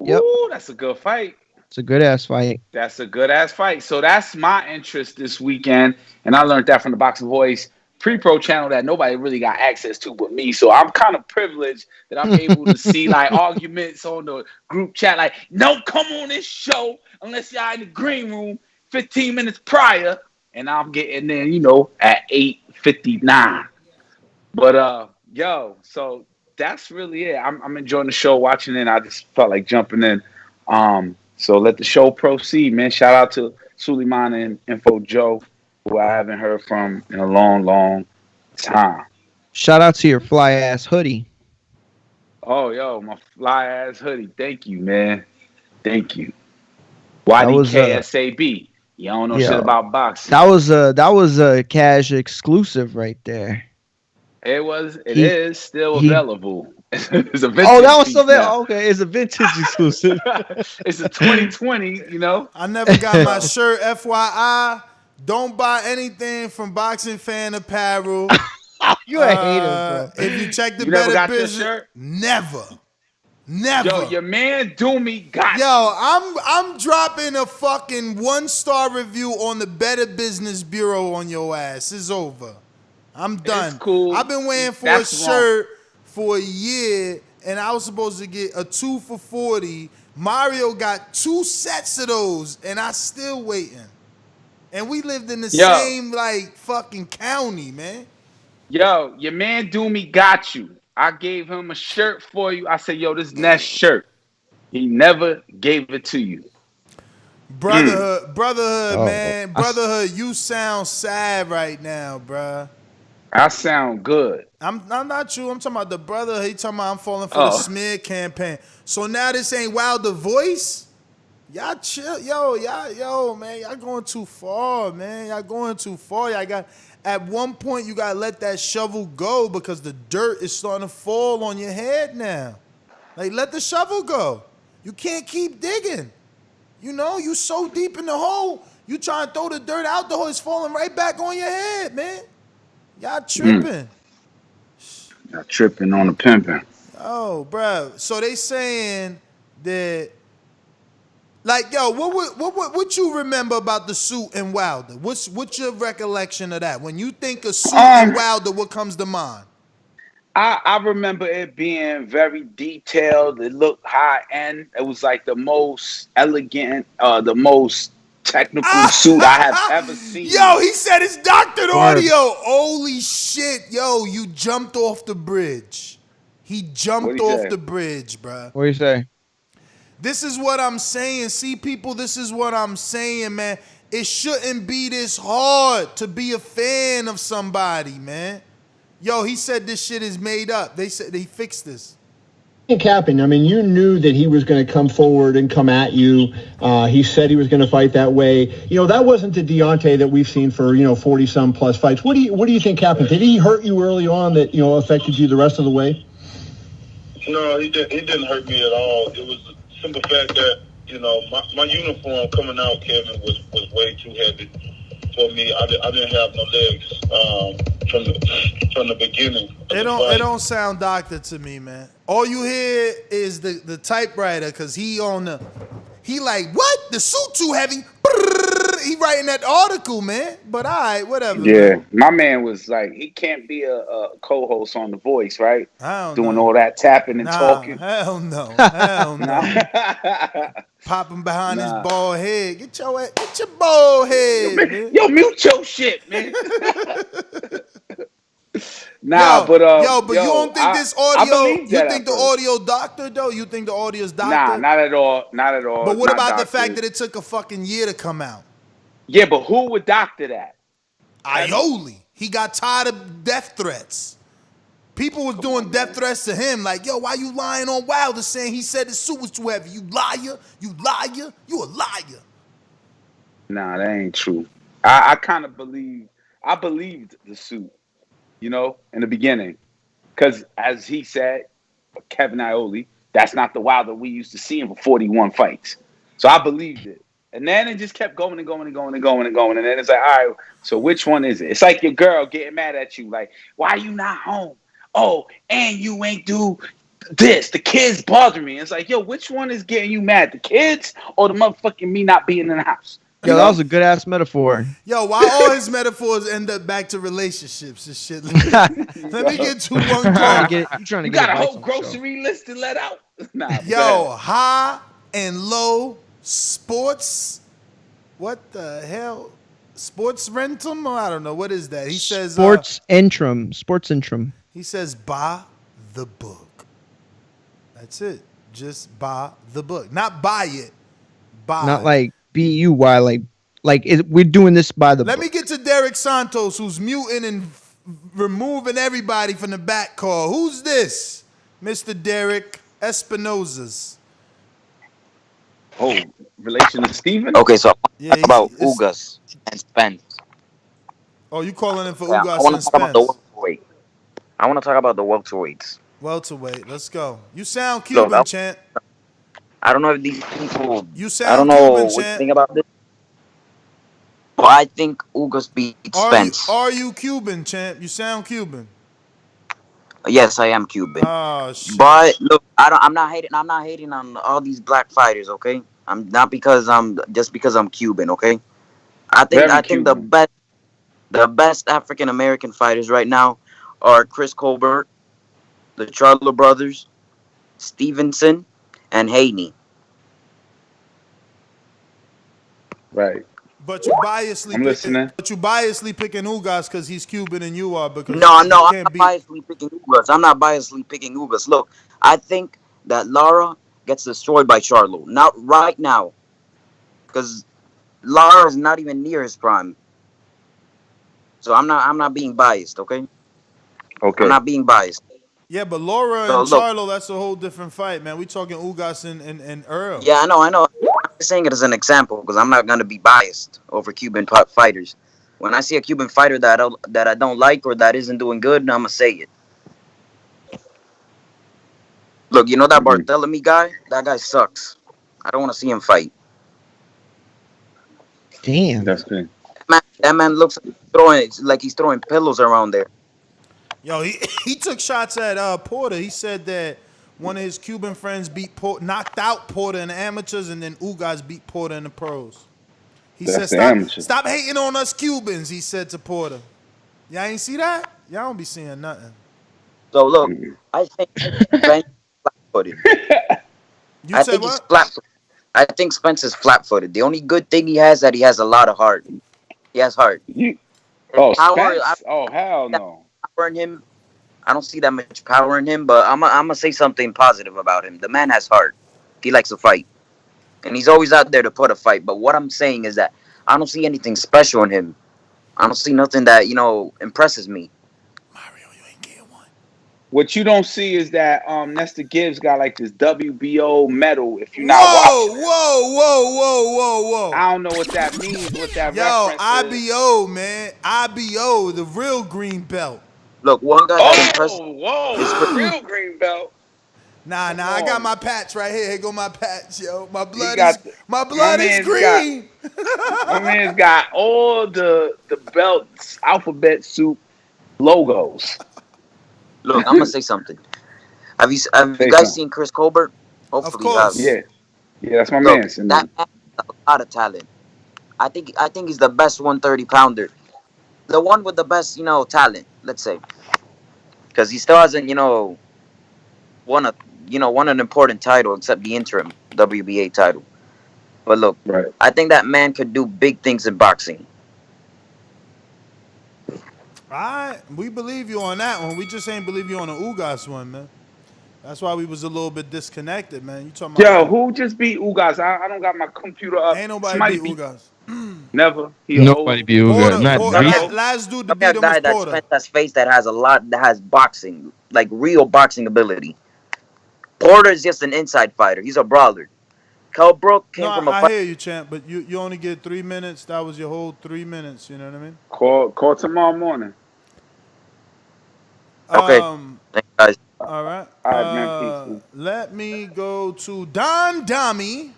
Yep. Ooh, that's a good fight. It's a good ass fight. That's a good ass fight. So that's my interest this weekend, and I learned that from the Boxing Voice pre-pro channel that nobody really got access to but me. So I'm kind of privileged that I'm able to see like arguments on the group chat, like, don't come on this show unless y'all in the green room 15 minutes prior, and I'm getting there, you know, at 8:59. But yo, so that's really it. I'm enjoying the show, watching it. I just felt like jumping in. So let the show proceed, man. Shout out to Suleiman and Info Joe, who I haven't heard from in a long, long time. Shout out to your fly ass hoodie. Oh, yo, my fly ass hoodie. Thank you, man. Thank you. YDKSAB. You don't know shit about boxing. That was a cash exclusive right there. It is still available. It's a vintage. Oh, that was piece still there. now. Okay, it's a vintage exclusive. It's a 2020. You know. I never got my shirt. FYI, don't buy anything from Boxing Fan Apparel. You a hater, bro. If you check the You never Better got your Business, shirt? never. Yo, your man Doomy got. Yo, I'm dropping a fucking 1-star review on the Better Business Bureau on your ass. It's over. I'm done. It's cool. I've been waiting for a shirt for a year, and I was supposed to get a 2 for $40. Mario got 2 sets of those, and I still waiting. And we lived in the same like fucking county, man. Yo, your man Doomy got you. I gave him a shirt for you. I said, yo, this next shirt. He never gave it to you. Brotherhood, man. Brotherhood, you sound sad right now, bruh. I sound good. I'm not you. I'm talking about the brother. He talking about I'm falling for the smear campaign. So now this ain't Wilder voice? Y'all chill. Yo, man. Y'all going too far, man. Y'all going too far. Y'all got... At one point, you got to let that shovel go because the dirt is starting to fall on your head now. Like, let the shovel go. You can't keep digging. You know, you so deep in the hole, you trying to throw the dirt out the hole, it's falling right back on your head, man. Y'all tripping. Y'all tripping on the pimping. Oh, bro. So they saying that, like, yo, what you remember about the suit and Wilder? What's your recollection of that? When you think of suit and Wilder, what comes to mind? I remember it being very detailed. It looked high end. It was like the most elegant, the most technical suit I have ever seen. Yo, he said it's doctored audio. Holy shit, yo, you jumped off the bridge. He jumped off the bridge, bro. What do you say? This is what I'm saying. See, people, this is what I'm saying, man. It shouldn't be this hard to be a fan of somebody, man. Yo, he said this shit is made up. They said they fixed this. Capping, I mean, you knew that he was going to come forward and come at you. He said he was going to fight that way. You know, that wasn't the Deontay that we've seen for, 40-some plus fights. What do you think happened? Did he hurt you early on that, affected you the rest of the way? No, he didn't hurt me at all. It was the simple fact that, my uniform coming out, Kevin, was way too heavy for me. I didn't have no legs from the beginning. It don't sound doctor to me, man. All you hear is the typewriter because he like, what? The suit too heavy? He writing that article, man. But all right, whatever. Yeah, man. my man was like, he can't be a co-host on The Voice, right? Doing all that tapping and talking. Hell no. Popping behind his bald head. Get your bald head, man. Yo, mute your shit, man. But you don't think this audio? You think the audio doctor though? You think the audio's doctor? Nah, not at all. Not at all. But what Not about the doctor. fact that it took a fucking year to come out? Yeah, but who would doctor that? Ioli. He got tired of death threats. People was doing death threats to him, like, yo, why you lying on Wilder saying he said the suit was too heavy? You liar, you a liar. Nah, that ain't true. I kind of believed the suit, in the beginning. Because as he said, Kevin Ioli, that's not the Wilder we used to see him for 41 fights. So I believed it. And then it just kept going and going and going and going and going. And then it's like, all right, so which one is it? It's like your girl getting mad at you. Like, why you not home? Oh, and you ain't do this. The kids bother me. It's like, yo, which one is getting you mad? The kids or the motherfucking me not being in the house? Yo, that was a good ass metaphor. Yo, why all his metaphors end up back to relationships and shit? Let me get to one call. You got a whole grocery list to let out? Nah, yo, high and low sports. What the hell? Sports rentum? I don't know. What is that? He says Sports Intrum. He says buy the book. That's it. Just buy the book. Not buy it. Buy. Not like BUY. We're doing this by the book. Let me get to Derek Santos, who's muting and removing everybody from the back call. Who's this? Mr. Derek Espinozas. Oh, relation to Steven? Okay, so talk about Ugas and Spence. Oh, you calling in for I Ugas want and to talk about Spence? the welterweight. I want to talk about the welterweights. Welterweight. Let's go. You sound Cuban, champ. I don't know if these people. You I sound don't know Cuban, what you champ. think about this. But I think Ugas beats Spence. Are you Cuban, champ? You sound Cuban. Yes, I am Cuban. Oh shit. But look, I'm not hating. I'm not hating on all these black fighters. Okay, I'm not because I'm Cuban. Okay, I think the best African American fighters right now are Chris Colbert, the Charlo brothers, Stevenson, and Haney. Right. But you biasly picking Ugas because he's Cuban and you are because No, I'm not biasly picking Ugas. I'm not biasly picking Ugas. Look, I think that Lara gets destroyed by Charlo. Not right now, because Lara is not even near his prime. So I'm not being biased. Okay. Okay. I'm not being biased. Yeah, but Lara and Charlo, that's a whole different fight, man. We talking Ugas and Earl. Yeah, I know. I'm just saying it as an example because I'm not gonna be biased over Cuban fighters. When I see a Cuban fighter that I don't like or that isn't doing good, I'm gonna say it. Look, you know that Barthélemy guy? That guy sucks. I don't want to see him fight. Damn. That's good. That man looks like he's throwing pillows around there. Yo, he took shots at Porter. He said that one of his Cuban friends knocked out Porter in the amateurs, and then Ugas beat Porter in the pros. He said, stop hating on us Cubans, he said to Porter. Y'all ain't see that? Y'all don't be seeing nothing. So, look, I think Spence is flat-footed. You said what? He's flat-footed. I think Spence is flat-footed. The only good thing he has is that he has a lot of heart. He has heart. Spence? Hell no. Power in him. I don't see that much power in him, but I'm gonna say something positive about him. The man has heart. He likes to fight, and he's always out there to put a fight. But what I'm saying is that I don't see anything special in him. I don't see nothing that impresses me. Mario, you ain't getting one. What you don't see is that Nestor Gibbs got like this WBO medal. If you're not watching. Whoa. I don't know what that means. What that reference IBO, is. Man. IBO, the real green belt. Look, one guy that impressed. Whoa, real green belt. Nah, I got my patch right here. Here go my patch, yo. My blood is green. My man's got all the belts, alphabet soup logos. Look, I'm gonna say something. Have you guys seen Chris Colbert? Hopefully, of course. Yeah, that's my man. That man has a lot of talent. I think he's the best 130 pounder, the one with the best talent. Let's say, because he still hasn't won an important title except the interim WBA title. But look, I think that man could do big things in boxing. We believe you on that one. We just ain't believe you on the Ugas one, man. That's why we was a little bit disconnected, man. You talking about who just beat Ugas? I don't got my computer up. Ain't nobody beat Ugas. Never. Nobody beat Ugas. Last dude to beat him was Porter. That Spence face that has boxing, like real boxing ability. Porter is just an inside fighter. He's a brawler. Kell Brook came from a I hear you, champ, but you only get 3 minutes. That was your whole 3 minutes. You know what I mean? Call tomorrow morning. Okay. Thanks, guys. All right. All right, man. Peace. Let me go to Don Dami.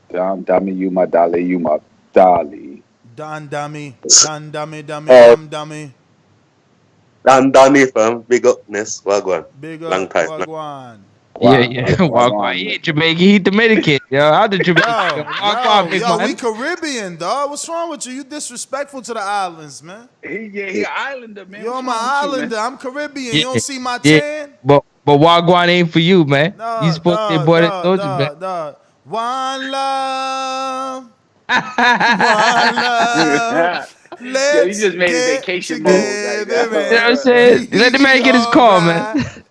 Don Dami, you my dolly, you my dolly. Don Dami. Don Dami, fam. Big upness. Wagwan. Big up. Long time. Wagwan. Yeah. Wagwan. He ain't Jamaican. He Dominican. Yo, out the Jamaican. Yo, we Caribbean, dog. What's wrong with you? You disrespectful to the islands, man. He an islander, man. You're my islander. I'm Caribbean. You don't see my tan? But Wagwan ain't for you, man. You supposed to be boy that told you, man. One love. One love. Yo, you just made a vacation mode. You know what I'm saying? Let the man get his call, man.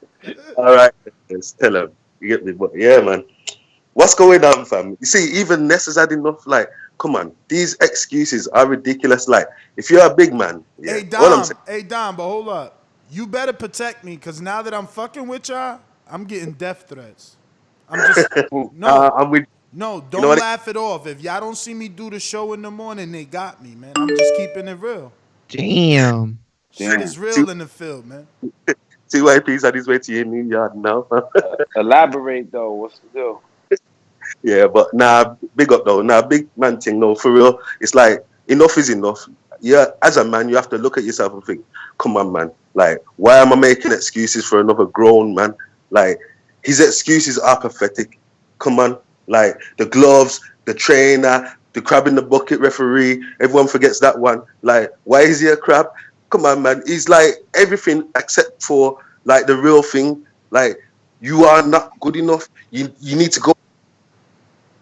All right. Let's tell him. You get me? But yeah, man. What's going on, fam? You see, even Ness has had enough. Like, come on. These excuses are ridiculous. Like, if you're a big man. Yeah, Hey, Dom, but hold up. You better protect me, because now that I'm fucking with y'all, I'm getting death threats. I'm just... I'm with... No, don't laugh it off. If y'all don't see me do the show in the morning, they got me, man. I'm just keeping it real. Damn. Shit is real in the field, man. TYP's on his way to your new yard now. Elaborate though. What's the deal? Yeah, but big up though. Big man thing, no, for real. It's like, enough is enough. Yeah, as a man, you have to look at yourself and think, come on, man. Like, why am I making excuses for another grown man? Like, his excuses are pathetic. Come on. Like, the gloves, the trainer, the crab in the bucket referee, everyone forgets that one. Like, why is he a crab? Come on, man. He's like everything except for like the real thing. Like, you are not good enough. You need to go.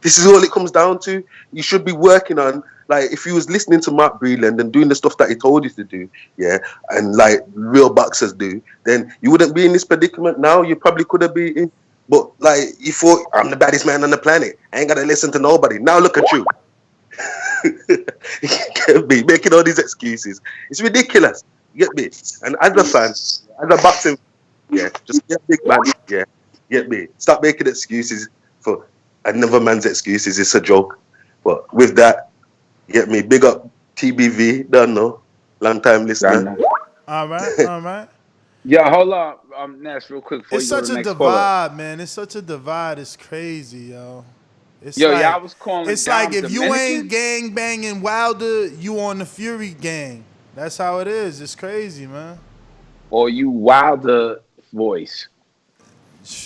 This is all it comes down to. You should be working on, like, if you was listening to Mark Breland and doing the stuff that he told you to do, yeah, and like real boxers do, then you wouldn't be in this predicament now. You probably could have been in. But like, you thought, I'm the baddest man on the planet. I ain't got to listen to nobody. Now look at you. You get me? Making all these excuses. It's ridiculous. You get me? And as a fan, as a boxing, yeah, just get big man, yeah, get me? Stop making excuses for another man's excuses. It's a joke. But with that, you get me? Big up TBV, don't know. Long time listener. All right. Yeah, hold on, Nash, real quick. It's such a divide, man. It's such a divide. It's crazy, yo. It's like, I was calling. It's like if you ain't gang banging Wilder, you on the Fury gang. That's how it is. It's crazy, man. Or you Wilder voice.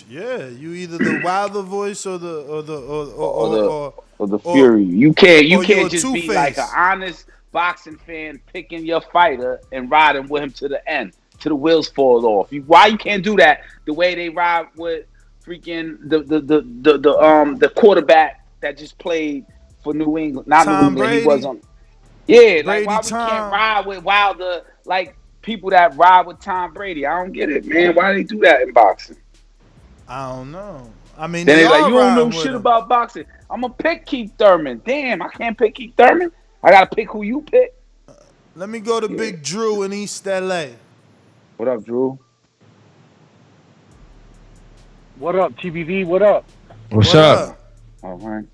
Yeah, you either the Wilder voice or the Fury. You can't just Two-Face. be like an honest boxing fan picking your fighter and riding with him to the end, till the wheels fall off. Why you can't do that the way they ride with freaking the quarterback that just played for New England, not Tom New England. Brady. He was on. Yeah, like Brady why we Tom. can't ride with Wilder like people that ride with Tom Brady? I don't get it, man. Why do they do that in boxing? I don't know. I mean, Then they they're like, all you don't ride know with shit him. about boxing. I'm gonna pick Keith Thurman. Damn, I can't pick Keith Thurman. I gotta pick who you pick. Let me go to Big Drew in East LA. What up, Drew? What up, TBV? What up? What's up? All right.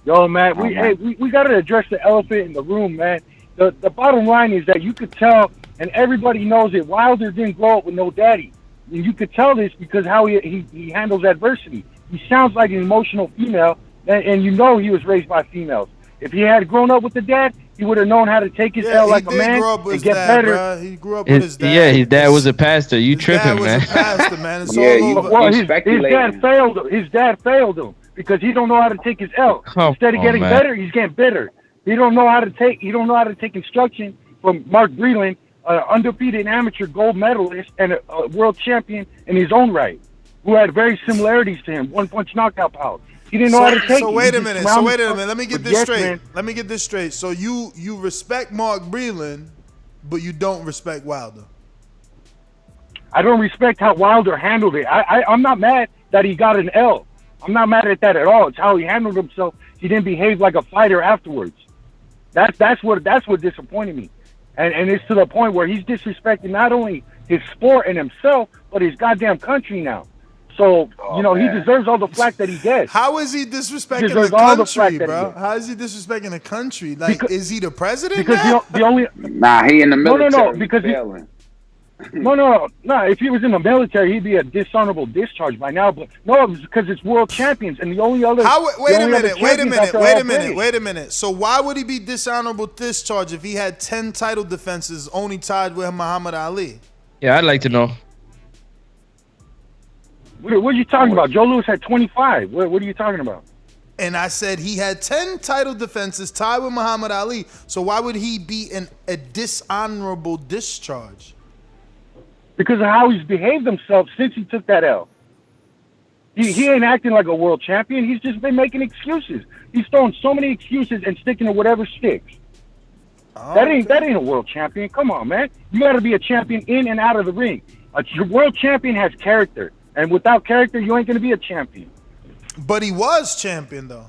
Yo, man, we got to address the elephant in the room, man. The bottom line is that you could tell, and everybody knows it, Wilder didn't grow up with no daddy. And you could tell this because how he handles adversity. He sounds like an emotional female, and you know he was raised by females. If he had grown up with a dad, he would have known how to take his L like a man and get better. Bruh. He grew up with his dad. Yeah, his dad was a pastor. You tripping, man. His dad was a pastor, man. It's Yeah, all over. Well, his dad failed him. His dad failed him because he don't know how to take his L. Instead of getting better, he's getting bitter. He don't know how to take instruction from Mark Breland, an undefeated amateur gold medalist and a world champion in his own right, who had very similarities to him, one-punch knockout power. He didn't know how to take it. So wait a minute. Let me get this straight. Let me get this straight. So you respect Mark Breland, but you don't respect Wilder. I don't respect how Wilder handled it. I'm not mad that he got an L. I'm not mad at that at all. It's how he handled himself. He didn't behave like a fighter afterwards. That's what disappointed me. And it's to the point where he's disrespecting not only his sport and himself, but his goddamn country now. So, he deserves all the flack that he gets. How is he disrespecting the country, bro? How is he disrespecting the country? Like, is he the president now? The only... Nah, he in the military. No, because No. If he was in the military, he'd be a dishonorable discharge by now. But no, it's because it's world champions, and the only other. Wait a minute. So why would he be dishonorable discharge if he had 10 title defenses, only tied with Muhammad Ali? Yeah, I'd like to know. What are you talking about? Joe Louis had 25. What are you talking about? And I said he had 10 title defenses tied with Muhammad Ali. So why would he be in a dishonorable discharge? Because of how he's behaved himself since he took that L. He ain't acting like a world champion. He's just been making excuses. He's throwing so many excuses and sticking to whatever sticks. That ain't a world champion. Come on, man. You got to be a champion in and out of the ring. A world champion has character. And without character, you ain't going to be a champion. But he was champion, though.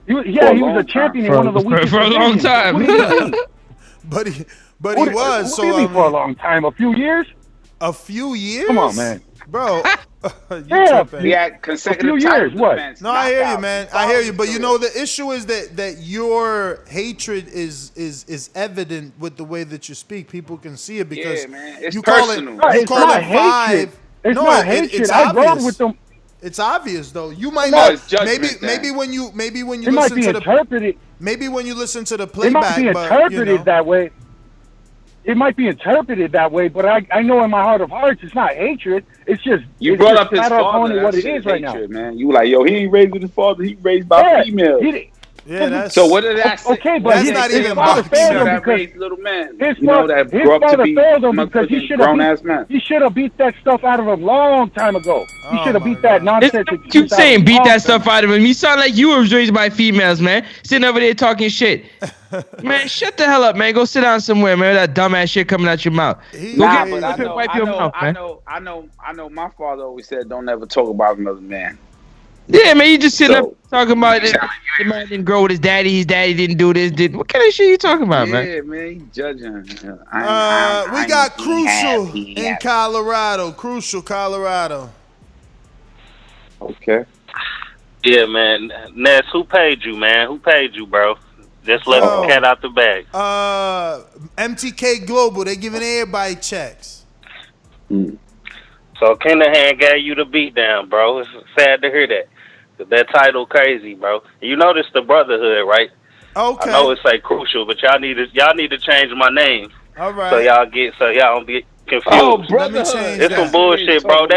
He was a champion in one of the weakest for a long time. But he was. What do you mean for a long time? A few years? A few years? Come on, man. Bro, Yeah, he had consecutive a few years. title What? defense. No, I hear you, knockouts. man. I hear you, but you know the issue is that your hatred is evident with the way that you speak. People can see it because man. It's you personal. call it, you It's call not it five. hatred. It's No, not hatred. it's I ride obvious. with them. It's obvious though. You might No, not. it's judgment Maybe then. when you It might listen be to the interpreted. maybe when you listen to the It playback, might be but interpreted that way. It might be interpreted that way, but I know in my heart of hearts it's not hatred. It's just You it's brought just up his flat out calling father. it what That it shit is right now. hatred, man. You were like, yo, he ain't raised with his father. He raised by Yeah, females. Yeah, that's So what did that say? Okay, but That's his, not his even father boxing. failed him that because raised little men. his You know, that his grew up to father be failed him because he motherfucking should have grown-ass men. He should have beat that stuff out of him long time ago. He should have beat that It's nonsense. not you saying beat that stuff out of him. You sound like you was raised by females, man. Sitting over there talking shit. Man, shut the hell up, man. Go sit down somewhere, man. That dumbass shit coming out your mouth. Go Nah, get but I know, wipe I your know, mouth, I man. know, I know, I know. My father always said, "Don't ever talk about another man." Yeah, man, you just sitting So- up talking about it. The man didn't grow with his daddy didn't do this. What kind of shit you talking about, man? Yeah, man, he judging. we got Crucial in Colorado. Crucial, Colorado. Okay. Yeah, man. Ness, who paid you, man? Who paid you, bro? Just let the cat out the bag. MTK Global, they giving everybody checks. So Kinahan gave you the beat down, bro. It's sad to hear that. 'Cause that title crazy, bro. You notice the brotherhood, right? Okay. I know it say Crucial, but y'all need to change my name. All right. So y'all don't get confused. Oh, brotherhood. It's some bullshit, bro.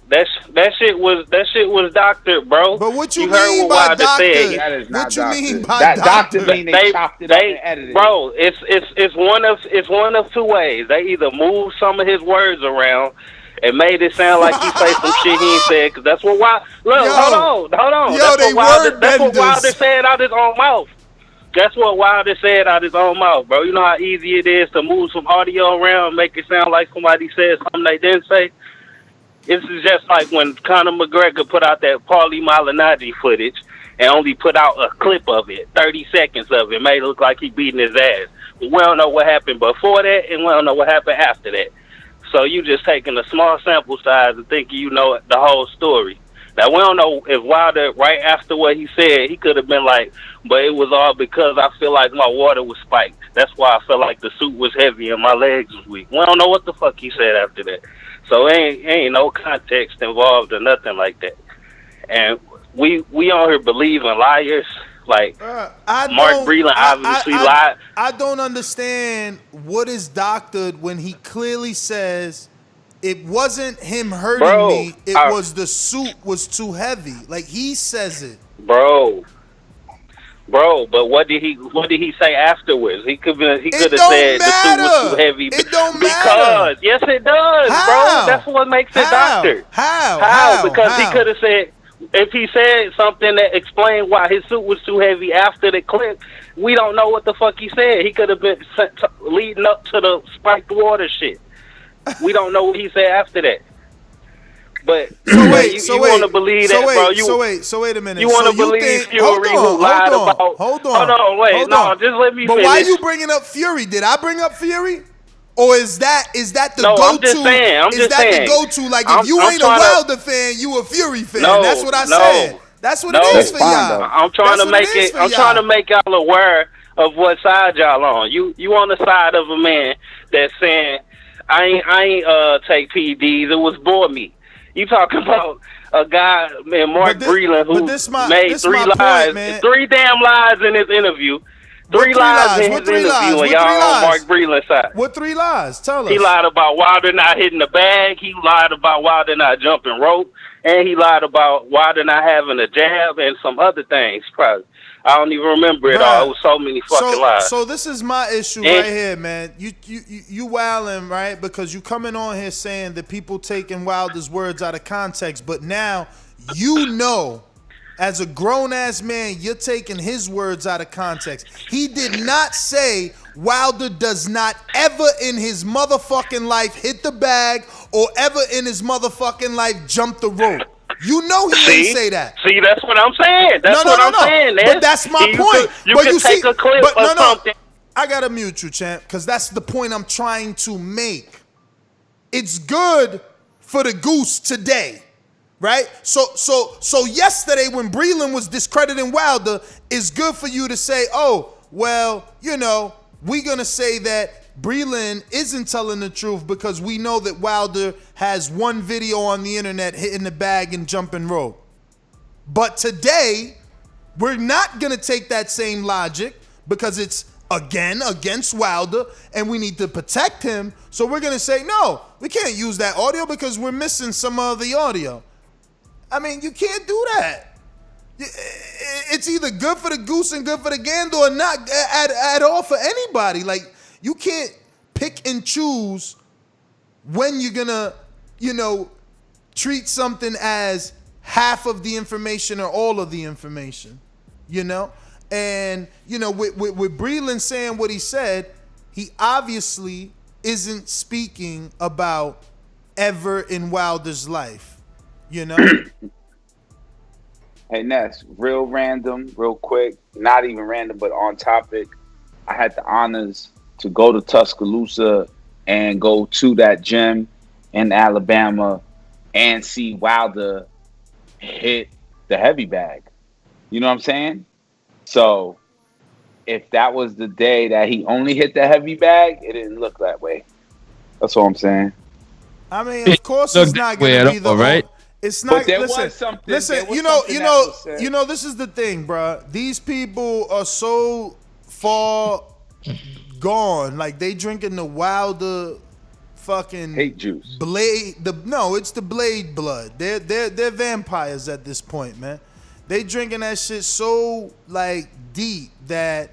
That shit was doctored, bro. But what you heard mean what by Wilder doctored? said. That is not What you doctored. mean by that doctored? doctored mean they chopped it up and edited it. Bro, it's one of two ways. They either moved some of his words around and made it sound like he say some shit he ain't said, because that's what Wilder. Look, hold on. Yo, That's what Wilder said out his own mouth. That's what Wilder said out his own mouth, bro. You know how easy it is to move some audio around, make it sound like somebody said something they didn't say. This is just like when Conor McGregor put out that Paulie Malignaggi footage and only put out a clip of it, 30 seconds of it, made it look like he beating his ass. But we don't know what happened before that, and we don't know what happened after that. So you just taking a small sample size and thinking you know the whole story. Now, we don't know if Wilder, right after what he said, he could have been like, but it was all because I feel like my water was spiked. That's why I felt like the suit was heavy and my legs was weak. We don't know what the fuck he said after that. So ain't no context involved or nothing like that. And we on here believing liars. Like, Mark Breland obviously lied. I don't understand what is doctored when he clearly says it wasn't him hurting me. It was the suit was too heavy. Like, he says it. Bro, but what did he say afterwards? He could have said the suit was too heavy. It don't matter. Yes, it does, bro. That's what makes it doctored. How? Because he could have said, if he said something that explained why his suit was too heavy after the clip, we don't know what the fuck he said. He could have been leading up to the spiked water shit. We don't know what he said after that. But you want to believe that, bro? So wait a minute. You want to believe Fury who lied about? Hold on. Just let me But finish. why you bringing up Fury? Did I bring up Fury? Or is that the No, go-to? I'm just saying. The go-to? Like, if you ain't a Wilder fan, you a Fury fan. That's what I said. That's what it is for y'all. I'm trying to make it. I'm trying to make y'all aware of what side y'all on. You on the side of a man that's saying, I ain't take PEDs. It was bore me. You talking about a guy, man, Mark Breland, who made three damn lies in his interview. Three lies in his interview, and y'all on Mark Breland's side. What 3 lies? Tell us. He lied about Wilder not hitting the bag. He lied about Wilder not jumping rope. And he lied about Wilder not having a jab and some other things. Probably. I don't even remember it all. It was so many fucking lies. So this is my issue right here, man. You wilding, right? Because you coming on here saying that people taking Wilder's words out of context, but now you know, as a grown-ass man, you're taking his words out of context. He did not say Wilder does not ever in his motherfucking life hit the bag or ever in his motherfucking life jump the rope. You know he didn't say that. See, that's what I'm saying. That's what I'm saying. But that's my point. You can take a clip of something. I gotta mute you, champ, because that's the point I'm trying to make. It's good for the goose today, right? So yesterday when Breland was discrediting Wilder, it's good for you to say, oh, well, you know, we're going to say that Breland isn't telling the truth because we know that Wilder has one video on the internet hitting the bag and jumping rope. But today, we're not going to take that same logic because it's, again, against Wilder, and we need to protect him. So we're going to say, no, we can't use that audio because we're missing some of the audio. I mean, you can't do that. It's either good for the goose and good for the gander or not at all for anybody. Like, you can't pick and choose when you're going to, you know, treat something as half of the information or all of the information, you know? And, you know, with Breland saying what he said, he obviously isn't speaking about ever in Wilder's life, you know? Hey, Ness, real random, real quick, not even random, but on topic. I had the honors to go to Tuscaloosa and go to that gym in Alabama and see Wilder hit the heavy bag. You know what I'm saying? So if that was the day that he only hit the heavy bag, it didn't look that way. That's all I'm saying. I mean, of course it's not going to be the right. It's not. But there listen, was something. Listen, you know. This is the thing, bro. These people are so far gone. Like they drinking the Wilder fucking hate juice. It's the Blade blood. They're vampires at this point, man. They drinking that shit so like deep that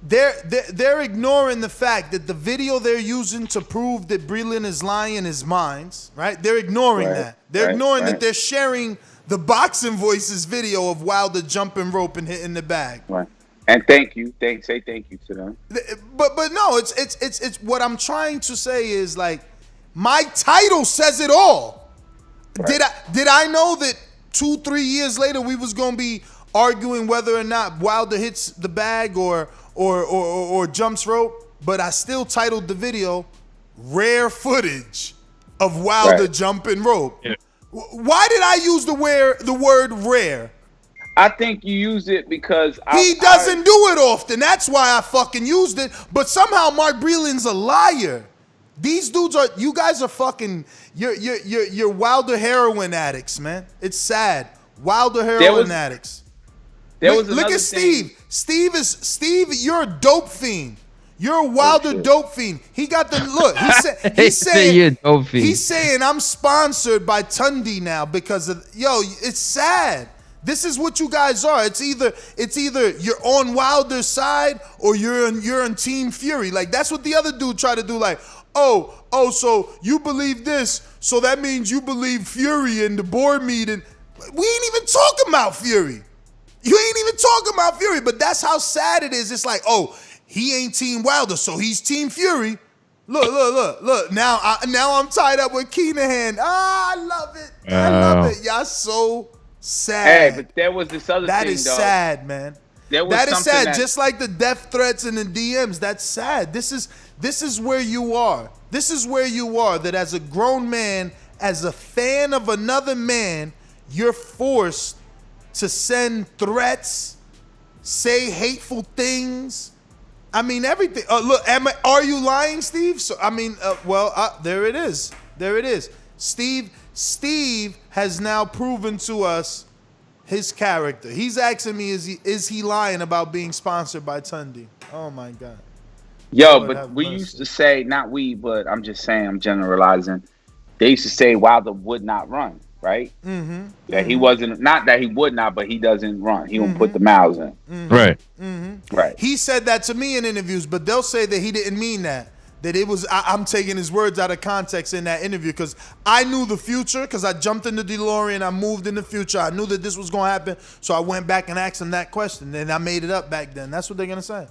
they're ignoring the fact that the video they're using to prove that Breland is lying is mine, right? They're ignoring that. They're ignoring that they're sharing the Boxing Voices video of Wilder jumping rope and hitting the bag. Right. And thank you. Say thank you to them. But no, it's what I'm trying to say is like my title says it all. Right. Did I know that 2-3 years later we was gonna be arguing whether or not Wilder hits the bag or jumps rope? But I still titled the video "Rare Footage of Wilder Jumping Rope." Yeah. Why did I use the word rare? I think you used it because he doesn't do it often. That's why I fucking used it. But somehow Mark Breland's a liar. These dudes are. You guys are fucking. You're Wilder heroin addicts, man. It's sad. Wilder heroin addicts. Look at Steve. Steve. You're a dope fiend. You're a Wilder dope fiend. He got the look. He's saying I'm sponsored by Tundi now because of It's sad. This is what you guys are. It's either you're on Wilder's side or you're in Team Fury. Like that's what the other dude tried to do. Like, oh, so you believe this, so that means you believe Fury in the board meeting. We ain't even talking about Fury. You ain't even talking about Fury, but that's how sad it is. It's like, oh, he ain't Team Wilder, so he's Team Fury. Look. Now I'm tied up with Keenahan. I love it. I love it. Y'all so sad. Hey, but there was this other thing, That is sad, man. That is sad. Just like the death threats and the DMs, that's sad. This is where you are. This is where you are, that as a grown man, as a fan of another man, you're forced to send threats, say hateful things. I mean, everything. Look, are you lying, Steve? So I mean, there it is. There it is. Steve has now proven to us his character. He's asking me, is he lying about being sponsored by Tundi? Oh my God. Yo, Lord, but we used to say, not we, but I'm just saying, I'm generalizing. They used to say Wilder would not run, right? Mm-hmm. That he wasn't, not that he would not, but he doesn't run. He don't put the miles in. Mm-hmm. Right. Mm-hmm. Right. He said that to me in interviews, but they'll say that he didn't mean that. That it was, I'm taking his words out of context in that interview because I knew the future because I jumped in the DeLorean, I moved in the future. I knew that this was going to happen, so I went back and asked him that question, and I made it up back then. That's what they're going to say.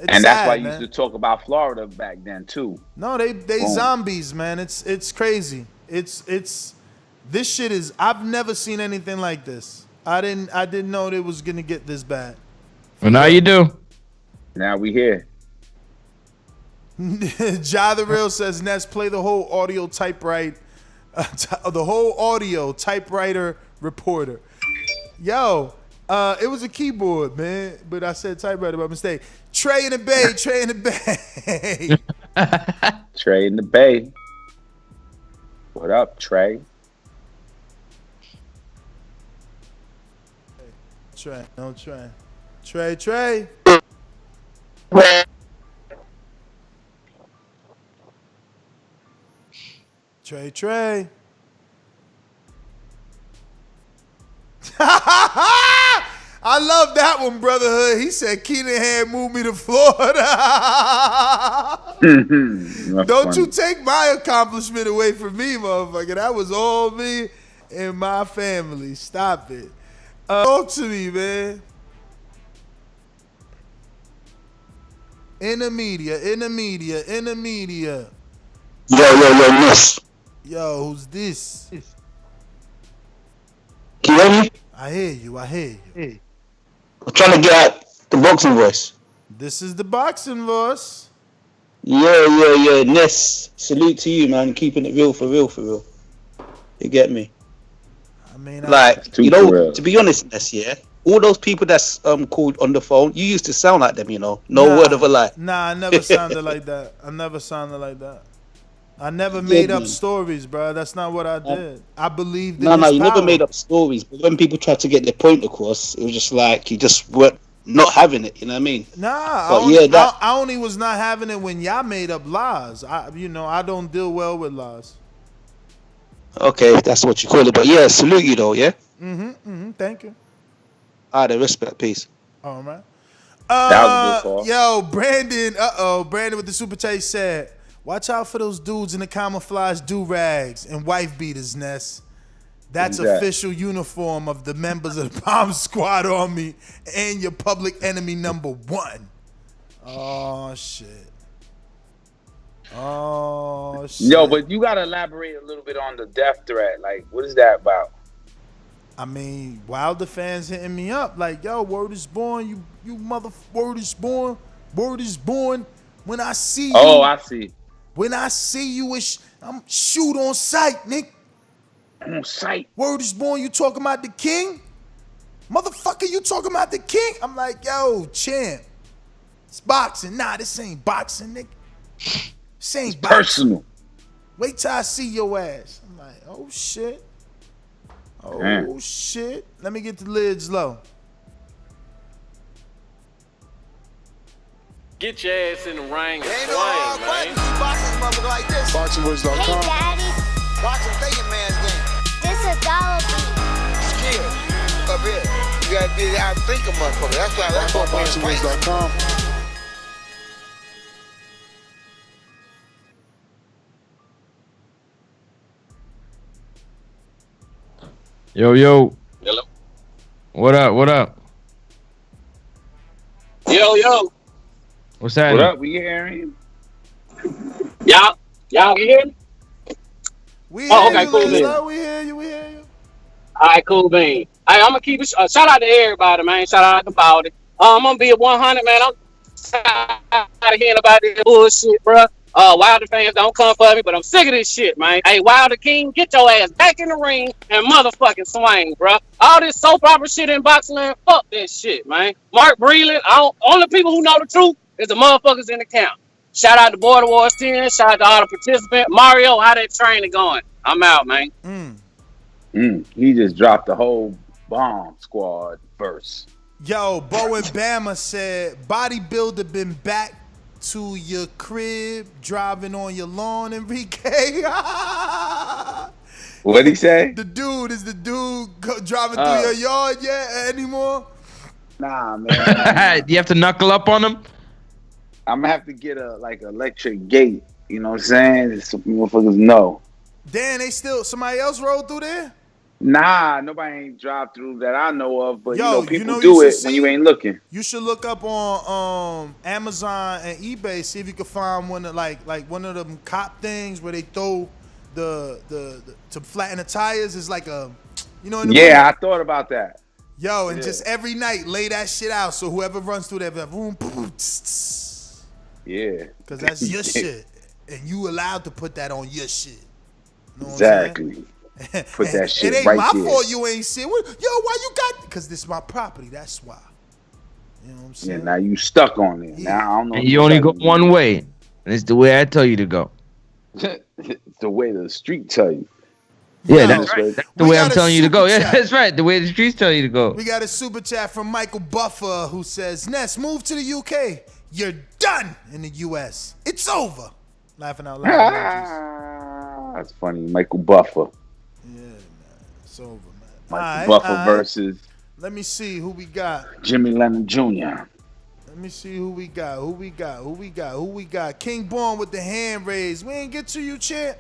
It's and that's sad, why you man. used to talk about Florida back then too. No, they zombies, man. It's crazy. It's this shit is. I've never seen anything like this. I didn't know it was gonna get this bad. Well, now you do. Now we here. Ja the Real says, Ness, play the whole audio typewriter reporter. Yo, it was a keyboard, man, but I said typewriter by mistake. Trey in the Bay. Trey in the Bay. What up, Trey? Trey. Trey. I love that one, Brotherhood. He said Keenan had moved me to Florida. Don't you take my accomplishment away from me, motherfucker. That was all me and my family. Stop it. Talk to me, man. In the media. Yo, Ness. Yo, who's this? Can you hear me? I hear you. I'm trying to get out the boxing voice. This is the boxing voice. Yeah. Ness, salute to you, man. Keeping it real for real. You get me? I mean, to be honest, Ness, yeah. All those people that's called on the phone, you used to sound like them, No word of a lie. Nah, I never sounded like that. I never made up stories, bro. That's not what I did. I believed in you never made up stories. But when people tried to get their point across, it was just like you just weren't not having it. You know what I mean? Nah, I only was not having it when y'all made up lies. I don't deal well with lies. Okay, that's what you call it. But yeah, salute you though, yeah? Thank you. The respect, peace. All right. That was a good call. Yo, Brandon with the super chat said, watch out for those dudes in the camouflage do-rags and wife beaters, Ness. That's official uniform of the members of the Bomb Squad Army and your public enemy number one. Oh, shit. Yo, but you got to elaborate a little bit on the death threat. Like, what is that about? I mean, Wilder fans hitting me up like, yo, word is born. You mother, word is born. Word is born. When I see you. Oh, I see. When I see you, I'm shoot on sight, Nick. On sight. Word is born, you talking about the king? Motherfucker, you talking about the king? I'm like, yo, champ. It's boxing. Nah, this ain't boxing, Nick. This ain't boxing. Personal. Wait till I see your ass. I'm like, oh, shit. Shit. Let me get the lids low. Get your ass in the ring and Ain't swing, no man. boxing motherfucker like this. BoxingVoice.com. Hey, Daddy. Boxing thinking man's game. This a dollar bill. Skill. Up here. You gotta be out thinking motherfucker. That's what BoxingVoice.com. Yo. Hello. What up? Yo. What's that? What up? We hearing you? Y'all can hear me? We hear you, cool, Lizzo. We hear you. All right, cool, bean. Hey, I'm gonna keep it. Shout out to everybody, man. Shout out to Baldy. I'm gonna be at 100, man. I'm tired of hearing about this bullshit, bro. Wilder fans don't come for me, but I'm sick of this shit, man. Hey, Wilder King, get your ass back in the ring and motherfucking swing, bro. All this soap opera shit in boxing land, fuck that shit, man. Mark Breland, only people who know the truth is the motherfuckers in the camp. Shout out to Border Wars 10. Shout out to all the participants. Mario, how that training going? I'm out, man. He just dropped the whole Bomb Squad verse. Yo, Bo and Bama said, bodybuilder been back to your crib, driving on your lawn, Enrique. What'd he say? The dude driving through your yard yet anymore? Nah, man. Do you have to knuckle up on him? I'm gonna have to get a electric gate. You know what I'm saying? So motherfuckers know. Dan, somebody else rode through there? Nah, nobody ain't drive through that I know of. But people you do it when you ain't looking. You should look up on Amazon and eBay, see if you can find one of like one of them cop things where they throw the to flatten the tires. It's like a, I thought about that. Yo, and just every night lay that shit out so whoever runs through that boom, boom, Yeah. Because that's your shit. And you allowed to put that on your shit. You know Exactly. Put that shit it ain't right my there. fault you ain't shit. Yo, why you got? Because this is my property. That's why. You know what I'm saying? Yeah, now you stuck on it. Now I don't know. And you only go one way. And it's the way I tell you to go. It's the way the street tell you. Yeah, that's right. That's the We way I'm got a telling you to go. super Yeah, chat. that's right. The way the streets tell you to go. We got a super chat from Michael Buffer who says, Ness, move to the UK. You're done in the US. It's over. Laughing out loud. That's funny. Michael Buffer. Yeah, man. It's over, man. Michael Buffer versus Let me see who we got. Jimmy Lennon Jr. Let me see who we got. Who we got? King Born with the hand raised. We ain't get to you, champ.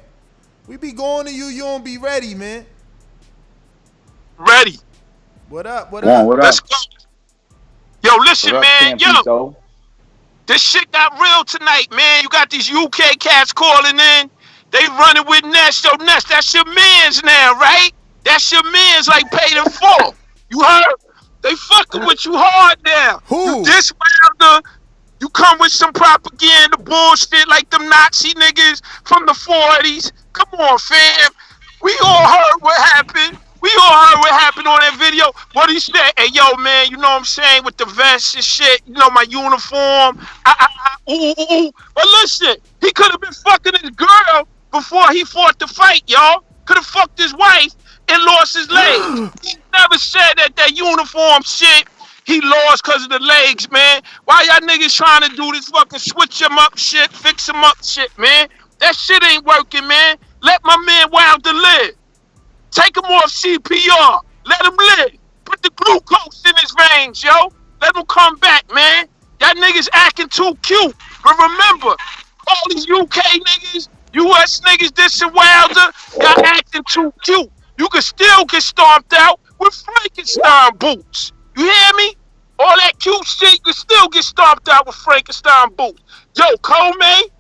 We be going to you. You don't be ready, man. Ready. What up? Let's go. Yo, listen, What up, man. Campito? Yo, this shit got real tonight, man. You got these UK cats calling in. They running with Ness. Yo, Ness, that's your mans now, right? That's your mans like paid in full. You heard? They fucking with you hard now. Who? You this Wilder. You come with some propaganda bullshit like them Nazi niggas from the 40s. Come on, fam. We all heard what happened. We all heard what happened on that video. What he said? Hey, yo, man, you know what I'm saying? With the vest and shit, you know, my uniform. Ooh. But listen, he could have been fucking his girl before he fought the fight, y'all. Could have fucked his wife and lost his legs. He never said that uniform shit. He lost because of the legs, man. Why y'all niggas trying to do this fucking switch him up shit, fix him up shit, man? That shit ain't working, man. Let my man Wilder live. Take him off CPR. Let him live. Put the glucose in his veins, yo. Let him come back, man. Y'all niggas acting too cute. But remember, all these UK niggas, US niggas dissing Wilder, y'all acting too cute. You can still get stomped out with Frankenstein boots. You hear me? All that cute shit, you can still get stomped out with Frankenstein boots. Yo, Commey,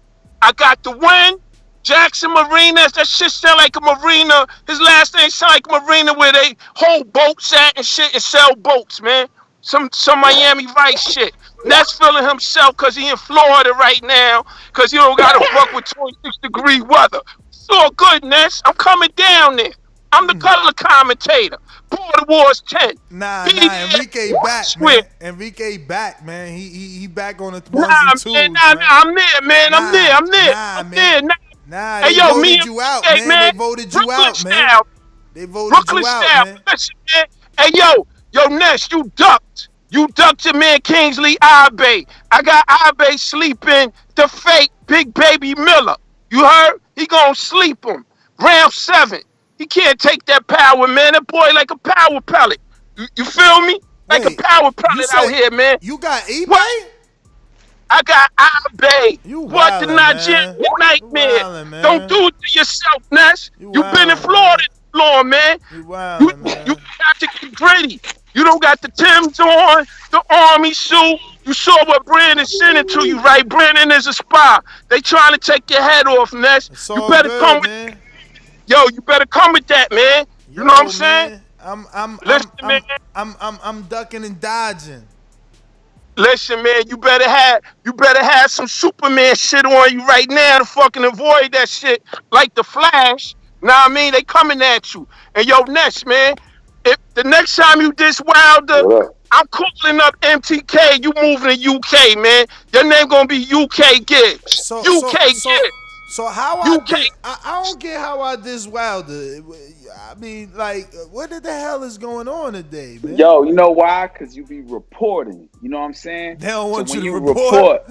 I got the win. Jackson Marinez, that shit sound like a marina. His last name sound like a marina where they hold boats at and shit and sell boats, man. Some Miami Vice shit. Ness feeling himself because he in Florida right now because he don't got to fuck with 26-degree weather. It's all good, Ness. I'm coming down there. I'm the color commentator. Border Wars 10. Nah, Enrique back, man. Enrique back, man. He back on the ones and twos, man. I'm there, man. I'm there. Nah, hey, they yo, voted you out, man. They voted you out, man. They voted you out, man. Listen, man. Hey, yo, Ness, you ducked. You ducked your man Kingsley Ibeh. I got Ibeh sleeping the fake Big Baby Miller. You heard? He gonna sleep him. Round 7. He can't take that power, man. That boy like a power pellet. You feel me? Like a power pellet out here, man. You got Ibeh? What? I got Ibeh. What the Nigerian nightmare? Wildin', Don't do it to yourself, Ness. You been in Florida long, man. You got to get gritty. You don't got the Timbs on, the army suit. You saw what Brandon sent to you, right? Brandon is a spy. They trying to take your head off, Ness. You better come with. Yo, you better come with that, man. You know what I'm saying? I'm ducking and dodging. Listen, man, you better have some Superman shit on you right now to fucking avoid that shit like the Flash. Know what I mean? They coming at you. And yo, Ness, man, if the next time you diss Wilder, I'm calling up MTK. You moving to UK, man. Your name gonna be UK Gibbs. Gibbs. So how I don't get how I diss Wilder. I mean, like, what the hell is going on today, man? Yo, you know why? Because you be reporting. You know what I'm saying? They don't want you to report.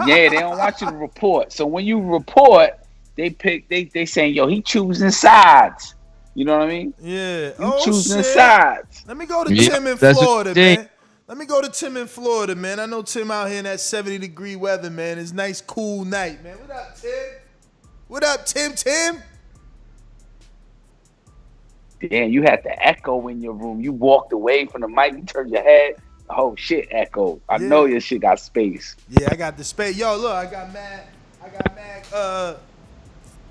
Yeah, they don't want you to report. So when you report, they saying, yo, he choosing sides. You know what I mean? Yeah. You choosing sides. Let me go to Tim in Florida, man. Let me go to Tim in Florida, man. I know Tim out here in that 70-degree weather, man. It's a nice, cool night, man. What up, Tim? What up, Tim? Damn, you had the echo in your room. You walked away from the mic, you turned your head. Oh, shit, echo. I know your shit got space. Yeah, I got the space. Yo, look, I got mad.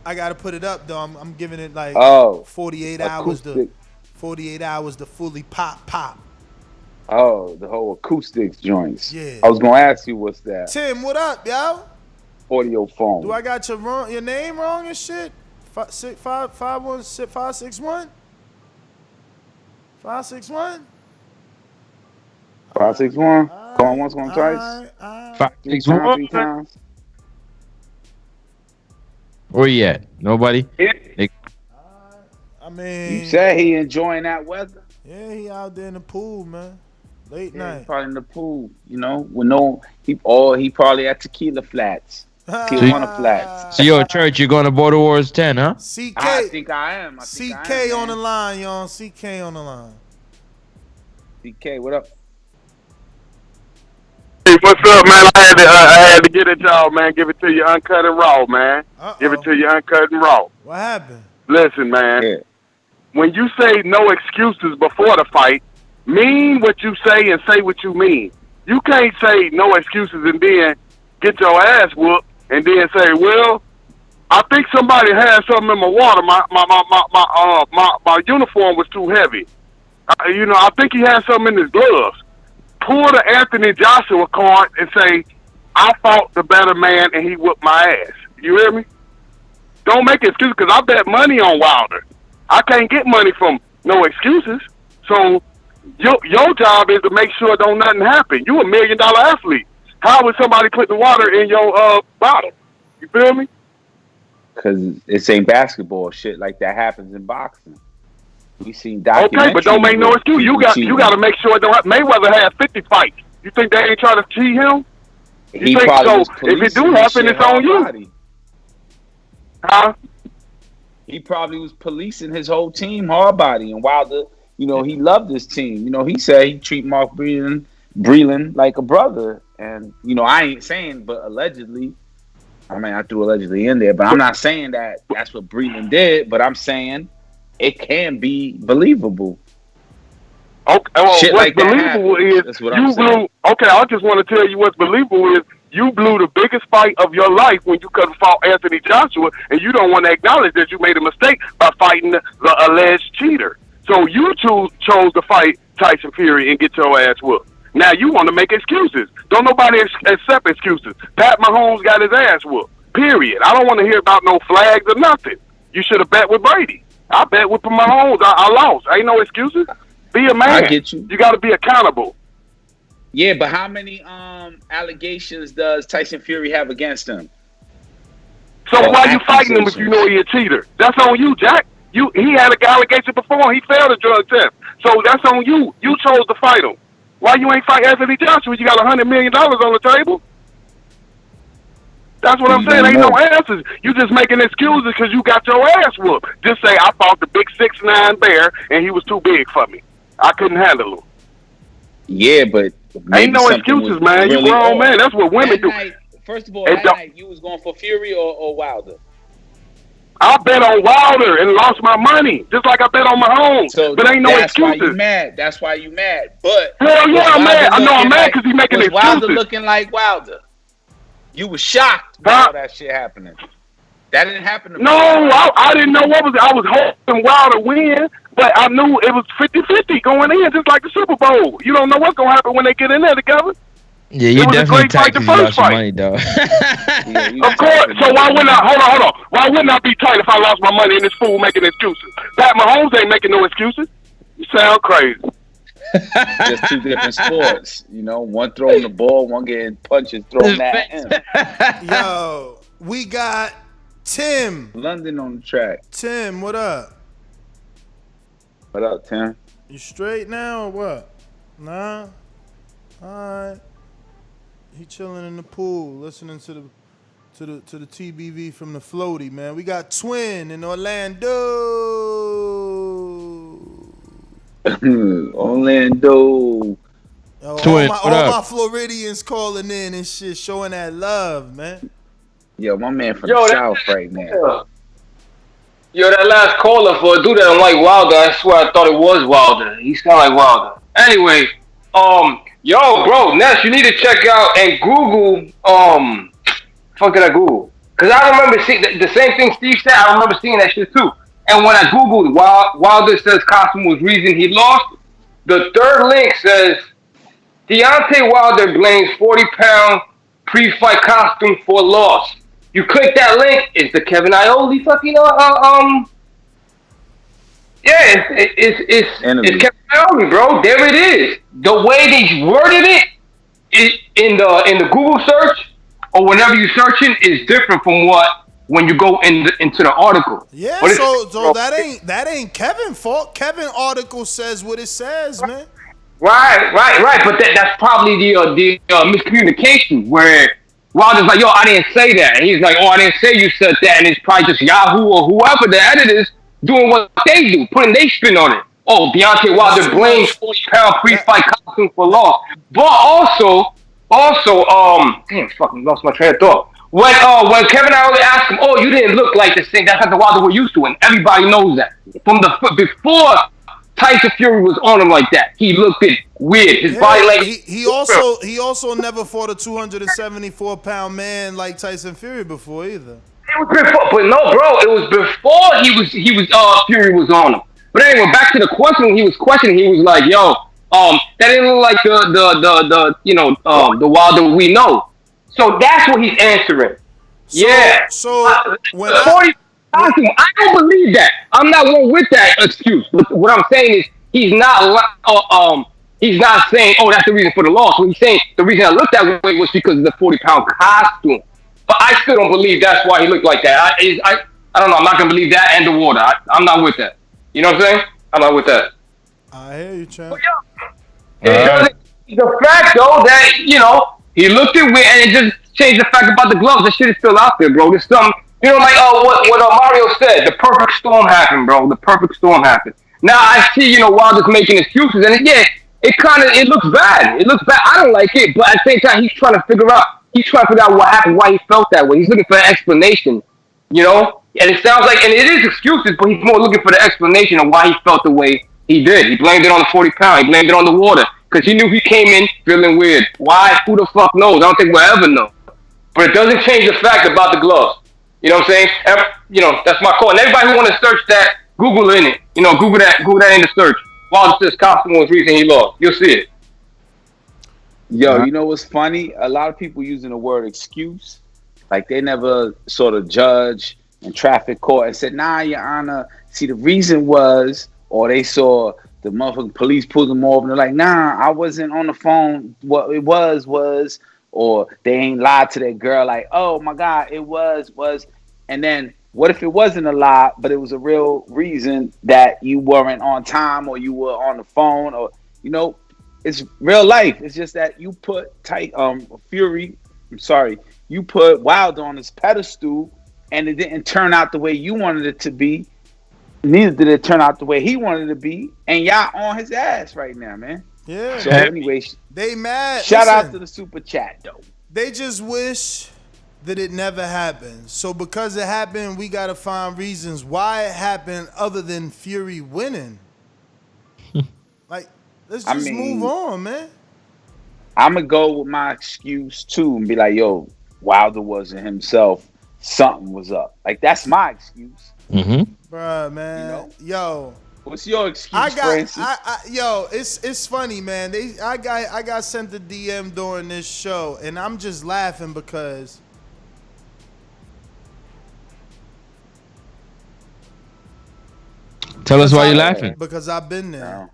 I got to put it up, though. I'm giving it like 48 hours to fully pop. Oh, the whole acoustics joints. Yeah. I was going to ask you what's that. Tim, what up, yo? audio phone. Do I got your name wrong and shit? 561? 561? 561. Going once, going twice. 561. 3 times. Where you at? Nobody? I mean, You said he enjoying that weather. yeah, he out there in the pool, man. Late He's night. probably in the pool, with no he probably at Tequila Flats. Tijuana Flats. So yo, church, you're going to Border Wars 10, huh? CK. I think I am. CK on the line, y'all. CK on the line. CK, what up? Hey, what's up, man? I had to get at y'all, man. Give it to you uncut and raw, man. Give it to you uncut and raw. What happened? Listen, man. When you say no excuses before the fight, mean what you say and say what you mean. You can't say no excuses and then get your ass whooped and then say, well, I think somebody had something in my water. My uniform was too heavy. I think he had something in his gloves. Pull the Anthony Joshua card and say, I fought the better man and he whooped my ass. You hear me? Don't make excuses because I bet money on Wilder. I can't get money from no excuses. So your job is to make sure don't nothing happen. You $1 million athlete. How would somebody put the water in your bottle? You feel me? Because it's ain't basketball. Shit like that happens in boxing. We seen documentaries. Okay, but don't make no excuse. You got to make sure it don't happen. Mayweather had 50 fights. You think they ain't trying to cheat him? You think so? If it do happen, it's on you. Body. Huh? He probably was policing his whole team hard body, and Wilder, he loved his team. He said he treat Mark Breland like a brother, and I ain't saying, but allegedly, I threw allegedly in there, but I'm not saying that that's what Breland did, but I'm saying it can be believable. Okay, well, Shit what's like that believable happens. is you blew. saying. Okay, I just want to tell you what's believable is you blew the biggest fight of your life when you could have fought Anthony Joshua, and you don't want to acknowledge that you made a mistake by fighting the alleged cheater. So you chose to fight Tyson Fury and get your ass whooped. Now you want to make excuses. Don't nobody accept excuses. Pat Mahomes got his ass whooped. Period. I don't want to hear about no flags or nothing. You should have bet with Brady. I bet with Mahomes. I lost. Ain't no excuses. Be a man. I get you. You got to be accountable. Yeah, but how many allegations does Tyson Fury have against him? So why you fighting him if you know he a cheater? That's on you, Jack. He had an allegation before. He failed a drug test. So that's on you. You chose to fight him. Why you ain't fight Anthony Joshua? You got $100 million on the table. That's what I'm saying. Ain't no answers. You just making excuses because you got your ass whooped. Just say, I fought the big 6'9" bear, and he was too big for me. I couldn't handle him. Yeah, but ain't no excuses, man. Really you grown man. That's what women do. First of all, that night you was going for Fury or Wilder? I bet on Wilder and lost my money, just like I bet on Mahomes. So but ain't no excuses. Why you mad. That's why you mad. But hell yeah, I'm mad. I know I'm mad because he making excuses. Wilder looking like Wilder. You was shocked about all that shit happening. That didn't happen to me. No, I didn't know what was it. I was hoping Wilder win, but I knew it was 50-50 going in, just like the Super Bowl. You don't know what's going to happen when they get in there together. Yeah, you definitely tight because you lost your money, dog. Of course. So why wouldn't I, hold on. Why wouldn't I be tight if I lost my money and this fool making excuses? Pat Mahomes ain't making no excuses. You sound crazy. Just two different sports. One throwing the ball, one getting punches thrown at him. Yo, we got Tim. London on the track. Tim, what up? What up, Tim? You straight now or what? Nah? Alright. He chilling in the pool, listening to the TBV from the floaty, man. We got Twin in Orlando. Orlando. Twin, all my Floridians calling in and shit, showing that love, man. Yo, my man from the South right now. Yo, that last caller for a dude that don't like Wilder, I swear I thought it was Wilder. He sound like Wilder. Anyway, yo, bro, Ness, you need to check out and Google, fuck did I Google? Because I remember seeing the same thing Steve said, I remember seeing that shit too. And when I Googled Wilder says costume was reason he lost, the third link says, Deontay Wilder blames 40-pound pre-fight costume for loss. You click that link. It's the Kevin Iole fucking yeah, it's Kevin Iole, bro. There it is. The way they worded it in the Google search or whenever you're searching is different from when you go into the article. Yeah, so that ain't Kevin's fault. Kevin article says what it says, man. Right. But that's probably the miscommunication where Wilder's like, yo, I didn't say that. And he's like, oh, I didn't say you said that. And it's probably just Yahoo or whoever the editors doing what they do, putting their spin on it. Oh, Deontay Wilder blames 40-pound pre-fight costume for loss. But also, damn, fucking lost my train of thought. When Kevin Iole asked him, oh, you didn't look like this thing. That's not the Wilder we're used to, and everybody knows that. Before Tyson Fury was on him like that, he looked weird. His body language. He also never fought a 274-pound man like Tyson Fury before either. It was before, but no, bro. It was before Fury was on him. But anyway, back to the question. He was questioning. He was like, "Yo, that didn't look like the Wilder we know." So that's what he's answering. When I don't believe that. I'm not one with that excuse. But what I'm saying is he's not saying, "Oh, that's the reason for the loss." What he's saying, the reason I looked that way was because of the 40-pound costume. But I still don't believe that's why he looked like that. I don't know. I'm not gonna believe that and the water. I'm not with that. You know what I'm saying? I'm not with that. I hear you, champ. The fact though that he looked at weird, and it just changed the fact about the gloves. That shit is still out there, bro. There's something, like what Mario said. The perfect storm happened, bro. The perfect storm happened. Now I see, Wilder's making excuses, and it looks bad. It looks bad. I don't like it, but at the same time, he's trying to figure out what happened, why he felt that way. He's looking for an explanation, And it sounds like, and it is excuses, but he's more looking for the explanation of why he felt the way he did. He blamed it on the 40-pound. He blamed it on the water because he knew he came in feeling weird. Why? Who the fuck knows? I don't think we'll ever know. But it doesn't change the fact about the gloves. You know what I'm saying? That's my call. And everybody who want to search that, Google in it. Google that in the search. Wilder says costume was the reason he lost. You'll see it. Yo, you know what's funny? A lot of people using the word excuse, like they never sort of judge in traffic court and said, nah, Your Honor, see, the reason was, or they saw the motherfucking police pull them over and they're like, nah, I wasn't on the phone. What it was, or they ain't lied to that girl like, oh my God, it was. And then what if it wasn't a lie, but it was a real reason that you weren't on time or you were on the phone or, it's real life. It's just that you put you put Wilder on his pedestal and it didn't turn out the way you wanted it to be. Neither did it turn out the way he wanted it to be. And y'all on his ass right now, man. Yeah. So anyway, they mad. Shout out to the super chat though. They just wish that it never happened. So because it happened, we gotta find reasons why it happened other than Fury winning. Let's just move on, man. I'm going to go with my excuse, too, and be like, yo, Wilder wasn't himself. Something was up. Like, that's my excuse. Mm-hmm. Bruh, man. Yo. What's your excuse, Francis? It's funny, man. I got sent a DM during this show, and I'm just laughing because tell us why you're laughing. Because I've been there.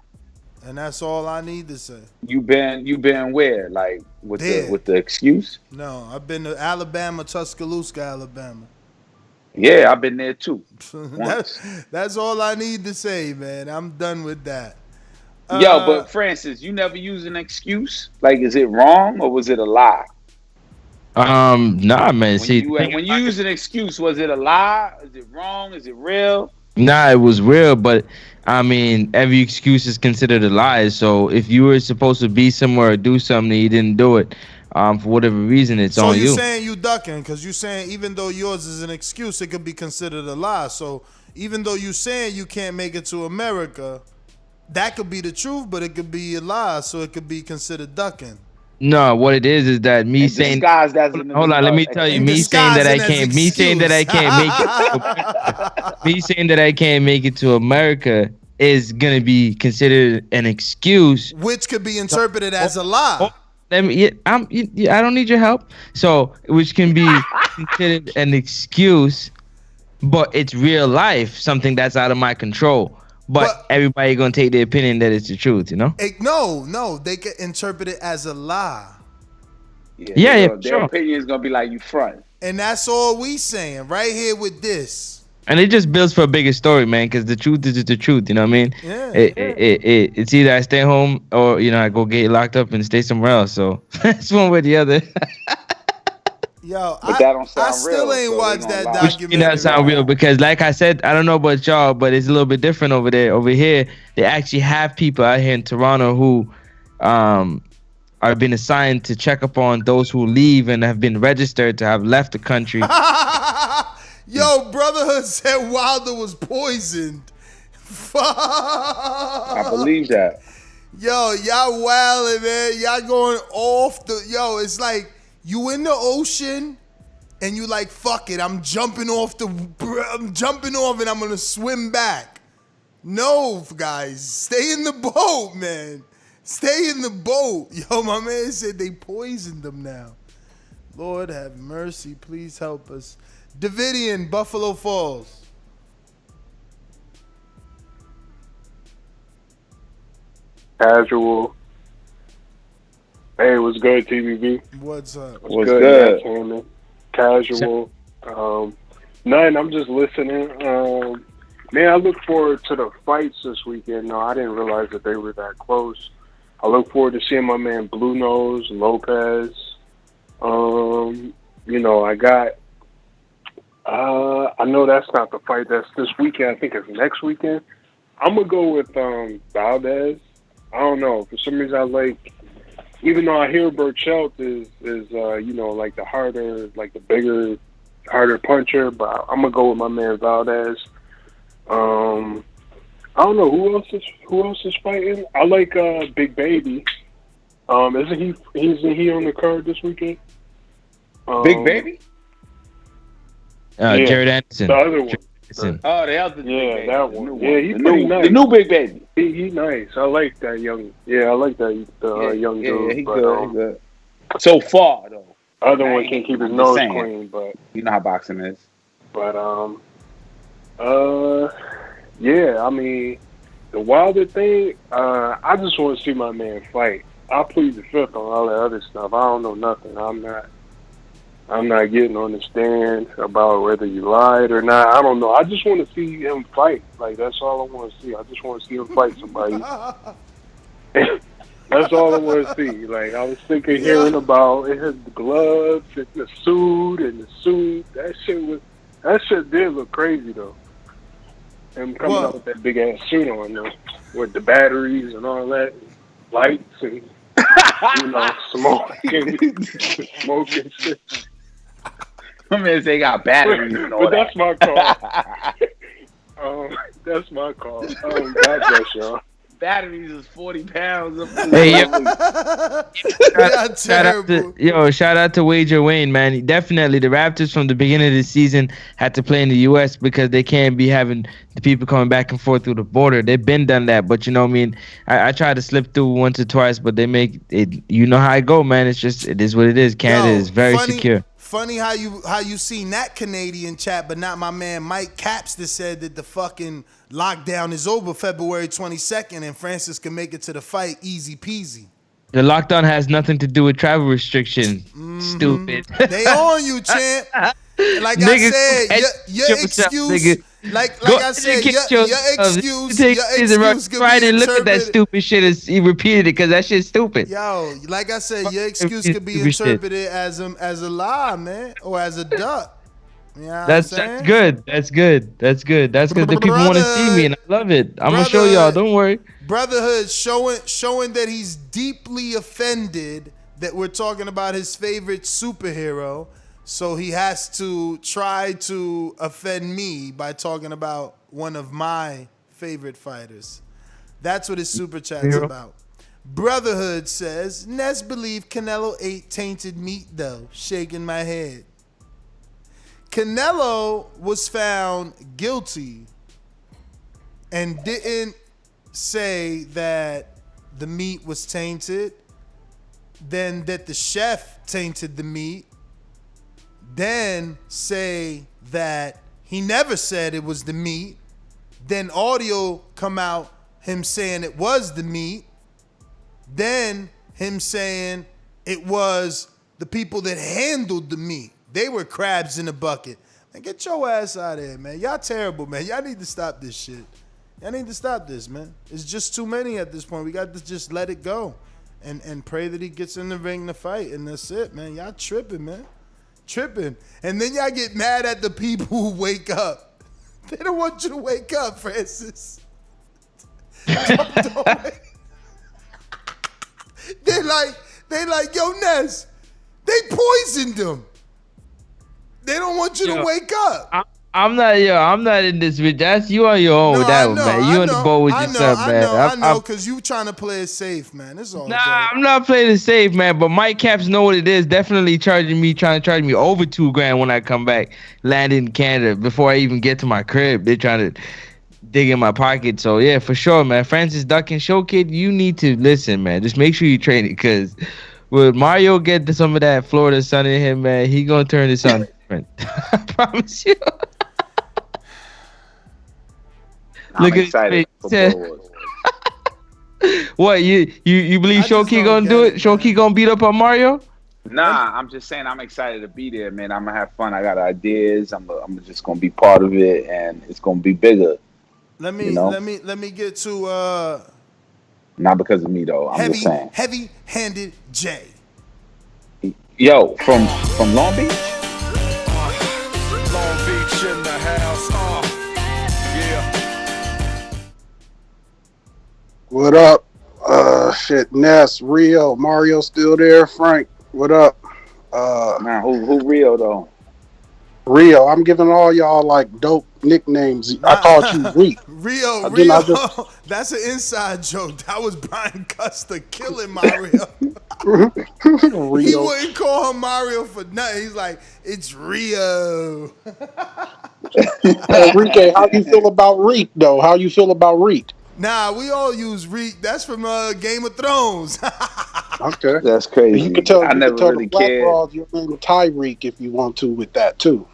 And that's all I need to say. You been where? Like with the excuse? No, I've been to Alabama, Tuscaloosa, Alabama. Yeah, I've been there too. That's all I need to say, man. I'm done with that. Yo, but Francis, you never use an excuse? Like, is it wrong or was it a lie? Nah, man. When you use an excuse, was it a lie? Is it wrong? Is it real? Nah, it was real, but I mean, every excuse is considered a lie. So if you were supposed to be somewhere or do something and you didn't do it, for whatever reason, it's on you. So you're saying you ducking because you're saying even though yours is an excuse, it could be considered a lie. So even though you're saying you can't make it to America, that could be the truth, but it could be a lie. So it could be considered ducking. No, what it is that me saying. Hold on, let me tell you. Me saying that I can't make it to America is gonna be considered an excuse, which could be interpreted as a lie. I don't need your help. So, which can be considered an excuse, but it's real life, something that's out of my control. But everybody gonna take the opinion that it's the truth, you know? No, they can interpret it as a lie. Yeah, Their opinion is gonna be like you front. And that's all we saying right here with this. And it just builds for a bigger story, man, because the truth is just the truth, you know what I mean? Yeah. It's either I stay home or, I go get locked up and stay somewhere else. So it's one way or the other. Yo, but that don't sound I still real, ain't so watched that Which documentary. doesn't sound real because, like I said, I don't know about y'all, but it's a little bit different over there. Over here, they actually have people out here in Toronto who are being assigned to check up on those who leave and have been registered to have left the country. Yo, Brotherhood said Wilder was poisoned. I believe that. Yo, y'all wildin', man. Y'all going off the... Yo, it's like you in the ocean and you like, fuck it, I'm jumping off and I'm going to swim back. No, guys. Stay in the boat, man. Stay in the boat. Yo, my man said they poisoned them now. Lord have mercy. Please help us. Davidian, Buffalo Falls. Casual. Hey, what's good, TVB? What's up? What's good? Casual. Nothing. I'm just listening. Man, I look forward to the fights this weekend. No, I didn't realize that they were that close. I look forward to seeing my man Blue Nose, Lopez. I know that's not the fight that's this weekend. I think it's next weekend. I'm going to go with Valdez. I don't know. For some reason, I like, even though I hear Burchelt is like the harder, like the bigger, harder puncher, but I'm going to go with my man Valdez. I don't know who else is fighting. I like Big Baby. Isn't he on the card this weekend? Big Baby? Jared Anderson. The other one. Oh, the other Big that one. Yeah, he's pretty nice. The new Big Baby. He nice. I like that young. Yeah, I like that young dude. Yeah, he good. So far though. Other one can't keep his nose clean, but you know how boxing is. But yeah. I mean, the Wilder thing. I just want to see my man fight. I'll plead the fifth on all that other stuff. I don't know nothing. I'm not getting on the stand about whether you lied or not. I don't know. I just want to see him fight. Like, that's all I want to see. I just want to see him fight somebody. That's all I want to see. Like, I was hearing about it had the gloves and the suit. That shit did look crazy though. Him coming out with that big ass suit on though, with the batteries and all that, lights and smoking shit. My man say got batteries and all but that. That's my call. That's my call. God bless y'all. Batteries is 40 pounds. Hey, shout out to Wager Wayne, man. Definitely, the Raptors from the beginning of the season had to play in the U.S. because they can't be having the people coming back and forth through the border. They've been done that, but I tried to slip through once or twice, but they make it. You know how I go, man. It is what it is. Canada is very secure. Funny how you seen that Canadian chat, but not my man Mike Caps that said that the fucking lockdown is over February 22nd and Francis can make it to the fight easy peasy. The lockdown has nothing to do with travel restrictions. Stupid. They on you, champ. Like I said, your excuse. Like I said, your excuse could right be and look at that stupid shit. He repeated it because that shit's stupid. Yo, like I said, your excuse could be interpreted as a lie, man, or as a duck. You know that's good. That's good. The people want to see me, and I love it. I'm gonna show y'all. Don't worry. Brotherhood showing that he's deeply offended that we're talking about his favorite superhero. So he has to try to offend me by talking about one of my favorite fighters. That's what his super chat's about. Brotherhood says, Ness believe Canelo ate tainted meat though. Shaking my head. Canelo was found guilty and didn't say that the meat was tainted, then that the chef tainted the meat, then say that he never said it was the meat, then audio come out him saying it was the meat, then him saying it was the people that handled the meat. They were crabs in the bucket. Man, get your ass out of here, man. Y'all terrible, man. Y'all need to stop this shit. Y'all need to stop this, man. It's just too many at this point. We got to just let it go and pray that he gets in the ring to fight, and that's it, man. Y'all tripping, man. Tripping. And then y'all get mad at the people who wake up. They don't want you to wake up, Francis. Don't wake. They like, yo, Ness, they poisoned him. They don't want you to wake up. I'm not in this bitch. That's you on your own with that one, man. You on the boat with yourself, man. I know, because you trying to play it safe, man. It's all good. I'm not playing it safe, man. But Mike Caps know what it is. Definitely trying to charge me over $2,000 when I come back, land in Canada before I even get to my crib. They're trying to dig in my pocket. So yeah, for sure, man. Francis Duckin Show Kid, you need to listen, man. Just make sure you train it, because when Mario get some of that Florida sun in him, man, he gonna turn this on different. I promise you. I'm excited for Bulls. What, you believe Shoki gonna do it? Shoki gonna beat up on Mario? Nah, I'm just saying I'm excited to be there, man. I'm gonna have fun. I got ideas. I'm just gonna be part of it, and it's gonna be bigger. Let me get to not because of me though. I'm just saying. Heavy-handed Jay. Yo, from Long Beach. Long Beach in the house. Yeah. What up? Shit, Ness, Rio, Mario still there? Frank, what up? Man, who Rio though? Rio, I'm giving all y'all like dope nicknames. I called you Reek. Rio, that's an inside joke. That was Bryant Costello killing Mario. He wouldn't call him Mario for nothing. He's like, it's Rio. Enrique, how you feel about Reek though? How you feel about Reek? Nah, we all use Reek. That's from Game of Thrones. Okay, that's crazy. You can tell. I never really the Black Broads your name Tyreek if you want to with that too.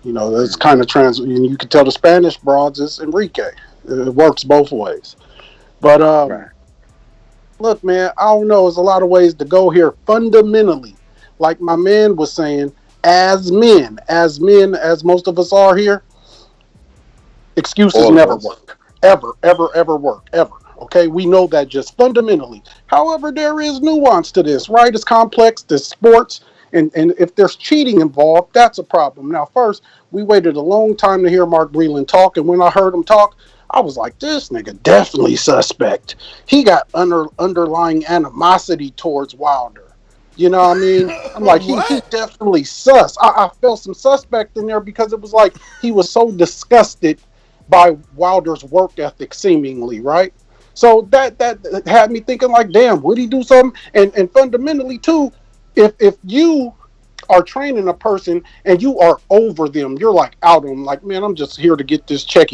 You know, that's kind of You can tell the Spanish broads is Enrique. It works both ways. But look, man, I don't know. There's a lot of ways to go here. Fundamentally, like my man was saying, as men, as most of us are here, excuses never work. Ever work. Ever. Okay? We know that just fundamentally. However, there is nuance to this, right? It's complex. There's sports. And if there's cheating involved, that's a problem. Now, first, we waited a long time to hear Mark Breland talk. And when I heard him talk, I was like, this nigga definitely suspect. He got underlying animosity towards Wilder. You know what I mean? I'm like, he definitely sus. I felt some suspect in there because it was like he was so disgusted by Wilder's work ethic, seemingly, right? So that had me thinking like, damn, would he do something? And fundamentally, too, if you are training a person and you are over them, you're like out on them, like, man, I'm just here to get this check.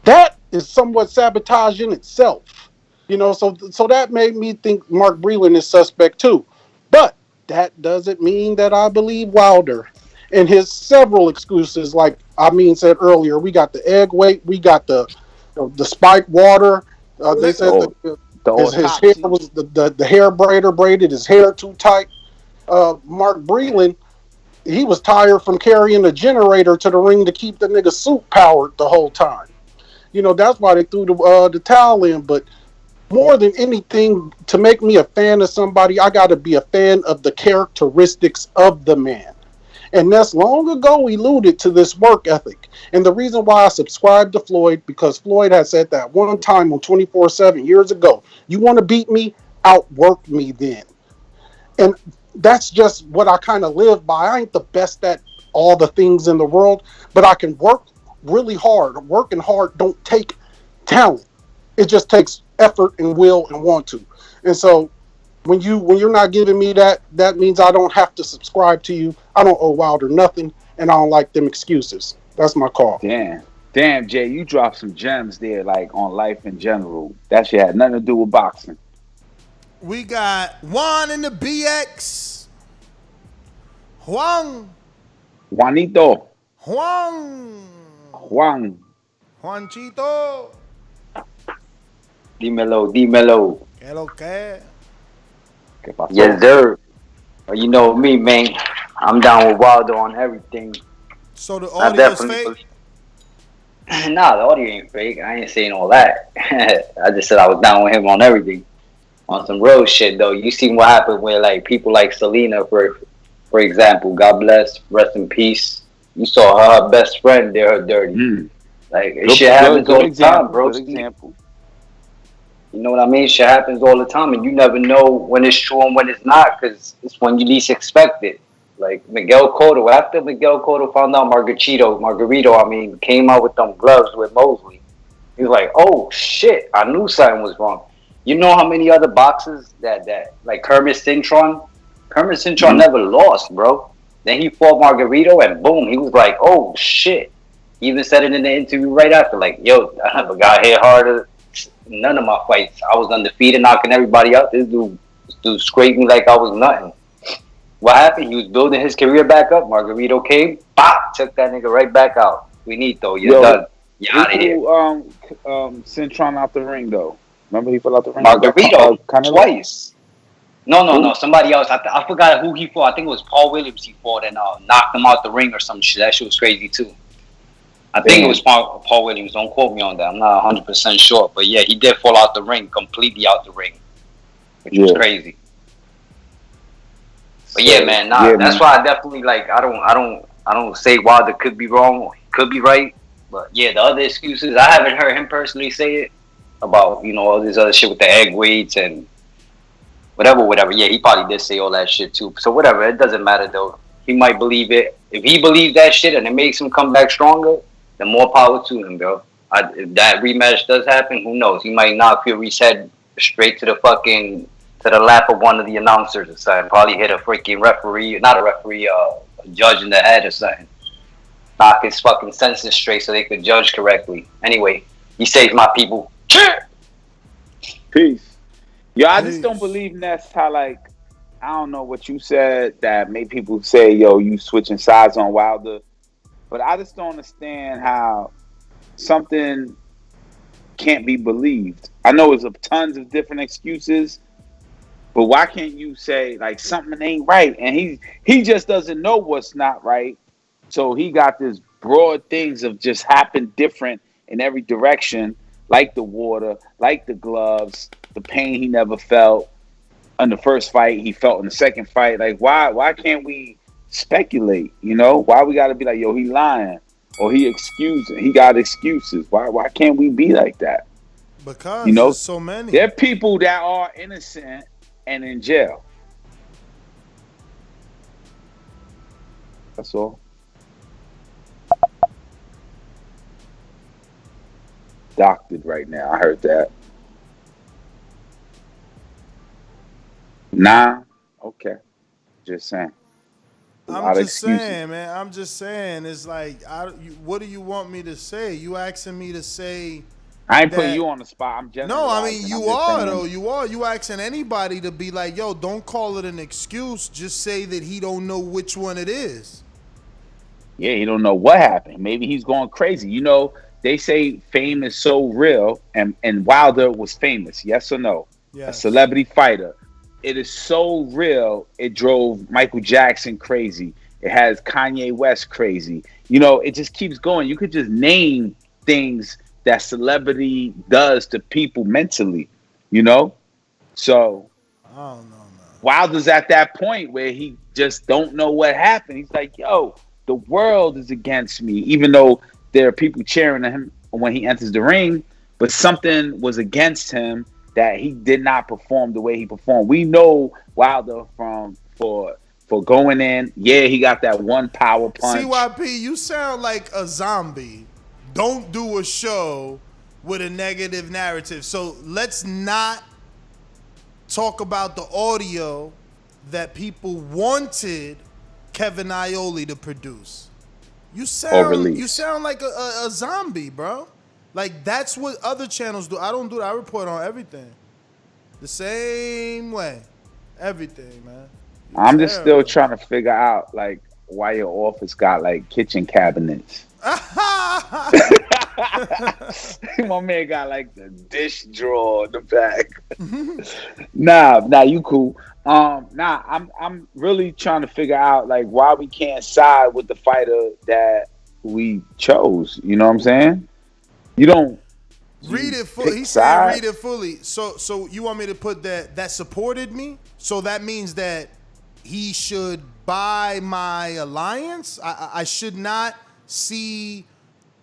That is somewhat sabotage in itself. You know, so that made me think Mark Breland is suspect too. But that doesn't mean that I believe Wilder. And his several excuses, like Amin said earlier, we got the egg weight, we got the spiked water. They said his hair was the hair braided his hair too tight. Mark Breland, he was tired from carrying a generator to the ring to keep the nigga suit powered the whole time. You know, that's why they threw the towel in. But more than anything, to make me a fan of somebody, I got to be a fan of the characteristics of the man. And that's long ago alluded to this work ethic. And the reason why I subscribed to Floyd, because Floyd had said that one time on 24/7 years ago, you want to beat me, outwork me then. And that's just what I kind of live by. I ain't the best at all the things in the world, but I can work really hard. Working hard don't take talent. It just takes effort and will and want to. And so when you're not giving me that means I don't have to subscribe to you. I don't owe Wilder nothing, and I don't like them excuses. That's my call. Damn, Jay, you dropped some gems there, like on life in general. That shit had nothing to do with boxing. We got Juan in the BX. Juanito. Juan. Juanchito. Dímelo. ¿Qué lo que? Yes, sir. Well, you know me, man. I'm down with Wilder on everything. So the audio's fake? Nah, the audio ain't fake. I ain't saying all that. I just said I was down with him on everything. On some real shit, though. You seen what happened with, like, people like Selena, for example. God bless. Rest in peace. You saw her best friend did her dirty. Like, shit happens all the time, bro. Good example. You know what I mean? Shit happens all the time, and you never know when it's true and when it's not, because it's when you least expect it. Like Miguel Cotto, after Miguel Cotto found out Margarito, came out with them gloves with Mosley. He was like, oh shit, I knew something was wrong. You know how many other boxers that like Kermit Cintron never lost, bro. Then he fought Margarito, and boom, he was like, oh shit. He even said it in the interview right after, like, yo, I never got hit harder. None of my fights. I was undefeated, knocking everybody out. This dude scraped me like I was nothing. What happened? He was building his career back up. Margarito came, pop, took that nigga right back out. You're done. You're out of here. Cintron out the ring, though. Remember he fell out the ring? Margarito, twice. No. Somebody else. I forgot who he fought. I think it was Paul Williams he fought and knocked him out the ring or some shit. That shit was crazy, too. I think it was Paul Williams. Don't quote me on that. I'm not 100% sure. But, yeah, he did fall out the ring, completely out the ring, which was crazy. But, yeah, man, that's why I definitely, like, I don't say Wilder could be wrong or he could be right. But, yeah, the other excuses, I haven't heard him personally say it about, you know, all this other shit with the egg weights and whatever. Yeah, he probably did say all that shit, too. So, whatever. It doesn't matter, though. He might believe it. If he believes that shit and it makes him come back stronger, then more power to him, bro. If that rematch does happen, who knows? He might knock Fury's head straight to the lap of one of the announcers or something. Probably hit a freaking referee, not a referee, a judge in the head or something. Knock his fucking senses straight so they could judge correctly. Anyway, he saves my people. Peace. Yo, I just don't believe that's how, like, I don't know what you said that made people say, yo, you switching sides on Wilder. But I just don't understand how something can't be believed. I know there's tons of different excuses, but why can't you say, like, something ain't right? And he just doesn't know what's not right. So he got this broad things of just happen different in every direction, like the water, like the gloves, the pain he never felt in the first fight, he felt in the second fight. Like, why can't we speculate? You know, why we got to be like, yo, he lying or he got excuses? Why can't we be like that? Because you know, there's so many. There are people that are innocent and in jail. That's all. Doctored right now. I heard that. Nah. Okay. Just saying. I'm just saying, man. I'm just saying. It's like, what do you want me to say? You asking me to say? I ain't putting you on the spot. I'm just no. I mean, you are though. You are. You asking anybody to be like, yo, don't call it an excuse. Just say that he don't know which one it is. Yeah, he don't know what happened. Maybe he's going crazy. You know, they say fame is so real, and Wilder was famous. Yes or no? Yes. A celebrity fighter. It is so real, it drove Michael Jackson crazy. It has Kanye West crazy. You know, it just keeps going. You could just name things that celebrity does to people mentally, you know? So, I don't know, man. Wilder's at that point where he just don't know what happened. He's like, yo, the world is against me, even though there are people cheering him when he enters the ring, but something was against him that he did not perform the way he performed. We know Wilder for going in. Yeah, he got that one power punch. CYP, you sound like a zombie. Don't do a show with a negative narrative. So let's not talk about the audio that people wanted Kevin Aioli to produce. You sound like a zombie, bro. Like, that's what other channels do. I don't do that. I report on everything. The same way. Everything, man. I'm just still trying to figure out like why your office got like kitchen cabinets. My man got like the dish drawer in the back. Nah, you cool. I'm really trying to figure out like why we can't side with the fighter that we chose. You know what I'm saying? You don't read it fully. He's saying read it fully. So you want me to put that supported me? So that means that he should buy my alliance? I should not see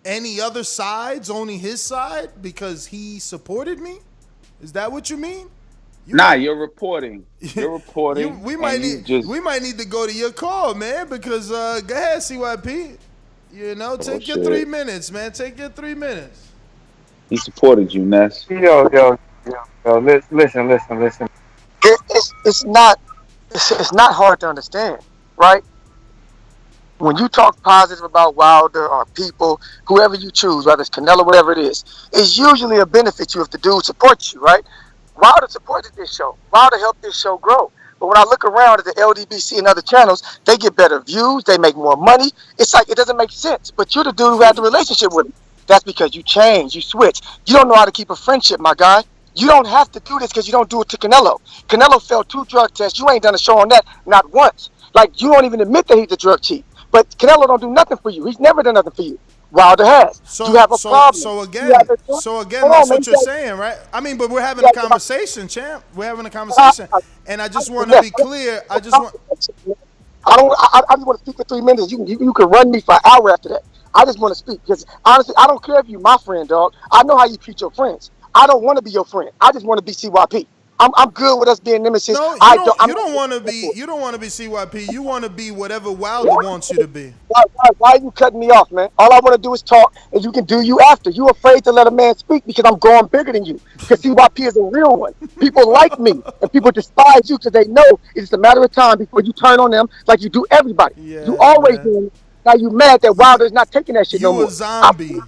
any other sides, only his side, because he supported me? Is that what you mean? You're reporting. You're reporting. we might need to go to your call, man, because go ahead, CYP. You know, take your 3 minutes, man. Take your 3 minutes. He supported you, Ness. Yo. Listen. It's not hard to understand, right? When you talk positive about Wilder or people, whoever you choose, whether it's Canelo, whatever it is, it's usually a benefit you if the dude supports you, right? Wilder supported this show. Wilder helped this show grow. But when I look around at the LDBC and other channels, they get better views, they make more money. It's like it doesn't make sense. But you're the dude who had the relationship with him. That's because you change, you switch. You don't know how to keep a friendship, my guy. You don't have to do this because you don't do it to Canelo. Canelo failed 2 drug tests. You ain't done a show on that, not once. Like, you don't even admit that he's a drug cheat. But Canelo don't do nothing for you. He's never done nothing for you. Wilder has. You have a problem. So again, that's what you're saying, right? I mean, but we're having a conversation, champ. We're having a conversation, and I just want to be clear. I just want to speak for 3 minutes. You can run me for an hour after that. I just want to speak because honestly, I don't care if you're my friend, dog. I know how you treat your friends. I don't want to be your friend. I just want to be CYP. I'm good with us being nemesis. No, you don't want to be CYP. You want to be whatever Wilder wants you to be. Why are you cutting me off, man? All I want to do is talk, and you can do you after. You afraid to let a man speak because I'm going bigger than you. Because CYP is a real one. People like me, and people despise you because they know it's a matter of time before you turn on them like you do everybody. Yeah, you always do. Now you mad that Wilder's not taking that shit no more. You a zombie.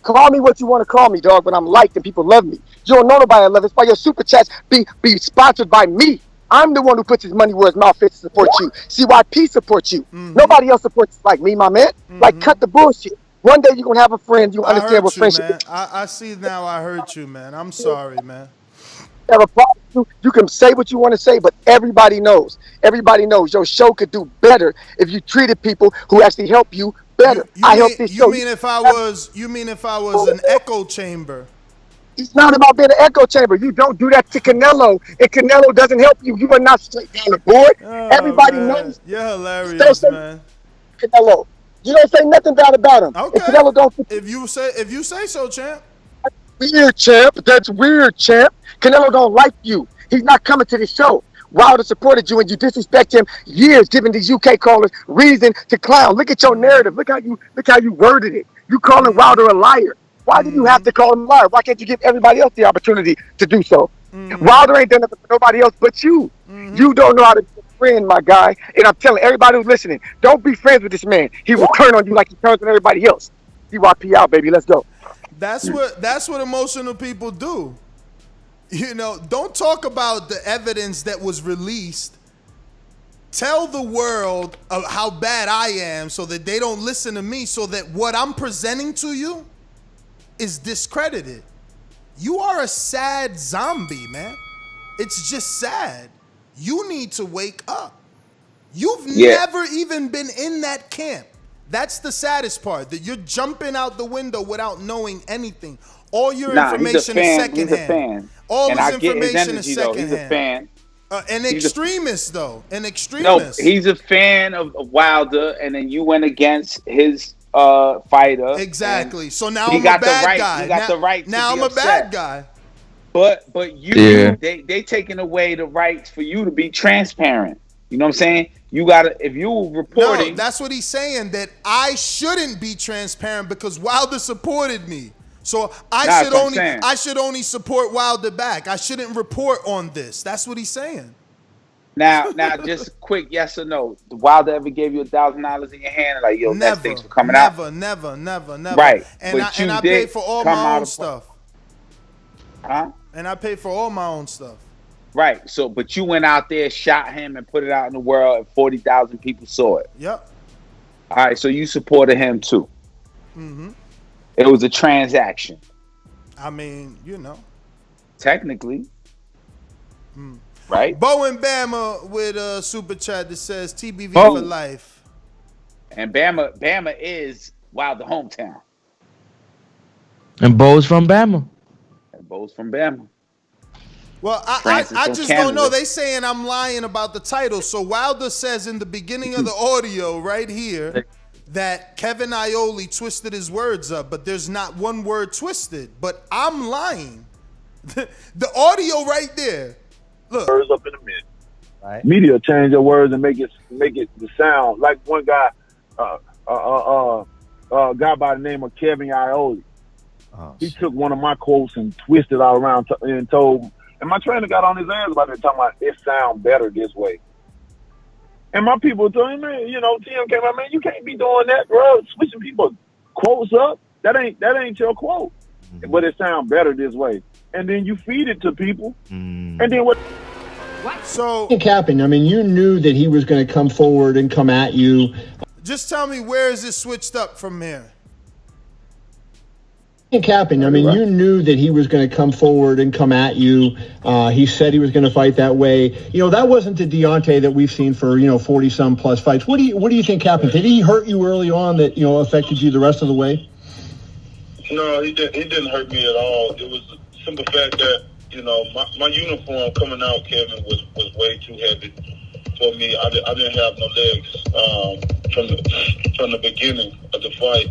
Call me what you want to call me, dog, but I'm liked and people love me. You don't know nobody I love. It's why your super chats be sponsored by me. I'm the one who puts his money where his mouth fits to support you. CYP supports you. Nobody else supports like me, my man. Like, cut the bullshit. One day you're going to have a friend. You understand what friendship is. I see now I hurt you, man. I'm sorry, man. Have a problem. You can say what you want to say, but everybody knows. Everybody knows your show could do better if you treated people who actually help you better. You mean if I was an echo chamber? It's not about being an echo chamber. You don't do that to Canelo. If Canelo doesn't help you, you are not straight down the board. Everybody knows. You're hilarious, man. Canelo. You don't say nothing bad about him. Okay. If Canelo don't. If you say so, champ. Weird, champ. That's weird, champ. Canelo don't like you. He's not coming to the show. Wilder supported you and you disrespect him years, giving these UK callers reason to clown. Look at your narrative. Look how you worded it. You calling Wilder a liar. Why do you have to call him a liar? Why can't you give everybody else the opportunity to do so? Wilder ain't done nothing for nobody else but you. You don't know how to be a friend, my guy. And I'm telling everybody who's listening, don't be friends with this man. He will turn on you like he turns on everybody else. CYP out, baby. Let's go. That's what emotional people do. You know, don't talk about the evidence that was released. Tell the world of how bad I am so that they don't listen to me, so that what I'm presenting to you is discredited. You are a sad zombie, man. It's just sad. You need to wake up. You've never even been in that camp. That's the saddest part, that you're jumping out the window without knowing anything. All your information is secondhand. He's a fan. All and his I get his information energy, is though. secondhand. He's a fan. An extremist, though. An extremist. No, he's a fan of Wilder, and then you went against his fighter. Exactly. So now I'm a bad guy. He got the right. Now I'm a bad guy. But you, they taking away the rights for you to be transparent. You know what I'm saying? You gotta, if you reporting. No, that's what he's saying, that I shouldn't be transparent because Wilder supported me. So I should only support Wilder back. I shouldn't report on this. That's what he's saying. Now, just quick yes or no. Did Wilder ever gave you $1,000 in your hand? Like, yo, never, thanks for coming out. Never. Right. And I pay for all my own stuff. Huh? And I pay for all my own stuff. Right. So, but you went out there, shot him, and put it out in the world, and 40,000 people saw it. Yep. All right. So you supported him too. Mm-hmm. It was a transaction. I mean, you know. Technically. Right. Bo and Bama with a super chat that says TBV Bo. for life. And Bama is Wilder hometown. And Bo's from Bama. And Bo's from Bama. Well, I just don't know. They saying I'm lying about the title. So Wilder says in the beginning of the audio right here that Kevin Iole twisted his words up, but there's not one word twisted. But I'm lying. The audio right there. Look. Words up in a minute. Right. Media change your words and make it the sound like one guy, guy by the name of Kevin Iole. He took one of my quotes and twisted all around and told. And my trainer got on his ass about it, talking about it sound better this way. And my people told him, man, you know, Tim came out, man, you can't be doing that, bro. Switching people quotes up. That ain't your quote. But it sound better this way. And then you feed it to people. And then what? So capping. I mean, you knew that he was going to come forward and come at you. Just tell me, where is it switched up from here? Capping. I mean, you knew that he was going to come forward and come at you. He said he was going to fight that way. You know, that wasn't the Deontay that we've seen for 40-some plus fights. What do you think happened? Did he hurt you early on that affected you the rest of the way? No, he didn't hurt me at all. It was the simple fact that my uniform coming out, Kevin, was way too heavy for me. I didn't have no legs from the beginning of the fight.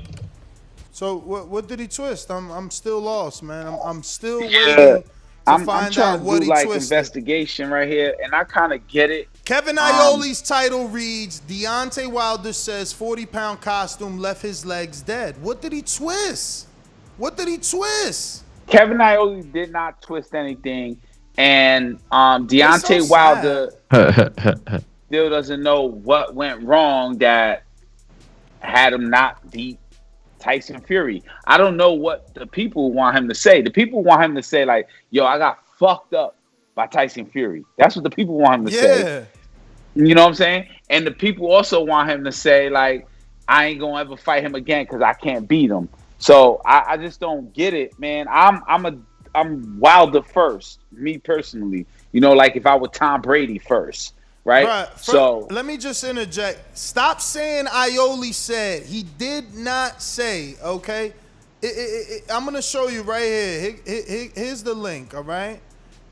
So what did he twist? I'm still lost, man. I'm still waiting to find out what he twisted. Investigation right here, and I kind of get it. Kevin Iole's title reads: Deontay Wilder says 40-pound costume left his legs dead. What did he twist? What did he twist? Kevin Iole did not twist anything, and Deontay Wilder still doesn't know what went wrong that had him not beat Tyson Fury. I don't know what the people want him to say. The people want him to say, like, yo, I got fucked up by Tyson Fury. That's what the people want him to say. You know what I'm saying? And the people also want him to say, like, I ain't gonna ever fight him again because I can't beat him. So I just don't get it, man. I'm Wilder first, me personally. Like if I were Tom Brady first. Right. So let me just interject. Stop saying Iole said. He did not say. Okay, I'm gonna show you right here. Here's the link. All right,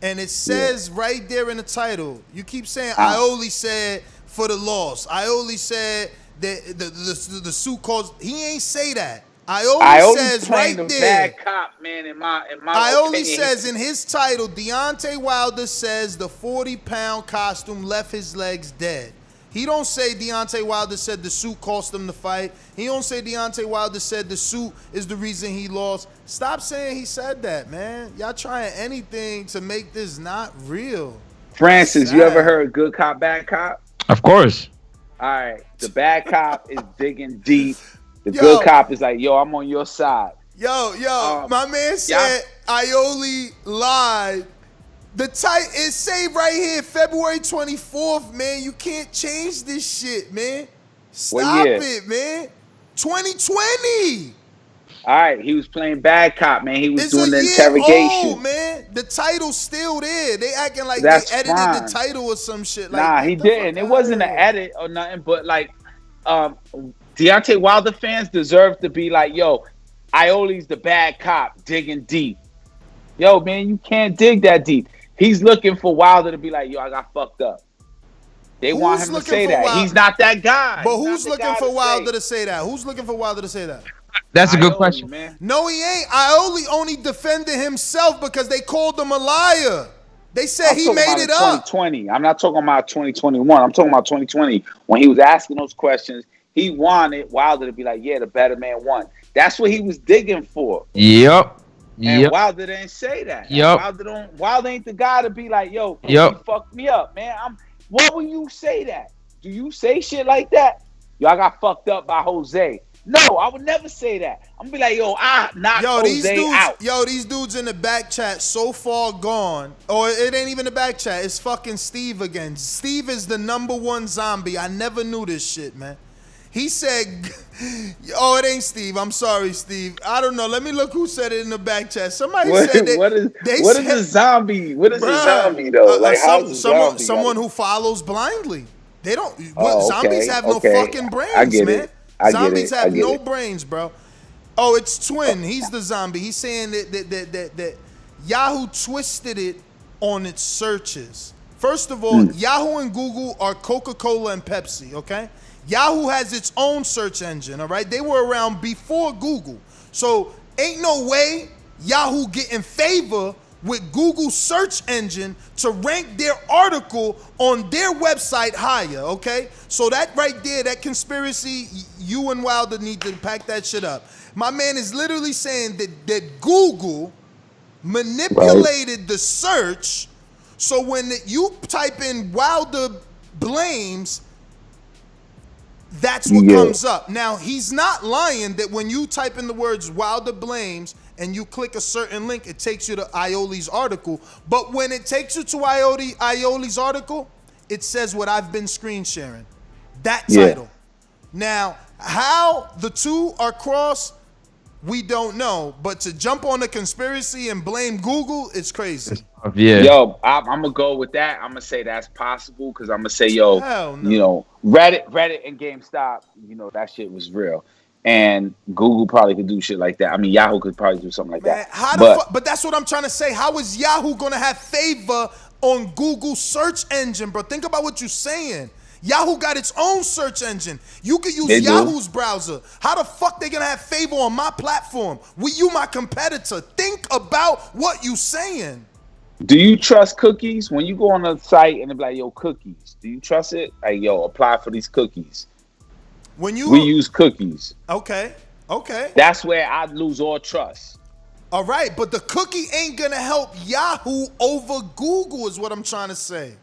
and it says right there in the title. You keep saying Iole said for the loss. Iole said that the suit caused. He ain't say that. Iole says right there. Bad cop, man. In my Iole opinion. says in his title, Deontay Wilder says the 40-pound costume left his legs dead. He don't say Deontay Wilder said the suit cost him the fight. He don't say Deontay Wilder said the suit is the reason he lost. Stop saying he said that, man. Y'all trying anything to make this not real. Francis, you ever heard good cop, bad cop? Of course. All right. The bad cop is digging deep. The good cop is like, yo, I'm on your side. Yo, my man said Iole lied. The it's saved right here, February 24th, man. You can't change this shit, man. Stop it, man. 2020. All right, he was playing bad cop, man. He was doing the interrogation. Old, man. The title's still there. They acting like they edited the title or some shit. Like, nah, he didn't. It wasn't an edit or nothing, but like, Deontay Wilder fans deserve to be like, yo, Iole's the bad cop digging deep. Yo, man, you can't dig that deep. He's looking for Wilder to be like, yo, I got fucked up. They want him to say that. He's not that guy. But who's looking for Wilder to say that? Who's looking for Wilder to say that? That's a good question. Man. No, he ain't. Iole only defended himself because they called him a liar. They said he made it up. 2020. I'm not talking about 2021. I'm talking about 2020. When he was asking those questions, he wanted Wilder to be like, yeah, the better man won. That's what he was digging for. Yep. And Wilder didn't say that. Yep. Wilder ain't the guy to be like, yo, you fucked me up, man. What will you say that? Do you say shit like that? Yo, I got fucked up by Jose. No, I would never say that. I'm gonna be like, yo, I knocked Jose out. These dudes in the back chat so far gone. Or it ain't even the back chat. It's fucking Steve again. Steve is the #1 zombie. I never knew this shit, man. He said, oh, it ain't Steve. I'm sorry, Steve. I don't know. Let me look who said it in the back chat. Somebody said that. What is a zombie? What is a zombie, though? Like, how's a zombie? Someone who follows blindly. They don't. Zombies have no fucking brains, I get man. It. I Zombies get it. have no brains, bro. Oh, it's Twin. He's the zombie. He's saying that Yahoo twisted it on its searches. First of all, Yahoo and Google are Coca-Cola and Pepsi, okay? Yahoo has its own search engine, all right? They were around before Google. So ain't no way Yahoo get in favor with Google's search engine to rank their article on their website higher, okay? So that right there, that conspiracy, you and Wilder need to pack that shit up. My man is literally saying that Google manipulated the search, so when you type in Wilder blames, that's what comes up. Now, he's not lying that when you type in the words Wilder blames and you click a certain link, it takes you to Ioli's article. But when it takes you to Ioli's article, it says what I've been screen sharing. That title. Now, how the two are crossed, we don't know. But to jump on the conspiracy and blame Google, it's crazy. Yeah. Yo, I'm gonna go with that. I'm gonna say that's possible because I'm gonna say, yo, you know, Reddit and GameStop, you know, that shit was real. And Google probably could do shit like that. I mean, Yahoo could probably do something like that. But that's what I'm trying to say. How is Yahoo gonna have favor on Google's search engine, bro? Think about what you're saying. Yahoo got its own search engine. You could use Yahoo's browser. How the fuck they gonna have favor on my platform? You my competitor. Think about what you saying. Do you trust cookies? When you go on a site and they're like, yo, cookies, do you trust it? Like, yo, apply for these cookies. We use cookies. Okay. That's where I lose all trust. All right, but the cookie ain't gonna help Yahoo over Google is what I'm trying to say.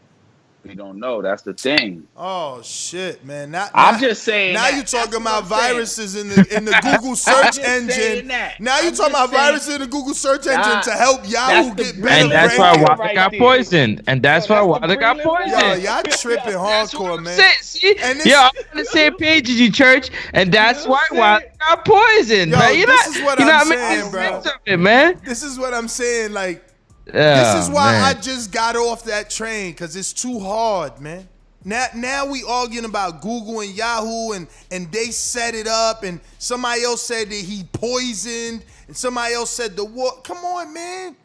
We don't know. That's the thing. Oh shit, man! I'm just saying. Now you're talking about viruses in the Google search engine. Now you're talking about viruses in the Google search engine to help Yahoo get better. And that's why Wilder got poisoned. And that's why Wilder got poisoned. Yo, y'all tripping hardcore, man. I'm on the same page as you, Church, and that's why Wilder got poisoned. Yo, man. This is what I'm saying, bro. Man. This is what I'm saying, like. Yeah, this is why man. I just got off that train, because it's too hard, man. Now we arguing about Google and Yahoo and they set it up, and somebody else said that he poisoned, and somebody else said the war. Come on, man.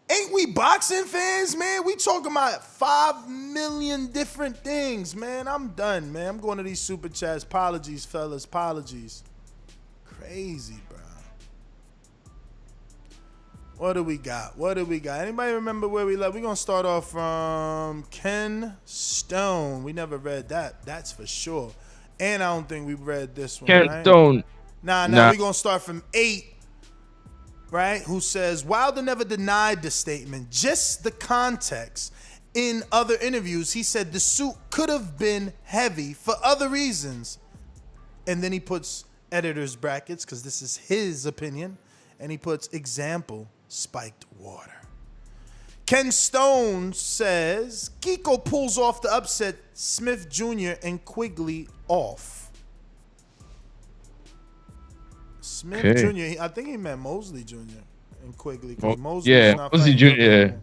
Ain't we boxing fans, man? We talking about 5 million different things, man. I'm done, man. I'm going to these super chats. Apologies, fellas. Apologies. Crazy, bro. What do we got? Anybody remember where we left? We're going to start off from Ken Stone. We never read that. That's for sure. And I don't think we read this one, Ken right? Stone. Nah. We're going to start from 8, right? Who says, Wilder never denied the statement, just the context. In other interviews, he said the suit could have been heavy for other reasons. And then he puts editor's brackets, because this is his opinion. And he puts example, spiked water. Ken Stone says Kiko pulls off the upset, Smith Jr. and Quigley off. Smith Jr., I think he meant Mosley Jr. and Quigley. Mosley Jr.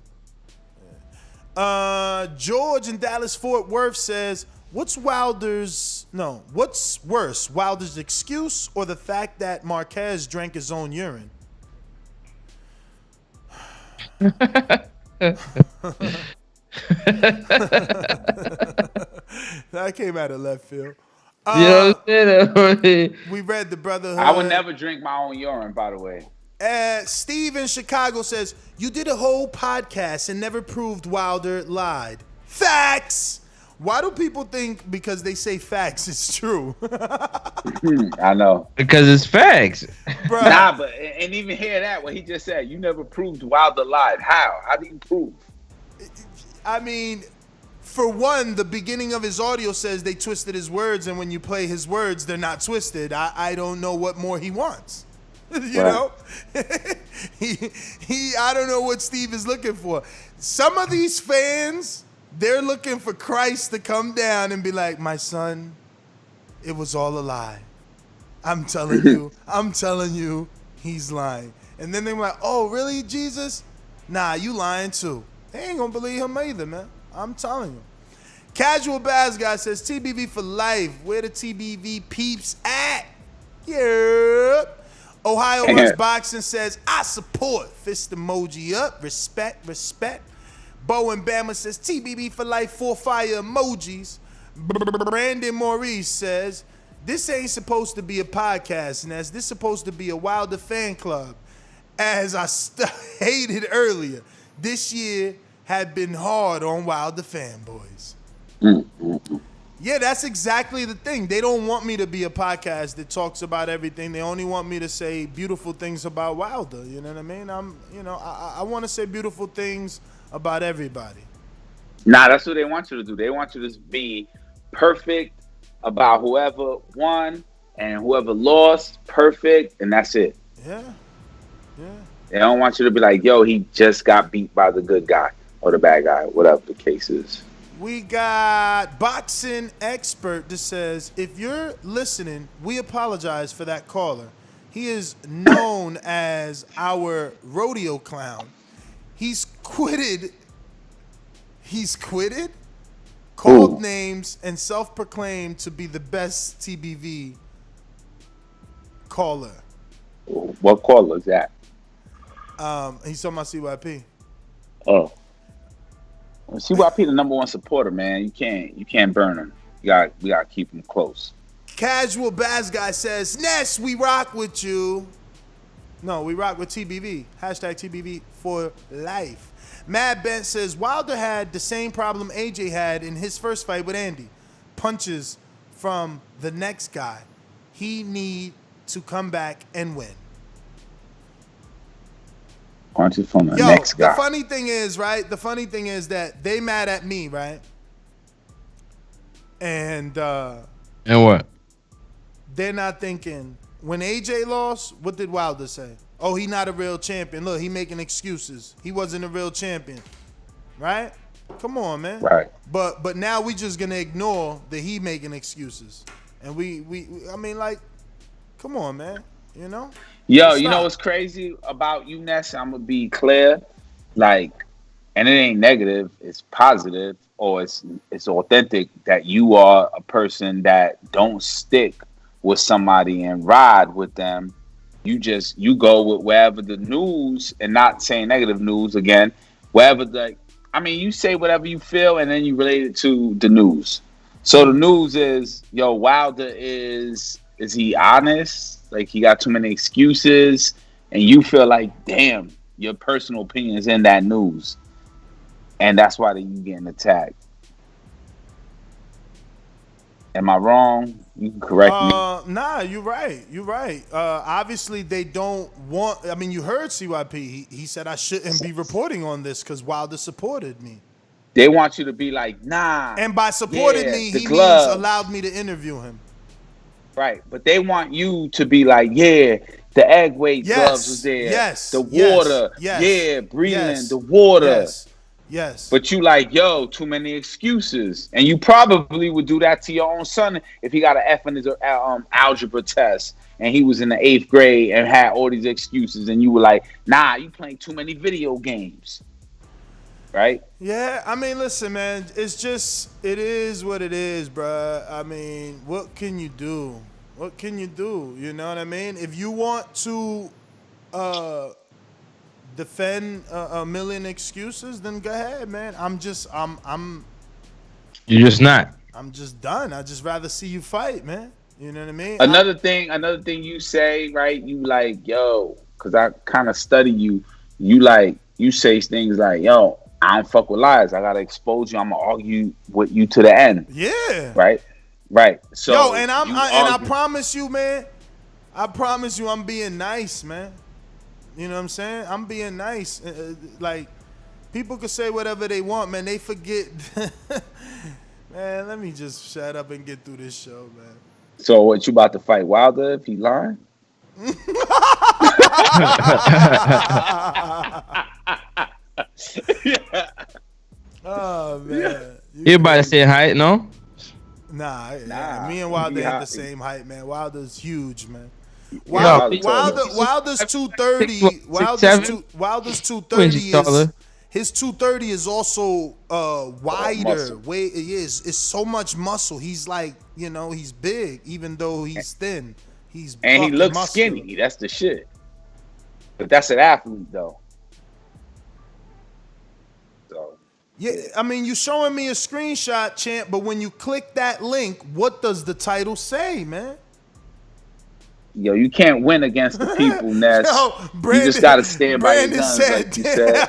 George in Dallas Fort Worth says, what's worse, Wilder's excuse or the fact that Marquez drank his own urine? That came out of left field. We read the Brotherhood. I would never drink my own urine, by the way. Steve in Chicago says, you did a whole podcast and never proved Wilder lied. Facts! Why do people think because they say facts it's true? I know. Because it's facts. Bruh. Nah, but and even hear that, what he just said, you never proved Wilder lied. How? How do you prove? I mean, For one, the beginning of his audio says they twisted his words, and when you play his words, they're not twisted. I don't know what more he wants. You know? I don't know what Steve is looking for. Some of these fans, they're looking for Christ to come down and be like, my son, it was all a lie. I'm telling you, he's lying. And then they're like, oh, really, Jesus? Nah, you lying too. They ain't gonna believe him either, man. I'm telling you. Casual Baz Guy says, TBV for life. Where the TBV peeps at? Yep. Ohio Runs Boxing says, I support. Fist emoji up. Respect. Bo and Bama says, TBV for life. 4 fire emojis. Brandon Maurice says, this ain't supposed to be a podcast, Ness. This supposed to be a Wilder fan club. As I hated earlier, this year had been hard on Wilder fanboys. Yeah, that's exactly the thing. They don't want me to be a podcast that talks about everything. They only want me to say beautiful things about Wilder. You know what I mean? I want to say beautiful things about everybody. Nah, that's what they want you to do. They want you to be perfect about whoever won and whoever lost, perfect, and that's it. Yeah. They don't want you to be like, yo, he just got beat by the good guy or the bad guy, whatever the case is. We got Boxing Expert that says, if you're listening, we apologize for that caller. He is known as our rodeo clown. He's quitted, called names, and self-proclaimed to be the best TBV caller. What caller is that? He's talking about CYP. Oh. Well, CYP the number one supporter, man. You can't burn him. We gotta keep him close. Casual Baz Guy says, Ness, we rock with you. No, we rock with TBV. Hashtag TBV for life. Mad Bent says, Wilder had the same problem AJ had in his first fight with Andy. Punches from the next guy. He need to come back and win. Punches from the next guy. The funny thing is, right? The funny thing is that they mad at me, right? And what? They're not thinking, when AJ lost, what did Wilder say? Oh, he not a real champion. Look, he making excuses. He wasn't a real champion. Right? Come on, man. Right. But now we just gonna ignore that he making excuses. And we I mean, like, come on, man. You know? Yo, you know what's crazy about you, Ness? I'm gonna be clear, like, and it ain't negative, it's positive, or it's authentic that you are a person that don't stick with somebody and ride with them. You go with wherever the news, and not saying negative news again, wherever you say whatever you feel and then you relate it to the news. So the news is, yo, Wilder is he honest? Like, he got too many excuses, and you feel like, damn, your personal opinion is in that news. And that's why you getting attacked. Am I wrong? You can correct me. Nah, you're right. Obviously, they don't want... I mean, you heard CYP. He said I shouldn't be reporting on this because Wilder supported me. They want you to be like, nah. And by supported me, he means allowed me to interview him. Right, but they want you to be like, yeah, the egg weight gloves was there. Yes. The water. Yes. Yeah, breathing the water. Yes. But you like, yo, too many excuses. And you probably would do that to your own son if he got an F in his algebra test and he was in the 8th grade and had all these excuses, and you were like, nah, you playing too many video games. Right? Yeah, I mean, listen, man, it is what it is, bruh. I mean, what can you do? You know what I mean? If you want to defend a million excuses, then go ahead, man. You're just not. I'm just done. I just rather see you fight, man. You know what I mean? Another thing you say, right? You like, yo, because I kind of study you. You say things like, yo, I don't fuck with lies. I gotta expose you. I'm gonna argue with you to the end. Yeah. Right. So, yo, and I promise you, man. I promise you, I'm being nice, man. You know what I'm saying? I'm being nice. Like, People can say whatever they want, man. They forget. Man, let me just shut up and get through this show, man. So what, you about to fight Wilder if he lying? Oh man. You about to say height, no? Nah, me and Wilder ain't the same height, man. Wilder's huge, man. Wilder's 230. Wilder's 230 is his 230 is also wider. It's so much muscle. He's like, he's big, even though he's thin. He's and he looks skinny. That's the shit. But that's an athlete, though. So yeah, I mean, you showing me a screenshot, Champ, but when you click that link, what does the title say, man? Yo, you can't win against the people, Ness. You just gotta stand by your guns, like you said.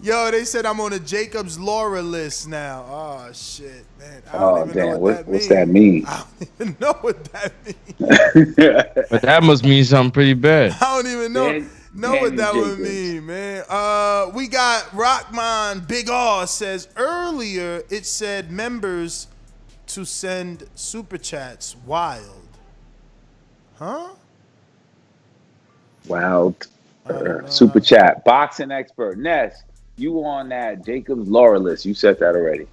Yo, they said I'm on a Jacob's Laura list now. Oh shit, man. I don't even know what's that mean? I don't even know what that means. But that must mean something pretty bad. I don't even know what that would mean, man. We got Rockman Big R says earlier it said members to send super chats. Wild. Huh? Wild. Super chat. Boxing expert. Ness, you on that Jacob's Laura list. You said that already.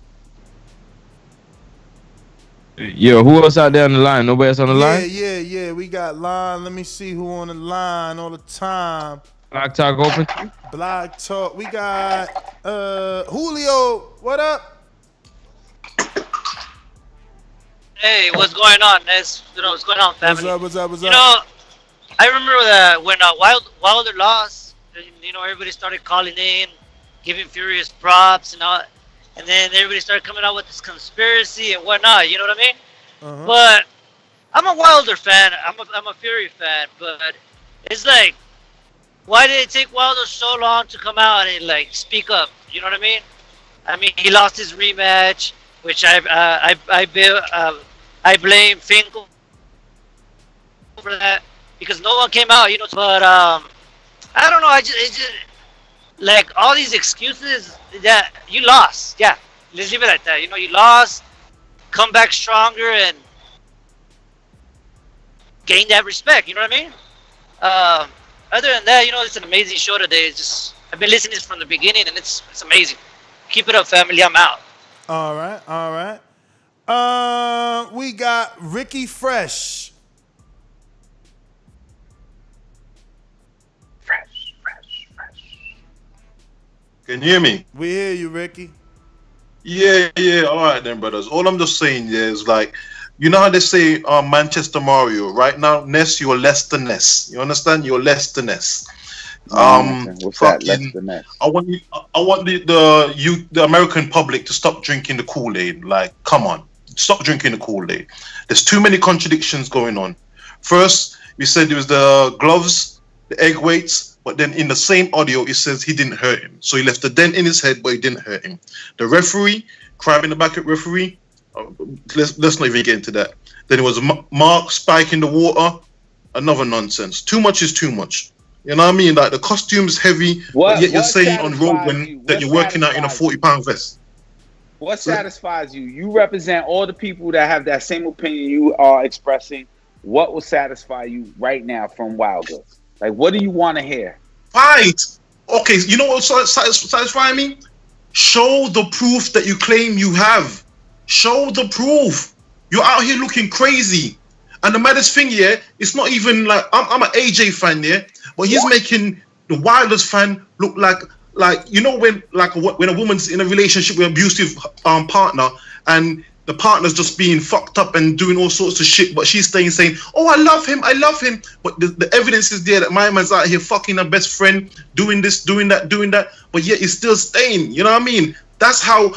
Yo, who else out there on the line? Nobody else on the line? Yeah. We got line. Let me see who on the line all the time. Block Talk open. Block Talk. We got Julio. What up? Hey, what's going on, Ness? What's going on, family? What's up? I remember that when Wilder lost, everybody started calling in, giving Furious props and all, and then everybody started coming out with this conspiracy and whatnot. You know what I mean? Uh-huh. But I'm a Wilder fan. I'm a Fury fan. But it's like, why did it take Wilder so long to come out and speak up? You know what I mean? I mean, he lost his rematch, which I blame Finkel for that. Because no one came out, But I don't know. It's just like all these excuses that you lost. Yeah, let's leave it at that. You lost, come back stronger, and gain that respect. You know what I mean? Other than that, it's an amazing show today. I've been listening from the beginning, and it's amazing. Keep it up, family. I'm out. All right. We got Ricky Fresh. Can you hear me? We hear you, Ricky. Yeah. All right then, brothers. All I'm just saying is you know how they say Manchester Mario. Right now, Ness, you're less than Ness. You understand? You're less than Ness. What's that? Less than Ness. I want the American public to stop drinking the Kool-Aid. Come on, stop drinking the Kool-Aid. There's too many contradictions going on. First, you said it was the gloves, the egg weights. But then in the same audio, it says he didn't hurt him. So he left a dent in his head, but he didn't hurt him. The referee, crab in the back at referee, let's not even get into that. Then it was Mark Spike in the water, another nonsense. Too much is too much. You know what I mean? The costume's heavy, but yet you're saying on road that you're working out in a 40-pound vest. What satisfies you? You represent all the people that have that same opinion you are expressing. What will satisfy you right now from Wilder? What do you want to hear? Fight. Okay, you know what satisfying me? Show the proof that you claim you have. Show the proof. You're out here looking crazy. And the maddest thing, it's not even I'm an AJ fan, but he's making the Wilder's fan look like when a woman's in a relationship with an abusive partner and the partner's just being fucked up and doing all sorts of shit, but she's saying, oh, I love him. But the evidence is there that my man's out here fucking her best friend, doing this, doing that, but yet he's still staying. You know what I mean? That's how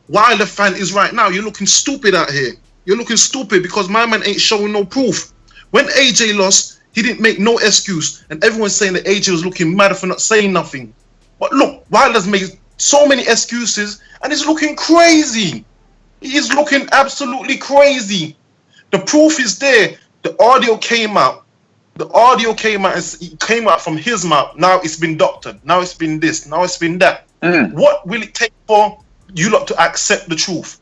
Wilder fan is right now. You're looking stupid out here. You're looking stupid because my man ain't showing no proof. When AJ lost, he didn't make no excuse, and everyone's saying that AJ was looking mad for not saying nothing. But look, Wilder's made so many excuses, and he's looking crazy. He's looking absolutely crazy. The proof is there. The audio came out. The audio came out from his mouth. Now it's been doctored. Now it's been this. Now it's been that. What will it take for you lot to accept the truth?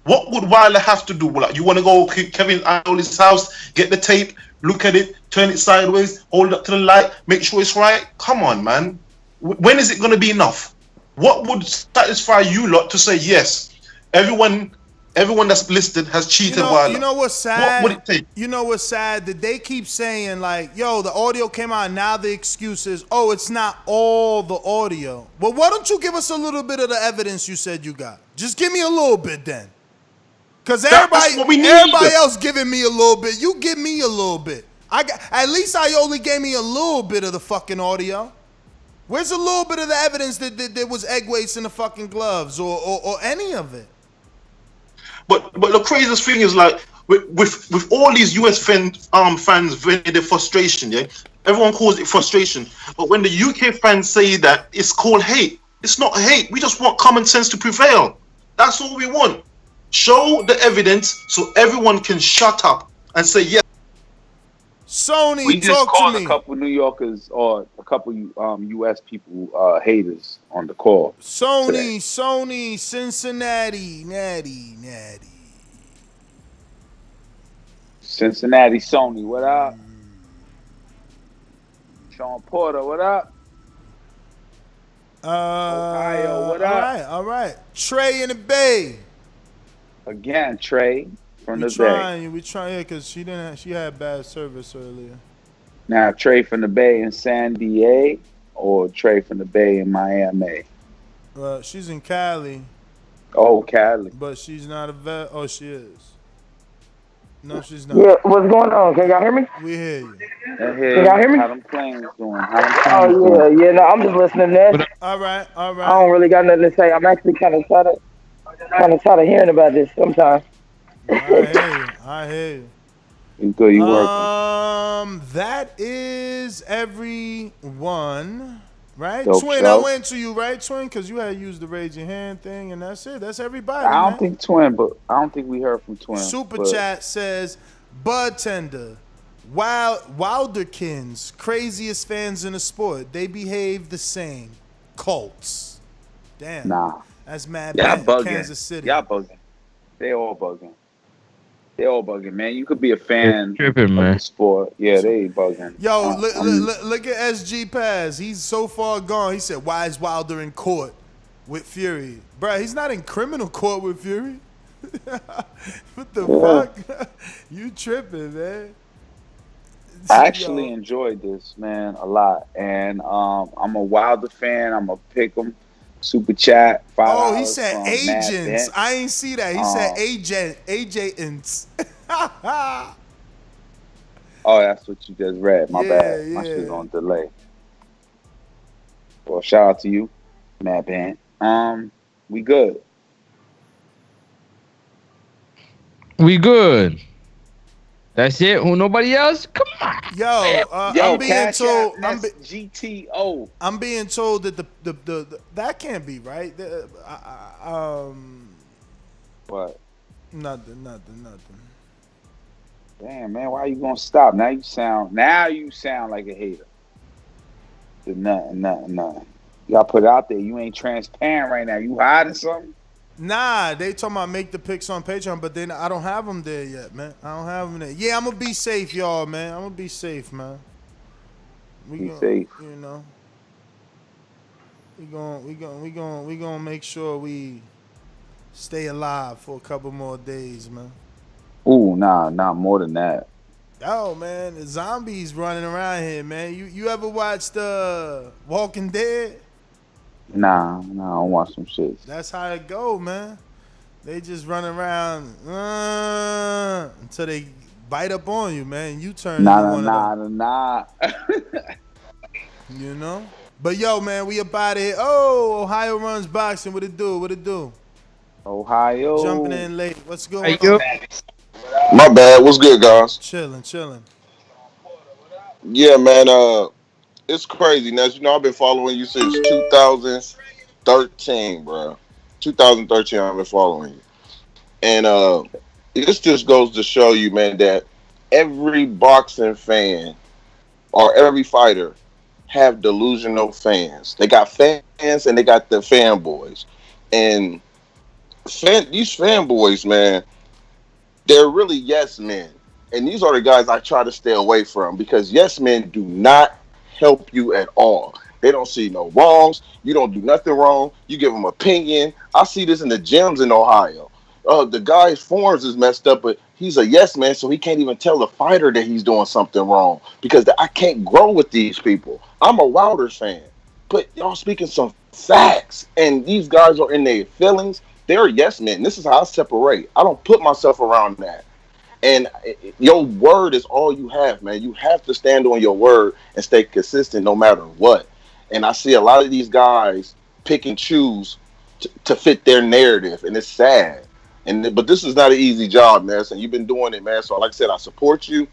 What would Wilder have to do? Like, you want to go Kevin Isley's house, get the tape, look at it, turn it sideways, hold it up to the light, make sure it's right? Come on, man. When is it going to be enough? What would satisfy you lot to say, yes, everyone that's listed has cheated Wilder? You know what's sad? What would it take? You know what's sad? That they keep saying, like, yo, the audio came out, now the excuse is, oh, it's not all the audio. Well, why don't you give us a little bit of the evidence you said you got? Just give me a little bit then. Because everybody else giving me a little bit. You give me a little bit. At least I only gave me a little bit of the fucking audio. Where's a little bit of the evidence that there was egg weights in the fucking gloves or any of it? But the craziest thing is, like, with all these US fans venting their frustration, yeah, everyone calls it frustration. But when the UK fans say that, it's called hate. It's not hate. We just want common sense to prevail. That's all we want. Show the evidence so everyone can shut up and say, yes. Sony, we just talk called to me. a couple New Yorkers or a couple U.S. people haters on the call. Sony, Cincinnati, natty. Cincinnati, Sony, what up? Sean Porter, what up? Ohio, what up? All right. Trey in the Bay. Again, Trey from the Bay. We trying, because she had bad service earlier. Now, Trey from the Bay in San Diego or Trey from the Bay in Miami? She's in Cali. Oh, Cali. But she's not a vet. Oh, she is. No, she's not. Yeah, what's going on? Can y'all hear me? We hear you. Can y'all hear me? How them planes doing? No, I'm just listening to All right. I don't really got nothing to say. I'm actually kind of tired of hearing about this sometimes. I hear you. You good, you working. That is everyone, right? Dope Twin, show. I went to you, right, Twin? Because you had used the raise your hand thing, and that's it. That's everybody, I don't man. think Twin, but I don't think we heard from Twin. Super chat says, Bud Tender, Wilderkins, craziest fans in the sport. They behave the same. Colts. Damn. Nah. That's mad Y'all bad. bugging. Kansas City. Y'all bugging. They all bugging. They all bugging, man. You could be a fan of the sport. Yeah, they bugging. Yo, look at SG Paz. He's so far gone. He said, why is Wilder in court with Fury? Bruh, he's not in criminal court with Fury. What the fuck? You tripping, man. I actually enjoyed this, man, a lot. And I'm a Wilder fan. I'm a pick 'em. Super chat. Oh, he said agents. I ain't see that. He said agents. Oh, that's what you just read. My bad. My shit's on delay. Well, shout out to you, Mad Band. We good. We good. That's it. Who? Nobody else? Come on. Yo, I'm being told. GTO. I'm being told that the that can't be right. What? Nothing. Damn, man, why you gonna stop? Now you sound like a hater. Nothing. You gotta put it out there. You ain't transparent right now. You hiding something? Nah, they talking about make the picks on Patreon, but then I don't have them there yet, man. I don't have them there. Yeah, I'm gonna be safe, y'all, man. I'm gonna be safe, man. Be safe. You know. We gonna make sure we stay alive for a couple more days, man. Ooh, nah, not more than that. Yo, man, the zombies running around here, man. You ever watched Walking Dead? Nah, I don't watch some shit. That's how it go, man. They just run around until they bite up on you, man. You turn into one of them. You know? But yo, man, we up out of here. Oh, Ohio runs boxing. What it do? Ohio. Jumping in late. What's going on? My bad. What's good, guys? Chilling. Yeah, man. It's crazy. Now, you know, I've been following you since 2013, bro. 2013, I've been following you. And this just goes to show you, man, that every boxing fan or every fighter have delusional fans. They got fans and they got the fanboys. And these fanboys, man, they're really yes men. And these are the guys I try to stay away from because yes men do not help you at all. They don't see no wrongs. You don't do nothing wrong. You give them opinion. I see this in the gyms in Ohio. The guy's forms is messed up, but he's a yes man, so he can't even tell the fighter that he's doing something wrong because I can't grow with these people. I'm a Wilder fan, but y'all speaking some facts, and these guys are in their feelings. They're yes men. This is how I separate. I don't put myself around that. And your word is all you have, man. You have to stand on your word and stay consistent no matter what. And I see a lot of these guys pick and choose to fit their narrative, and it's sad. But this is not an easy job, man. So you've been doing it, man. So like I said, I support you.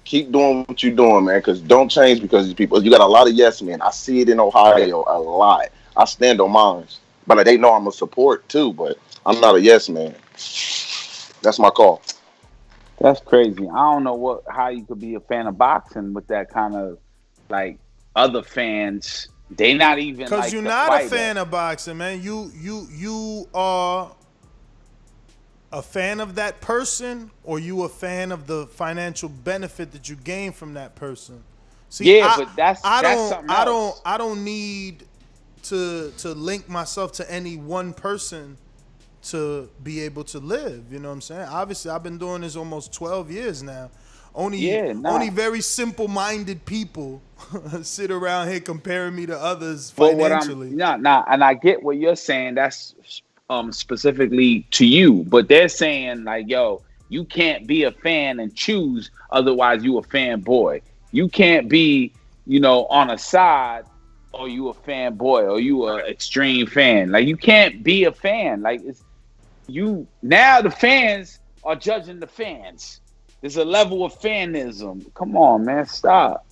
Keep doing what you're doing, man, because don't change because these people. You got a lot of yes men. I see it in Ohio a lot. I stand on mine. But they know I'm a support, too, but I'm not a yes man. That's my call. That's crazy. I don't know how you could be a fan of boxing with that kind of like other fans. They not even because like you're the not fighter. a fan of boxing, man. You are a fan of that person, or you a fan of the financial benefit that you gain from that person. See, yeah, but that's something else. I don't need to link myself to any one person to be able to live, you know what I'm saying? Obviously, I've been doing this almost 12 years now. Only very simple-minded people sit around here comparing me to others financially. And I get what you're saying. That's specifically to you, but they're saying like, yo, you can't be a fan and choose, otherwise you a fanboy. You can't be, on a side, or you a fanboy, or you a extreme fan. Like you can't be a fan. Like now the fans are judging the fans. There's a level of fanism. Come on, man, stop.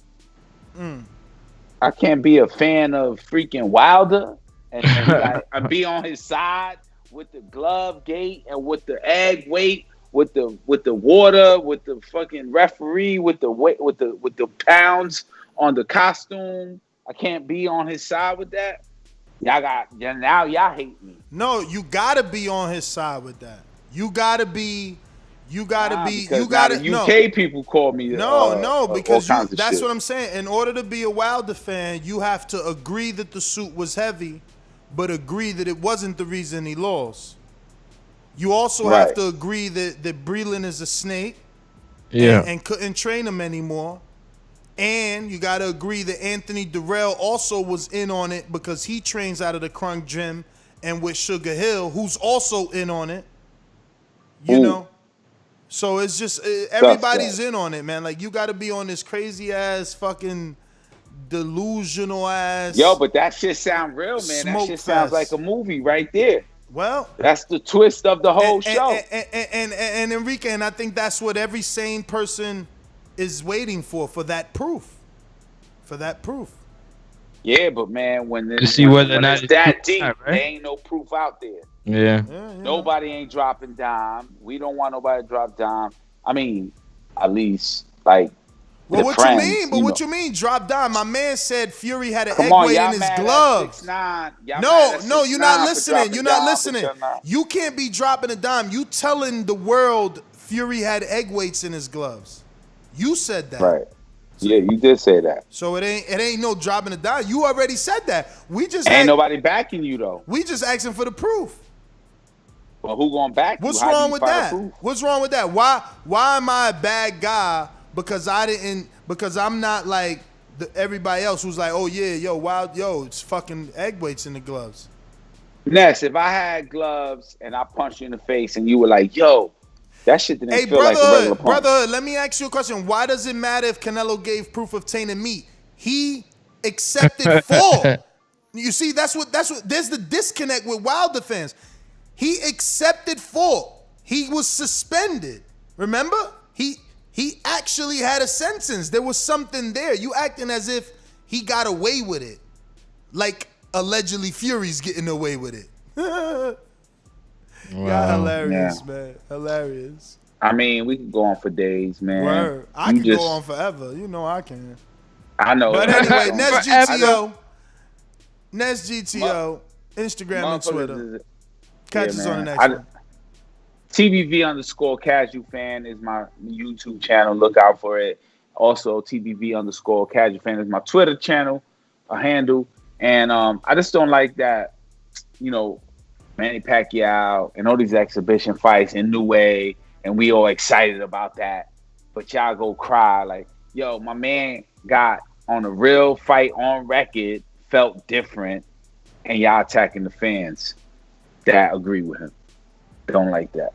I can't be a fan of freaking Wilder and I be on his side with the glove gate and with the egg weight, with the water, with the fucking referee, with the weight, with the pounds on the costume. I can't be on his side with that. Now y'all hate me. No, you gotta be on his side with that. You gotta be. UK people call me. Because that's what I'm saying. In order to be a Wilder fan, you have to agree that the suit was heavy, but agree that it wasn't the reason he lost. You also have to agree that Breland is a snake, and couldn't train him anymore. And you got to agree that Anthony Durrell also was in on it because he trains out of the Crunk Gym and with Sugar Hill, who's also in on it. You know? So it's just, everybody's in on it, man. Like, you got to be on this crazy-ass fucking delusional ass. Yo, but that shit sound real, man. That shit sounds like a movie right there. Well, that's the twist of the whole show. And Enrique, and I think that's what every sane person is waiting for that proof. For that proof. Yeah, but man, when it's that deep, right? There ain't no proof out there. Yeah. Nobody ain't dropping dime. We don't want nobody to drop dime. I mean, at least like. Well, what friends, you mean? But what you mean? Drop dime. My man said Fury had an egg on, weight in his gloves. No, you're not listening. You're not listening. You can't be dropping a dime. You telling the world Fury had egg weights in his gloves. You said that. Right. Yeah, you did say that. So it ain't no dropping a dime. You already said that. We just ain't nobody backing you though. We just asking for the proof. Well, who gonna back you? What's wrong with that? What's wrong with that? Why am I a bad guy because I'm not like everybody else who's like, oh yeah, it's fucking egg weights in the gloves. Ness, if I had gloves and I punched you in the face and you were like, yo, that shit didn't feel like a regular punch. Brother, let me ask you a question. Why does it matter if Canelo gave proof of tainted meat? He accepted fall. You see, that's what there's the disconnect with Wilder fans. He accepted fault. He was suspended. Remember? He actually had a sentence. There was something there. You acting as if he got away with it. Like allegedly Fury's getting away with it. Wow. Yeah, hilarious, man. Hilarious. I mean, we can go on for days, man. Word. I can go on forever. You know I can. I know. But anyway, Nest Forever. GTO. Nest GTO. Instagram and Twitter. Catch us on the next one. TBV_casual fan is my YouTube channel. Look out for it. Also, TBV_casual fan is my Twitter channel, a handle. And I just don't like that, Manny Pacquiao and all these exhibition fights in New Way, and we all excited about that. But y'all go cry like, yo, my man got on a real fight on record, felt different, and y'all attacking the fans that agree with him. Don't like that.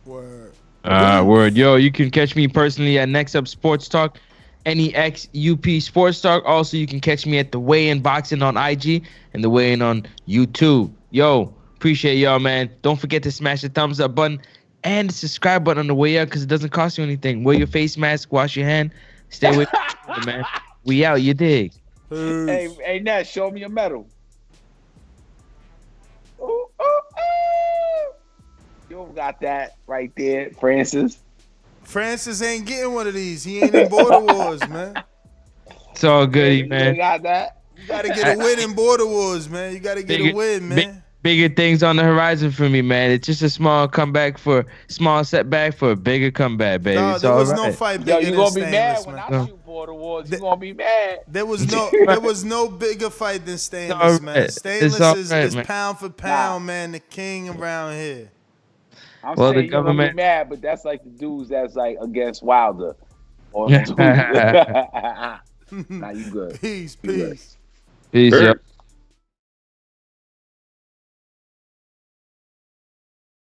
Word. Word. Yo, you can catch me personally at Next Up Sports Talk, NEXUP Sports Talk. Also, you can catch me at The Weigh-In Boxing on IG and The Weigh-In on YouTube. Yo, appreciate y'all, man. Don't forget to smash the thumbs up button and the subscribe button on the way out because it doesn't cost you anything. Wear your face mask, wash your hand, stay with me, man. We out, you dig? Hey, Nat, show me your medal. Ooh, ooh, ooh. You got that right there, Francis. Francis ain't getting one of these. He ain't in Border Wars, man. It's all good, man. You got that? You got to get a win in Border Wars, man. You got to get a win, man. Bigger things on the horizon for me, man. It's just a small setback for a bigger comeback, baby. No, there was no fight bigger you than gonna be Stainless, mad man. when I shoot Border Wars. You gonna be mad. There was no bigger fight than Stainless, man. Stainless is pound for pound, man, the king around here. I'm saying the government gonna be mad, but that's like the dudes that's like against Wilder. Or nah, you good. Peace. Peace.